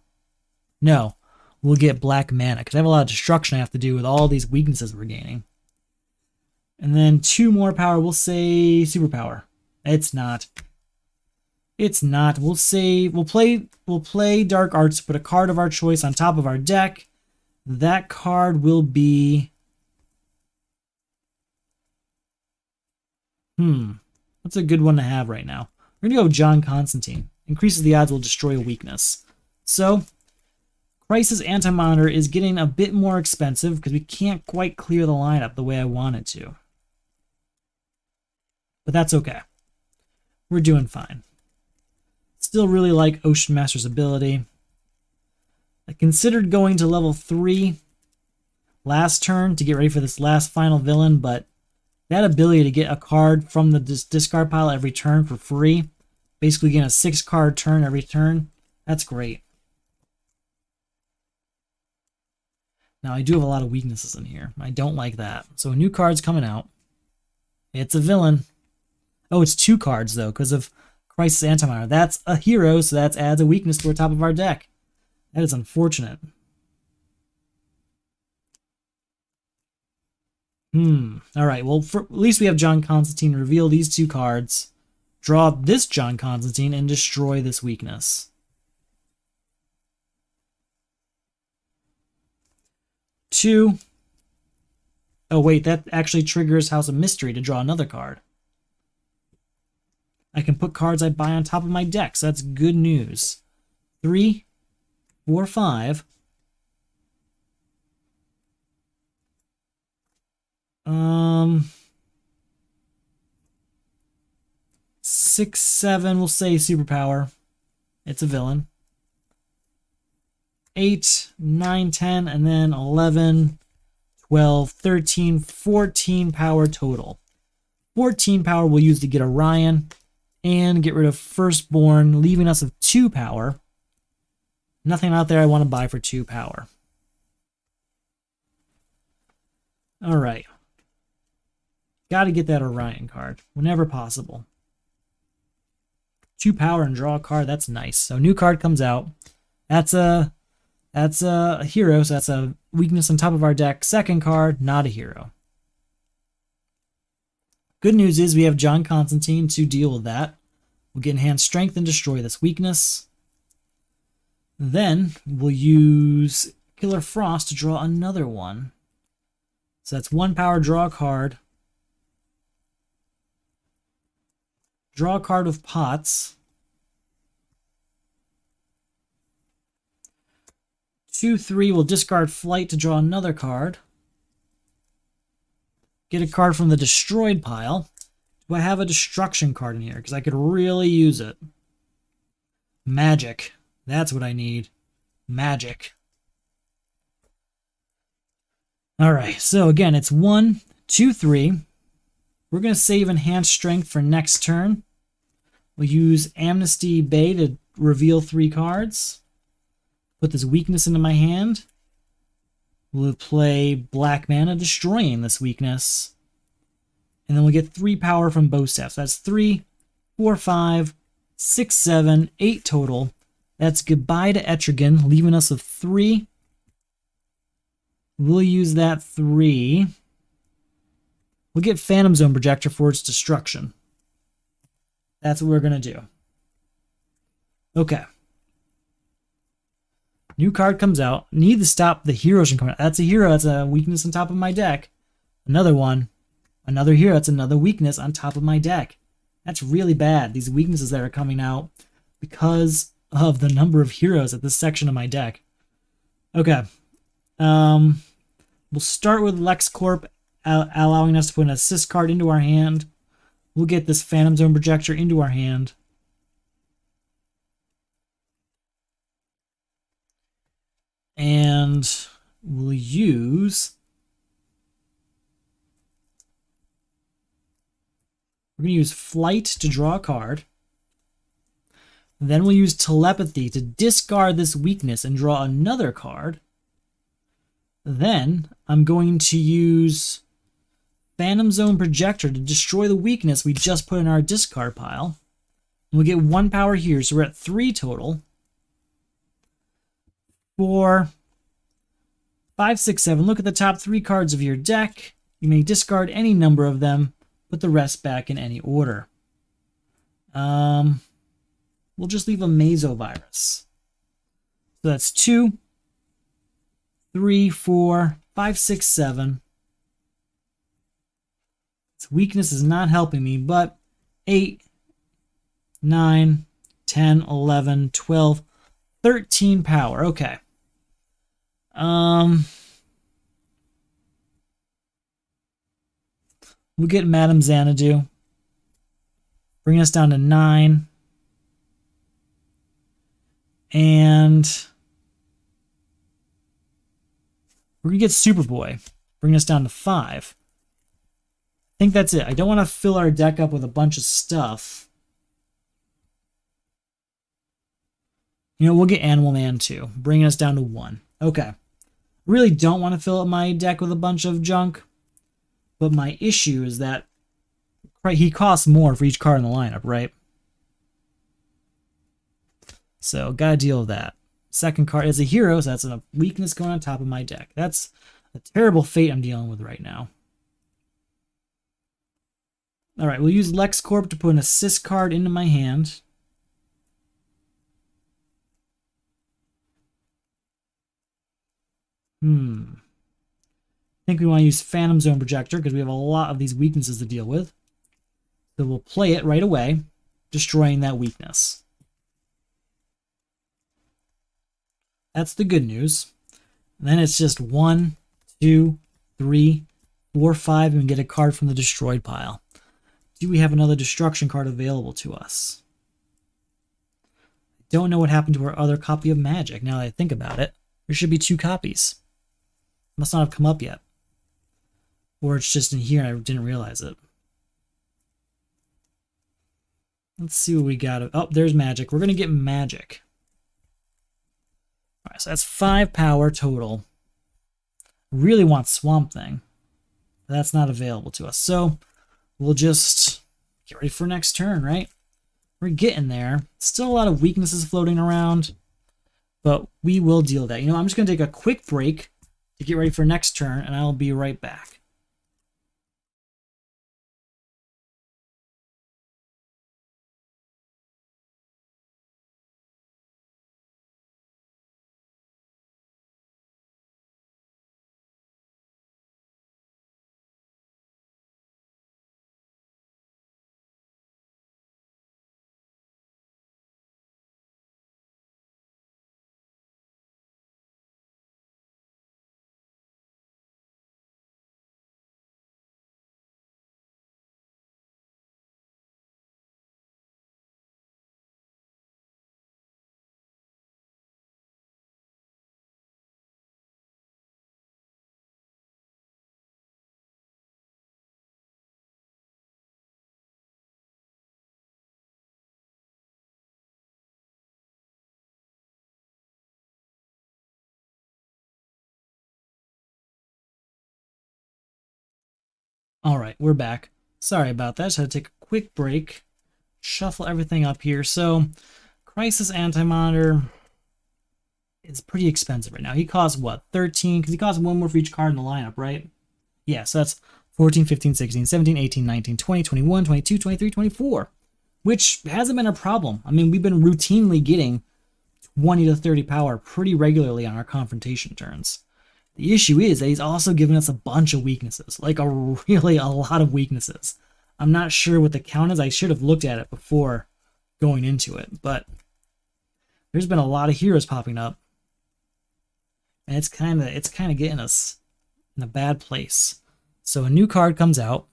No, we'll get Black Mana, because I have a lot of destruction I have to do with all these weaknesses we're gaining. And then 2 more power, we'll say Superpower. It's not. It's not. We'll play Dark Arts, put a card of our choice on top of our deck. That card will be... What's a good one to have right now? We're going to go John Constantine. Increases the odds we'll destroy a weakness. So, Crisis Anti-Monitor is getting a bit more expensive because we can't quite clear the lineup the way I wanted to. But that's okay. We're doing fine. Still really like Ocean Master's ability. I considered going to level 3 last turn to get ready for this last final villain, but that ability to get a card from the discard pile every turn for free, basically getting a 6-card turn every turn, that's great. Now, I do have a lot of weaknesses in here. I don't like that. So a new card's coming out. It's a villain. Oh, it's 2 cards, though, because of Crisis Anti-Monitor. That's a hero, so that adds a weakness to the top of our deck. That is unfortunate. Alright, well, at least we have John Constantine reveal these 2 cards, draw this John Constantine, and destroy this weakness. 2. Oh, wait, that actually triggers House of Mystery to draw another card. I can put cards I buy on top of my deck, so that's good news. 3, 4, 5. 6, 7, we'll say superpower. It's a villain. 8, 9, 10, and then 11, 12, 13, 14 power total. 14 power we'll use to get Orion and get rid of Firstborn, leaving us with 2 power. Nothing out there I want to buy for 2 power. All right. Got to get that Orion card whenever possible. 2 power and draw a card. That's nice. So new card comes out. That's a hero, so that's a weakness on top of our deck. Second card, not a hero. Good news is we have John Constantine to deal with that. We'll get enhanced strength and destroy this weakness. Then we'll use Killer Frost to draw another one. So that's 1 power, draw a card. Draw a card with pots. 2, 3, we'll discard Flight to draw another card. Get a card from the destroyed pile. Do I have a destruction card in here? Because I could really use it. Magic. That's what I need. Magic. Alright, so again, it's 1, 2, 3. We're going to save Enhanced Strength for next turn. We'll use Amnesty Bay to reveal 3 cards. Put this weakness into my hand. We'll play Black Mana, destroying this weakness. And then we'll get 3 power from Bosef. So that's 3, 4, 5, 6, 7, 8 total. That's goodbye to Etrigan, leaving us with 3. We'll use that 3. We'll get Phantom Zone Projector for its destruction. That's what we're going to do. Okay. New card comes out. Need to stop the heroes from coming out. That's a hero. That's a weakness on top of my deck. Another one. Another hero. That's another weakness on top of my deck. That's really bad. These weaknesses that are coming out because of the number of heroes at this section of my deck. Okay. We'll start with LexCorp, allowing us to put an assist card into our hand. We'll get this Phantom Zone Projector into our hand. And we'll use... We're going to use Flight to draw a card. Then we'll use Telepathy to discard this weakness and draw another card. Then I'm going to use Phantom Zone Projector to destroy the weakness we just put in our discard pile. And we'll get 1 power here, so we're at 3 total. 4, 5, 6, 7. Look at the top 3 cards of your deck. You may discard any number of them, put the rest back in any order. We'll just leave a Mesovirus. So that's 2, 3, 4, 5, 6, 7. Its weakness is not helping me, but 8, 9, 10, 11, 12, 13 power. Okay. We'll get Madame Xanadu. Bring us down to 9. And we're going to get Superboy. Bring us down to 5. I think that's it. I don't want to fill our deck up with a bunch of stuff. You know, we'll get Animal Man too. Bringing us down to 1. Okay. Really don't want to fill up my deck with a bunch of junk. But my issue is that he costs more for each card in the lineup, right? So, gotta deal with that. Second card is a hero, so that's a weakness going on top of my deck. That's a terrible fate I'm dealing with right now. Alright, we'll use LexCorp to put an assist card into my hand. I think we want to use Phantom Zone Projector because we have a lot of these weaknesses to deal with. So we'll play it right away, destroying that weakness. That's the good news. And then it's just 1, 2, 3, 4, 5, and we get a card from the destroyed pile. Do we have another destruction card available to us? Don't know what happened to our other copy of Magic, now that I think about it. There should be 2 copies. Must not have come up yet. Or it's just in here and I didn't realize it. Let's see what we got. Oh, there's Magic. We're going to get Magic. Alright, so that's 5 power total. Really want Swamp Thing. But that's not available to us. So we'll just get ready for next turn, right? We're getting there. Still a lot of weaknesses floating around. But we will deal with that. You know, I'm just going to take a quick break to get ready for next turn, and I'll be right back. All right, we're back. Sorry about that. Just had to take a quick break, shuffle everything up here. So, Crisis Anti-Monitor is pretty expensive right now. He costs, what, 13? Because he costs 1 more for each card in the lineup, right? Yeah, so that's 14, 15, 16, 17, 18, 19, 20, 21, 22, 23, 24. Which hasn't been a problem. I mean, we've been routinely getting 20 to 30 power pretty regularly on our confrontation turns. The issue is that he's also given us a bunch of weaknesses, like a lot of weaknesses. I'm not sure what the count is. I should have looked at it before going into it, but there's been a lot of heroes popping up, and it's kind of getting us in a bad place. So a new card comes out.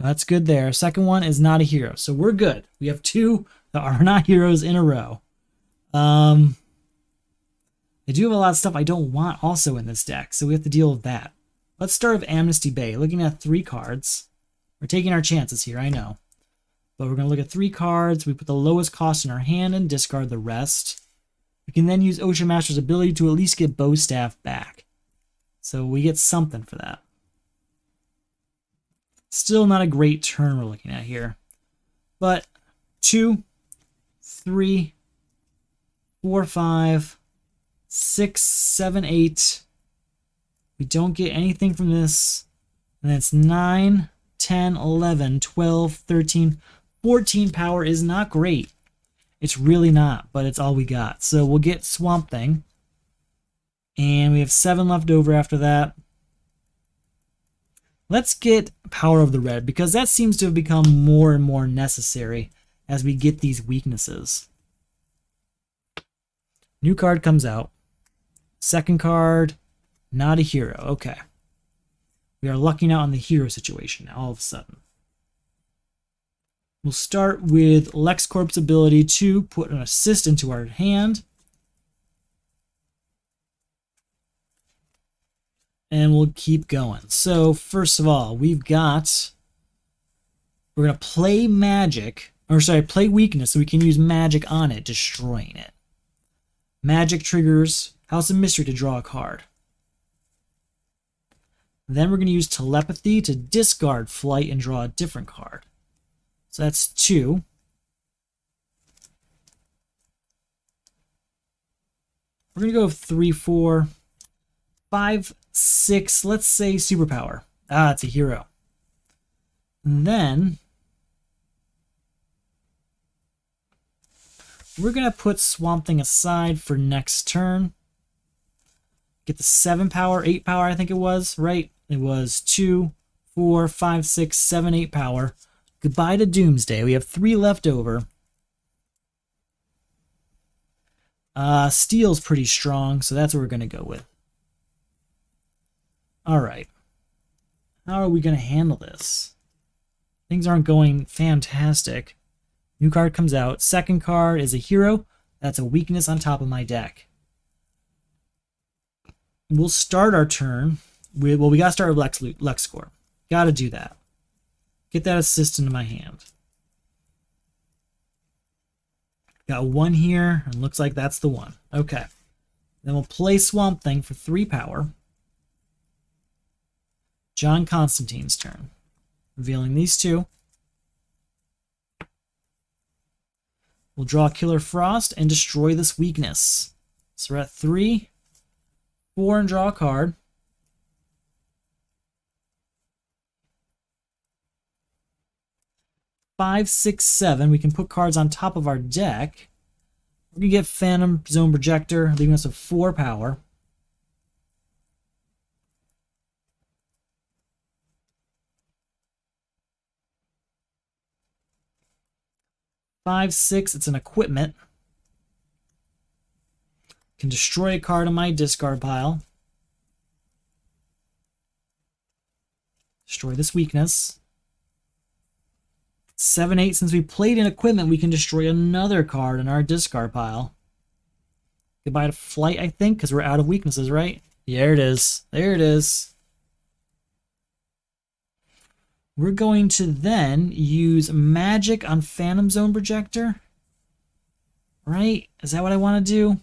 That's good there. Second one is not a hero, so we're good. We have 2 that are not heroes in a row. I do have a lot of stuff I don't want also in this deck, so we have to deal with that. Let's start with Amnesty Bay. Looking at 3 cards. We're taking our chances here, I know. But we're going to look at 3 cards. We put the lowest cost in our hand and discard the rest. We can then use Ocean Master's ability to at least get Bow Staff back. So we get something for that. Still not a great turn we're looking at here. But 2, 3, 4, 5... 6, 7, 8. We don't get anything from this. And that's 9, 10, 11, 12, 13, 14 power is not great. It's really not, but it's all we got. So we'll get Swamp Thing. And we have 7 left over after that. Let's get Power of the Red, because that seems to have become more and more necessary as we get these weaknesses. New card comes out. Second card, not a hero. Okay. We are lucking out on the hero situation now all of a sudden. We'll start with LexCorp's ability to put an assist into our hand. And we'll keep going. So, first of all, we're going to play magic, or sorry, play weakness so we can use magic on it, destroying it. Magic triggers House of Mystery to draw a card. Then we're going to use Telepathy to discard Flight and draw a different card. So that's 2. We're going to go 3, 4, 5, 6. Let's say Superpower. Ah, it's a hero. And then we're going to put Swamp Thing aside for next turn. Get the 7 power, 8 power, I think it was, right? It was 2, 4, 5, 6, 7, 8 power. Goodbye to Doomsday. We have 3 left over. Steel's pretty strong, so that's what we're going to go with. Alright. How are we going to handle this? Things aren't going fantastic. New card comes out. Second card is a hero. That's a weakness on top of my deck. We'll start our turn with, well, we got to start with Lex score. Got to do that. Get that assist into my hand. Got one here, and looks like that's the one. Okay. Then we'll play Swamp Thing for 3 power. John Constantine's turn. Revealing these two. We'll draw Killer Frost and destroy this weakness. So we're at 3, 4, and draw a card. Five, 6, 7. We can put cards on top of our deck. We're going to get Phantom Zone Projector, leaving us with 4 power. Five, 6. It's an equipment. Can destroy a card on my discard pile. Destroy this weakness. 7, 8. Since we played an equipment, we can destroy another card in our discard pile. Goodbye to Flight, I think, because we're out of weaknesses, right? There it is. There it is. We're going to then use Magic on Phantom Zone Projector. Right? Is that what I want to do?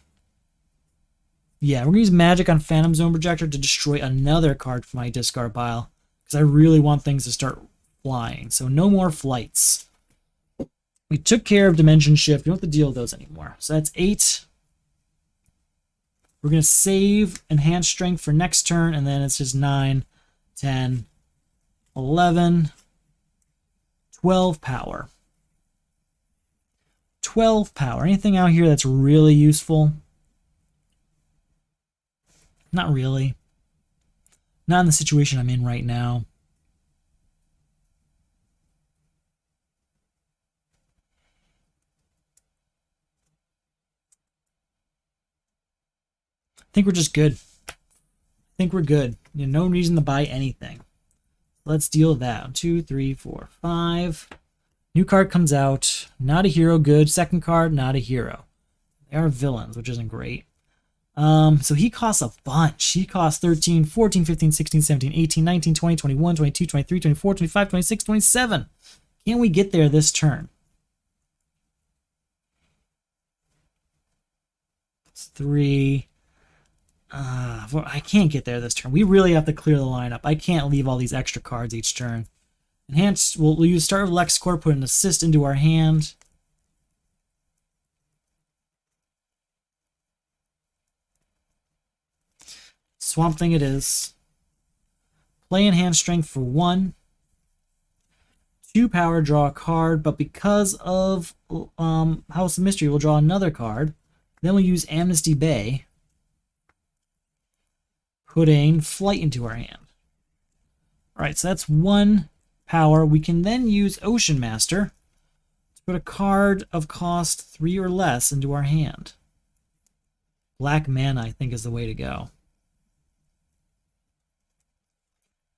Yeah, we're going to use Magic on Phantom Zone Projector to destroy another card from my discard pile. Because I really want things to start flying. So no more flights. We took care of Dimension Shift. We don't have to deal with those anymore. So that's 8. We're going to save Enhanced Strength for next turn. And then it's just 9, 10, 11, 12 power. 12 power. Anything out here that's really useful? Not really. Not in the situation I'm in right now. I think we're just good. I think we're good. No reason to buy anything. Let's deal with that. 2, 3, 4, 5. New card comes out. Not a hero, good. Second card, not a hero. They are villains, which isn't great. So he costs a bunch. He costs 13, 14, 15, 16, 17, 18, 19, 20, 21, 22, 23, 24, 25, 26, 27. Can we get there this turn? It's 3. I can't get there this turn. We really have to clear the lineup. I can't leave all these extra cards each turn. Enhanced, we'll use Start with Lex Core, put an assist into our hand. Swamp Thing it is. Play Enhanced Strength for 1. 2 power, draw a card, but because of House of Mystery, we'll draw another card. Then we'll use Amnesty Bay, putting Flight into our hand. Alright, so that's 1 power. We can then use Ocean Master to put a card of cost 3 or less into our hand. Black Mana, I think, is the way to go.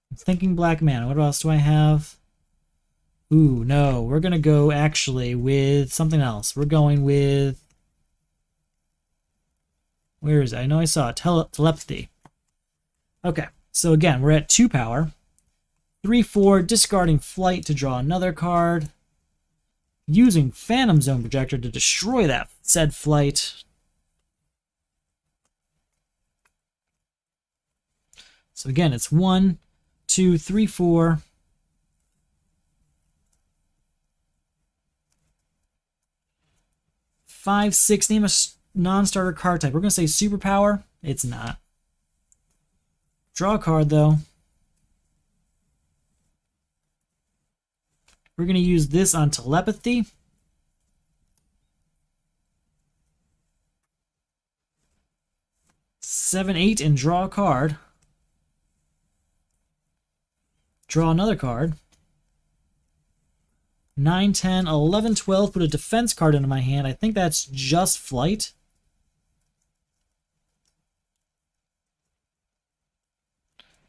I'm thinking Black Mana. What else do I have? Ooh, no. We're going to go, actually, with something else. We're going with... Where is it? I know I saw it. Telepathy. Okay, so again, we're at 2 power. 3, 4, discarding Flight to draw another card. Using Phantom Zone Projector to destroy that said Flight. So again, it's 1, 2, 3, 4. 5, 6. Name a non-starter card type. We're going to say Superpower. It's not. Draw a card, though. We're going to use this on Telepathy. Seven, 8, and draw a card. Draw another card. 9, 10, 11, 12. Put a defense card into my hand. I think that's just Flight.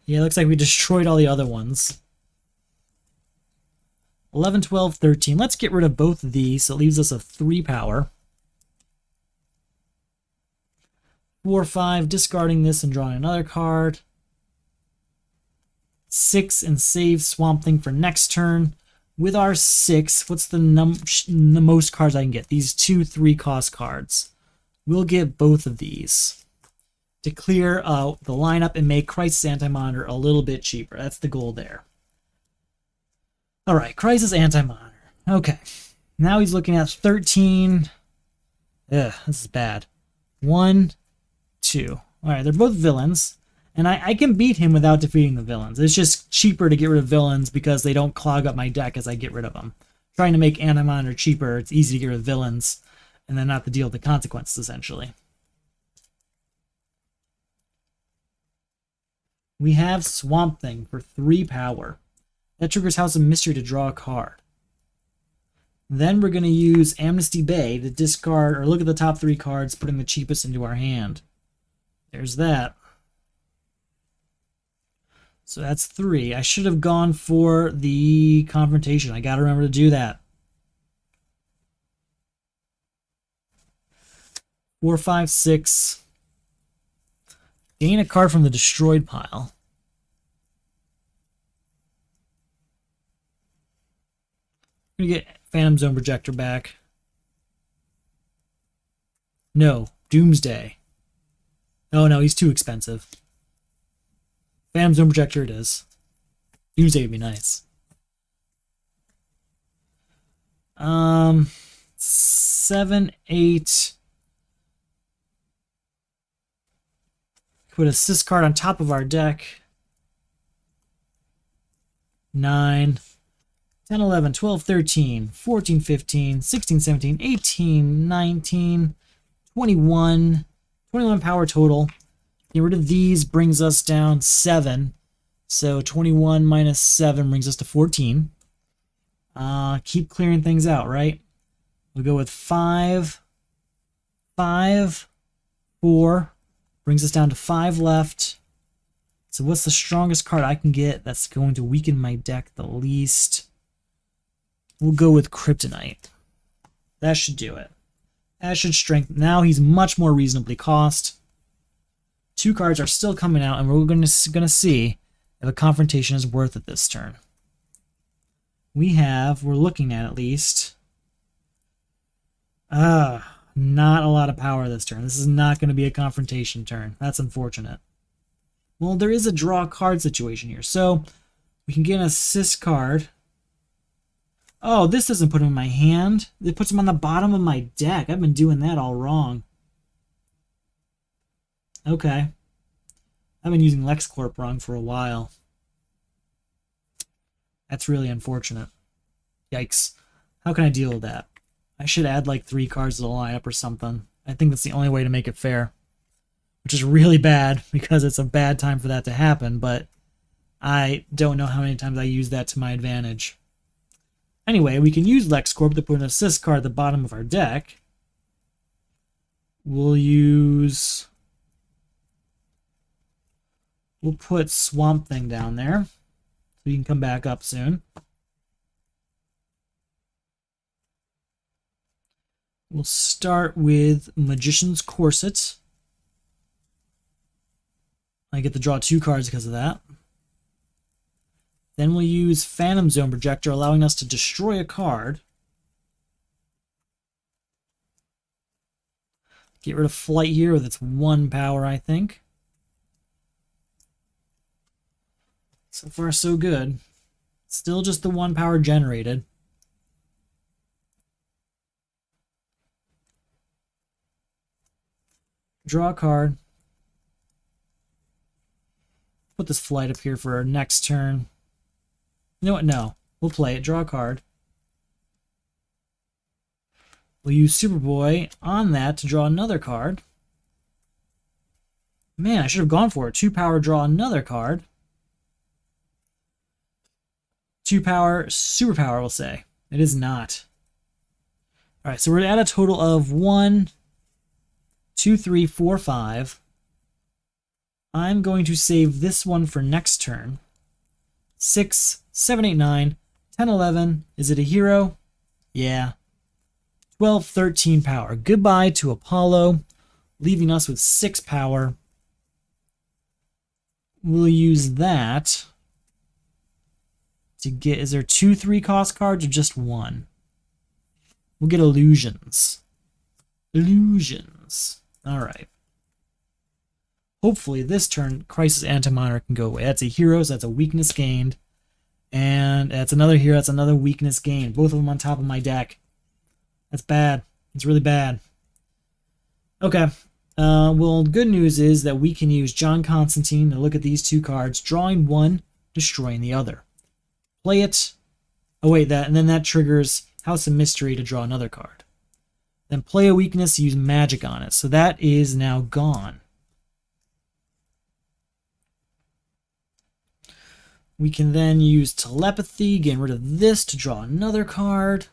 Yeah, it looks like we destroyed all the other ones. 11, 12, 13. Let's get rid of both of these. So it leaves us a 3 power. 4, 5, discarding this and drawing another card. 6 and save Swamp Thing for next turn. With our 6, what's the most cards I can get? These 2 3-cost cards. We'll get both of these to clear the lineup and make Crisis Anti-Monitor a little bit cheaper. That's the goal there. All right, Crisis Anti-Monitor. Okay, now he's looking at 13. Ugh, this is bad. 1, 2. All right, they're both villains. And I can beat him without defeating the villains. It's just cheaper to get rid of villains because they don't clog up my deck as I get rid of them. Trying to make Anti-Monitor cheaper, it's easy to get rid of villains and then not to deal with the consequences, essentially. We have Swamp Thing for 3 power. That triggers House of Mystery to draw a card. Then we're going to use Amnesty Bay to discard or look at the top 3 cards, putting the cheapest into our hand. There's that. So that's 3. I should have gone for the Confrontation. I gotta remember to do that. 4, 5, 6. Gain a card from the destroyed pile. I'm gonna get Phantom Zone Projector back. No, Doomsday. Oh no, he's too expensive. Phantom Zone Projector it is. Doomsday would be nice. 7, 8. Put a Sys card on top of our deck. 9, 10, 11, 12, 13, 14, 15, 16, 17, 18, 19, 21. 21 power total. Get rid of these brings us down 7. So 21 minus 7 brings us to 14. Keep clearing things out, right? We'll go with 5, 5, 4. Brings us down to 5 left. So what's the strongest card I can get that's going to weaken my deck the least? We'll go with Kryptonite. That should do it. That should strengthen. Now he's much more reasonably cost. 2 cards are still coming out, and we're going to see if a Confrontation is worth it this turn. We're looking at least, not a lot of power this turn. This is not going to be a Confrontation turn. That's unfortunate. Well, there is a draw card situation here, so we can get an assist card. Oh, this doesn't put him in my hand. It puts him on the bottom of my deck. I've been doing that all wrong. Okay. I've been using LexCorp wrong for a while. That's really unfortunate. Yikes. How can I deal with that? I should add like 3 cards to the lineup or something. I think that's the only way to make it fair. Which is really bad because it's a bad time for that to happen, but I don't know how many times I use that to my advantage. Anyway, we can use LexCorp to put an assist card at the bottom of our deck. We'll put Swamp Thing down there so you can come back up soon. We'll start with Magician's Corset. I get to draw 2 cards because of that. Then we'll use Phantom Zone Projector, allowing us to destroy a card. Get rid of Flight here with its 1 power, I think. So far, so good. Still just the 1 power generated. Draw a card. Put this Flight up here for our next turn. You know what? No. We'll play it. Draw a card. We'll use Superboy on that to draw another card. Man, I should have gone for it. 2 power, draw another card. 2 power, superpower, we'll say. It is not. Alright, so we're at a total of 1, 2, 3, 4, 5. I'm going to save this one for next turn. 6, 7, 8, 9, 10, 11. Is it a hero? Yeah. 12, 13 power. Goodbye to Apollo, leaving us with 6 power. We'll use that to get... Is there 2 3-cost cards or just 1? We'll get illusions. Illusions. Alright. Hopefully this turn, Crisis Antimonarch can go away. That's a hero, so that's a weakness gained. And that's another hero, that's another weakness gained. Both of them on top of my deck. That's bad. It's really bad. Okay. Well, good news is that we can use John Constantine to look at these 2 cards, drawing one, destroying the other. Play it. Oh, wait, and then that triggers House of Mystery to draw another card. Then play a weakness, use magic on it. So that is now gone. We can then use telepathy, getting rid of this to draw another card.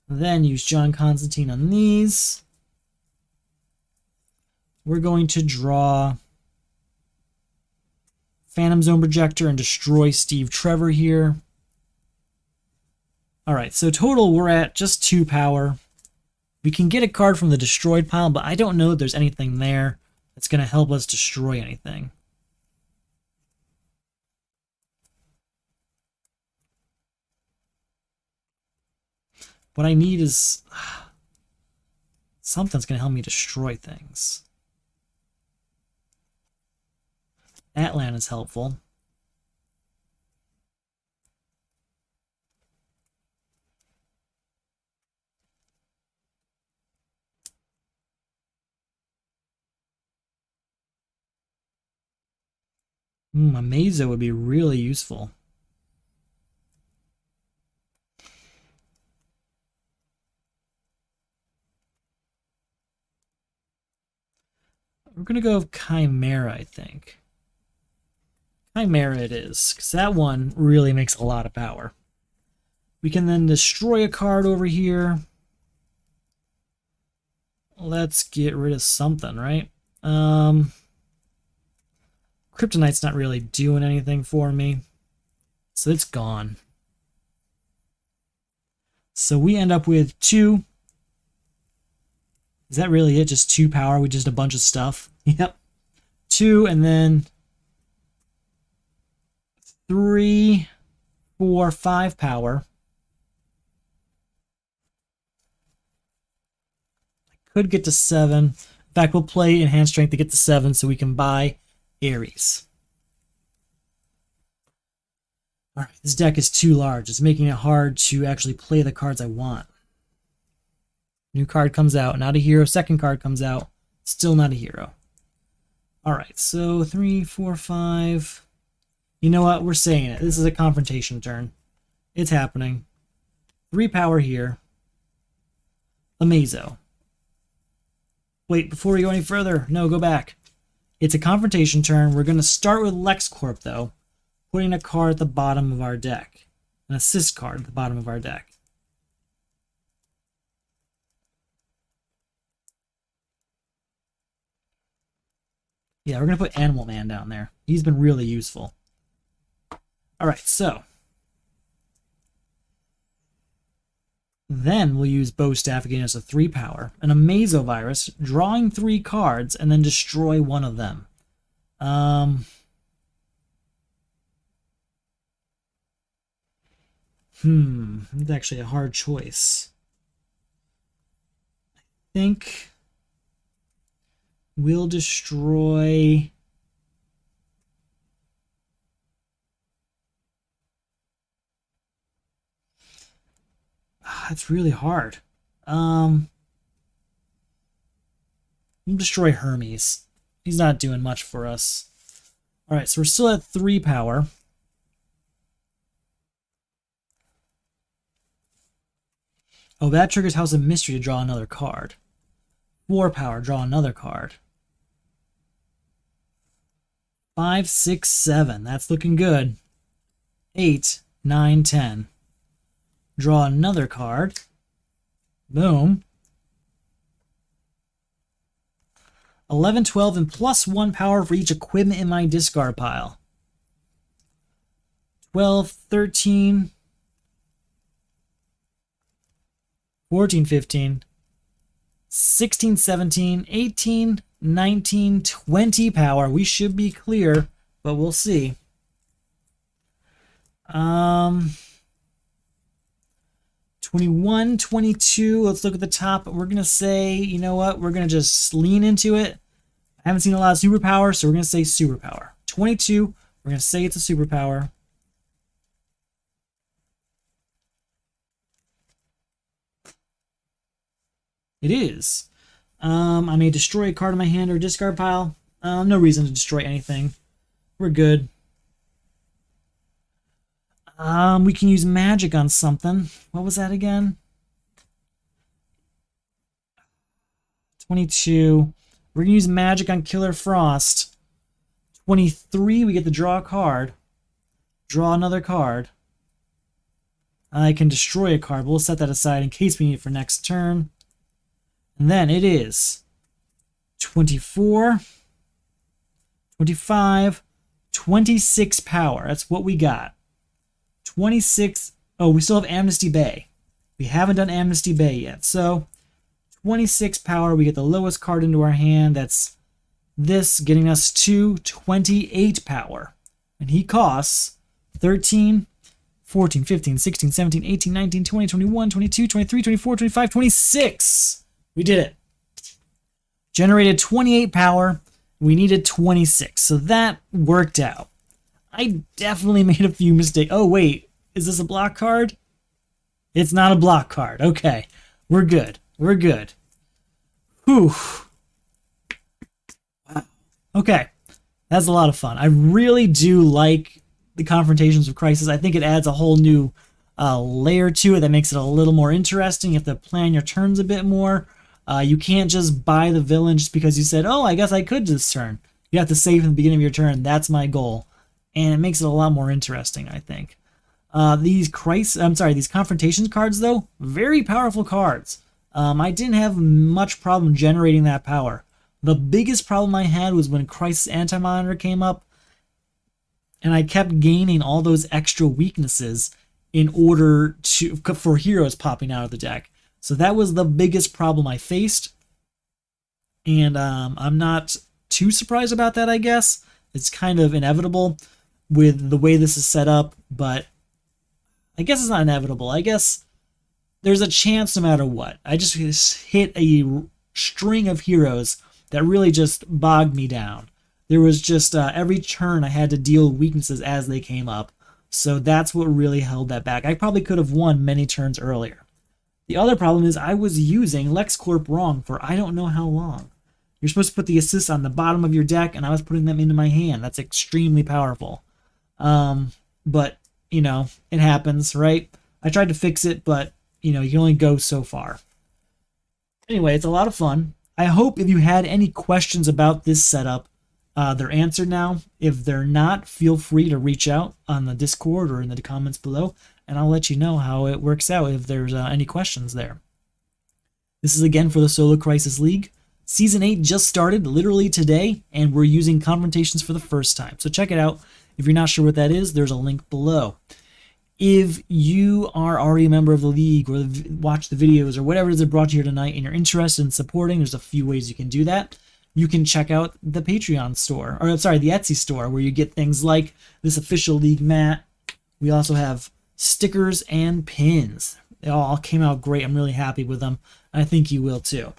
Then use John Constantine on these. We're going to draw Phantom Zone Projector and destroy Steve Trevor here. Alright, so total we're at just 2 power. We can get a card from the destroyed pile, but I don't know if there's anything there that's going to help us destroy anything. What I need is something's going to help me destroy things. Atlan is helpful. A Mazo would be really useful. We're going to go with Chimera, I think. Chimera it is, because that one really makes a lot of power. We can then destroy a card over here. Let's get rid of something, right? Kryptonite's not really doing anything for me, so it's gone. So we end up with 2. Is that really it? Just 2 power with just a bunch of stuff? Yep. 2 and then 3, 4, 5 power. I could get to 7. In fact, we'll play Enhanced Strength to get to 7 so we can buy Ares. Alright, this deck is too large. It's making it hard to actually play the cards I want. New card comes out, not a hero. Second card comes out, still not a hero. Alright, so 3, 4, 5. You know what? We're saying it. This is a confrontation turn. It's happening. 3 power here. Amazo. Wait, before we go any further, no, go back. It's a confrontation turn. We're going to start with LexCorp, though, putting a card at the bottom of our deck. An assist card at the bottom of our deck. Yeah, we're going to put Animal Man down there. He's been really useful. Alright, so. Then we'll use Bow Staff again as a 3 power. An Amazo Virus, drawing 3 cards, and then destroy one of them. It's actually a hard choice. I think we'll destroy... That's really hard. We'll destroy Hermes. He's not doing much for us. Alright, so we're still at 3 power. Oh, that triggers House of Mystery to draw another card. 4 power, draw another card. 5, 6, 7. That's looking good. 8, 9, 10. Draw another card. Boom. 11, 12, and plus 1 power for each equipment in my discard pile. 12, 13. 14, 15, 16, 17, 18, 19, 20 power. We should be clear, but we'll see. 21, 22. Let's look at the top. We're going to say, you know what? We're going to just lean into it. I haven't seen a lot of superpower, so we're going to say superpower. 22, we're going to say it's a superpower. It is. I may destroy a card in my hand or discard pile. No reason to destroy anything. We're good. We can use magic on something. What was that again? 22. We're going to use magic on Killer Frost. 23, we get to draw a card. Draw another card. I can destroy a card, but we'll set that aside in case we need it for next turn. And then it is 24, 25, 26 power. That's what we got. 26. Oh, we still have Amnesty Bay. We haven't done Amnesty Bay yet. So 26 power. We get the lowest card into our hand. That's this, getting us to 28 power. And he costs 13, 14, 15, 16, 17, 18, 19, 20, 21, 22, 23, 24, 25, 26. We did it. Generated 28 power. We needed 26. So that worked out. I definitely made a few mistakes. Oh, wait. Is this a block card? It's not a block card. Okay. We're good. We're good. Whew. Wow. Okay. That's a lot of fun. I really do like the Confrontations of Crisis. I think it adds a whole new layer to it that makes it a little more interesting. You have to plan your turns a bit more. You can't just buy the villain just because you said, oh, I guess I could this turn. You have to save in the beginning of your turn. That's my goal. And it makes it a lot more interesting, I think. These Confrontations cards, though, very powerful cards. I didn't have much problem generating that power. The biggest problem I had was when Crisis Anti-Monitor came up, and I kept gaining all those extra weaknesses in order for heroes popping out of the deck. So that was the biggest problem I faced, and I'm not too surprised about that, I guess. It's kind of inevitable with the way this is set up, but I guess it's not inevitable. I guess there's a chance no matter what. I just hit a string of heroes that really just bogged me down. There was just every turn I had to deal with weaknesses as they came up, so that's what really held that back. I probably could have won many turns earlier. The other problem is I was using LexCorp wrong for I don't know how long. You're supposed to put the assists on the bottom of your deck, and I was putting them into my hand. That's extremely powerful. But, you know, it happens, right? I tried to fix it, but, you know, you can only go so far. Anyway, it's a lot of fun. I hope if you had any questions about this setup, they're answered now. If they're not, feel free to reach out on the Discord or in the comments below, and I'll let you know how it works out if there's any questions there. This is again for the Solo Crisis League. Season 8 just started literally today, and we're using Confrontations for the first time. So check it out. If you're not sure what that is, there's a link below. If you are already a member of the league or watch the videos or whatever it is that brought you here tonight and you're interested in supporting, there's a few ways you can do that. You can check out the Patreon store, or sorry, the Etsy store, where you get things like this official league mat. We also have stickers and pins. They all came out great. I'm really happy with them. I think you will too.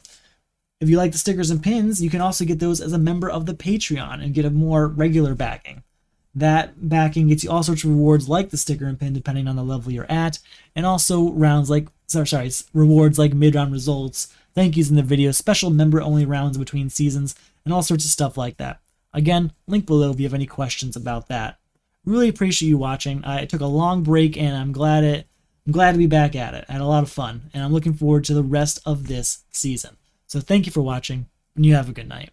If you like the stickers and pins, you can also get those as a member of the Patreon and get a more regular backing. That backing gets you all sorts of rewards like the sticker and pin depending on the level you're at, and also rewards like mid-round results, thank yous in the video, special member-only rounds between seasons, and all sorts of stuff like that. Again, link below if you have any questions about that. Really appreciate you watching. I took a long break, and I'm glad to be back at it. I had a lot of fun, and I'm looking forward to the rest of this season. So thank you for watching, and you have a good night.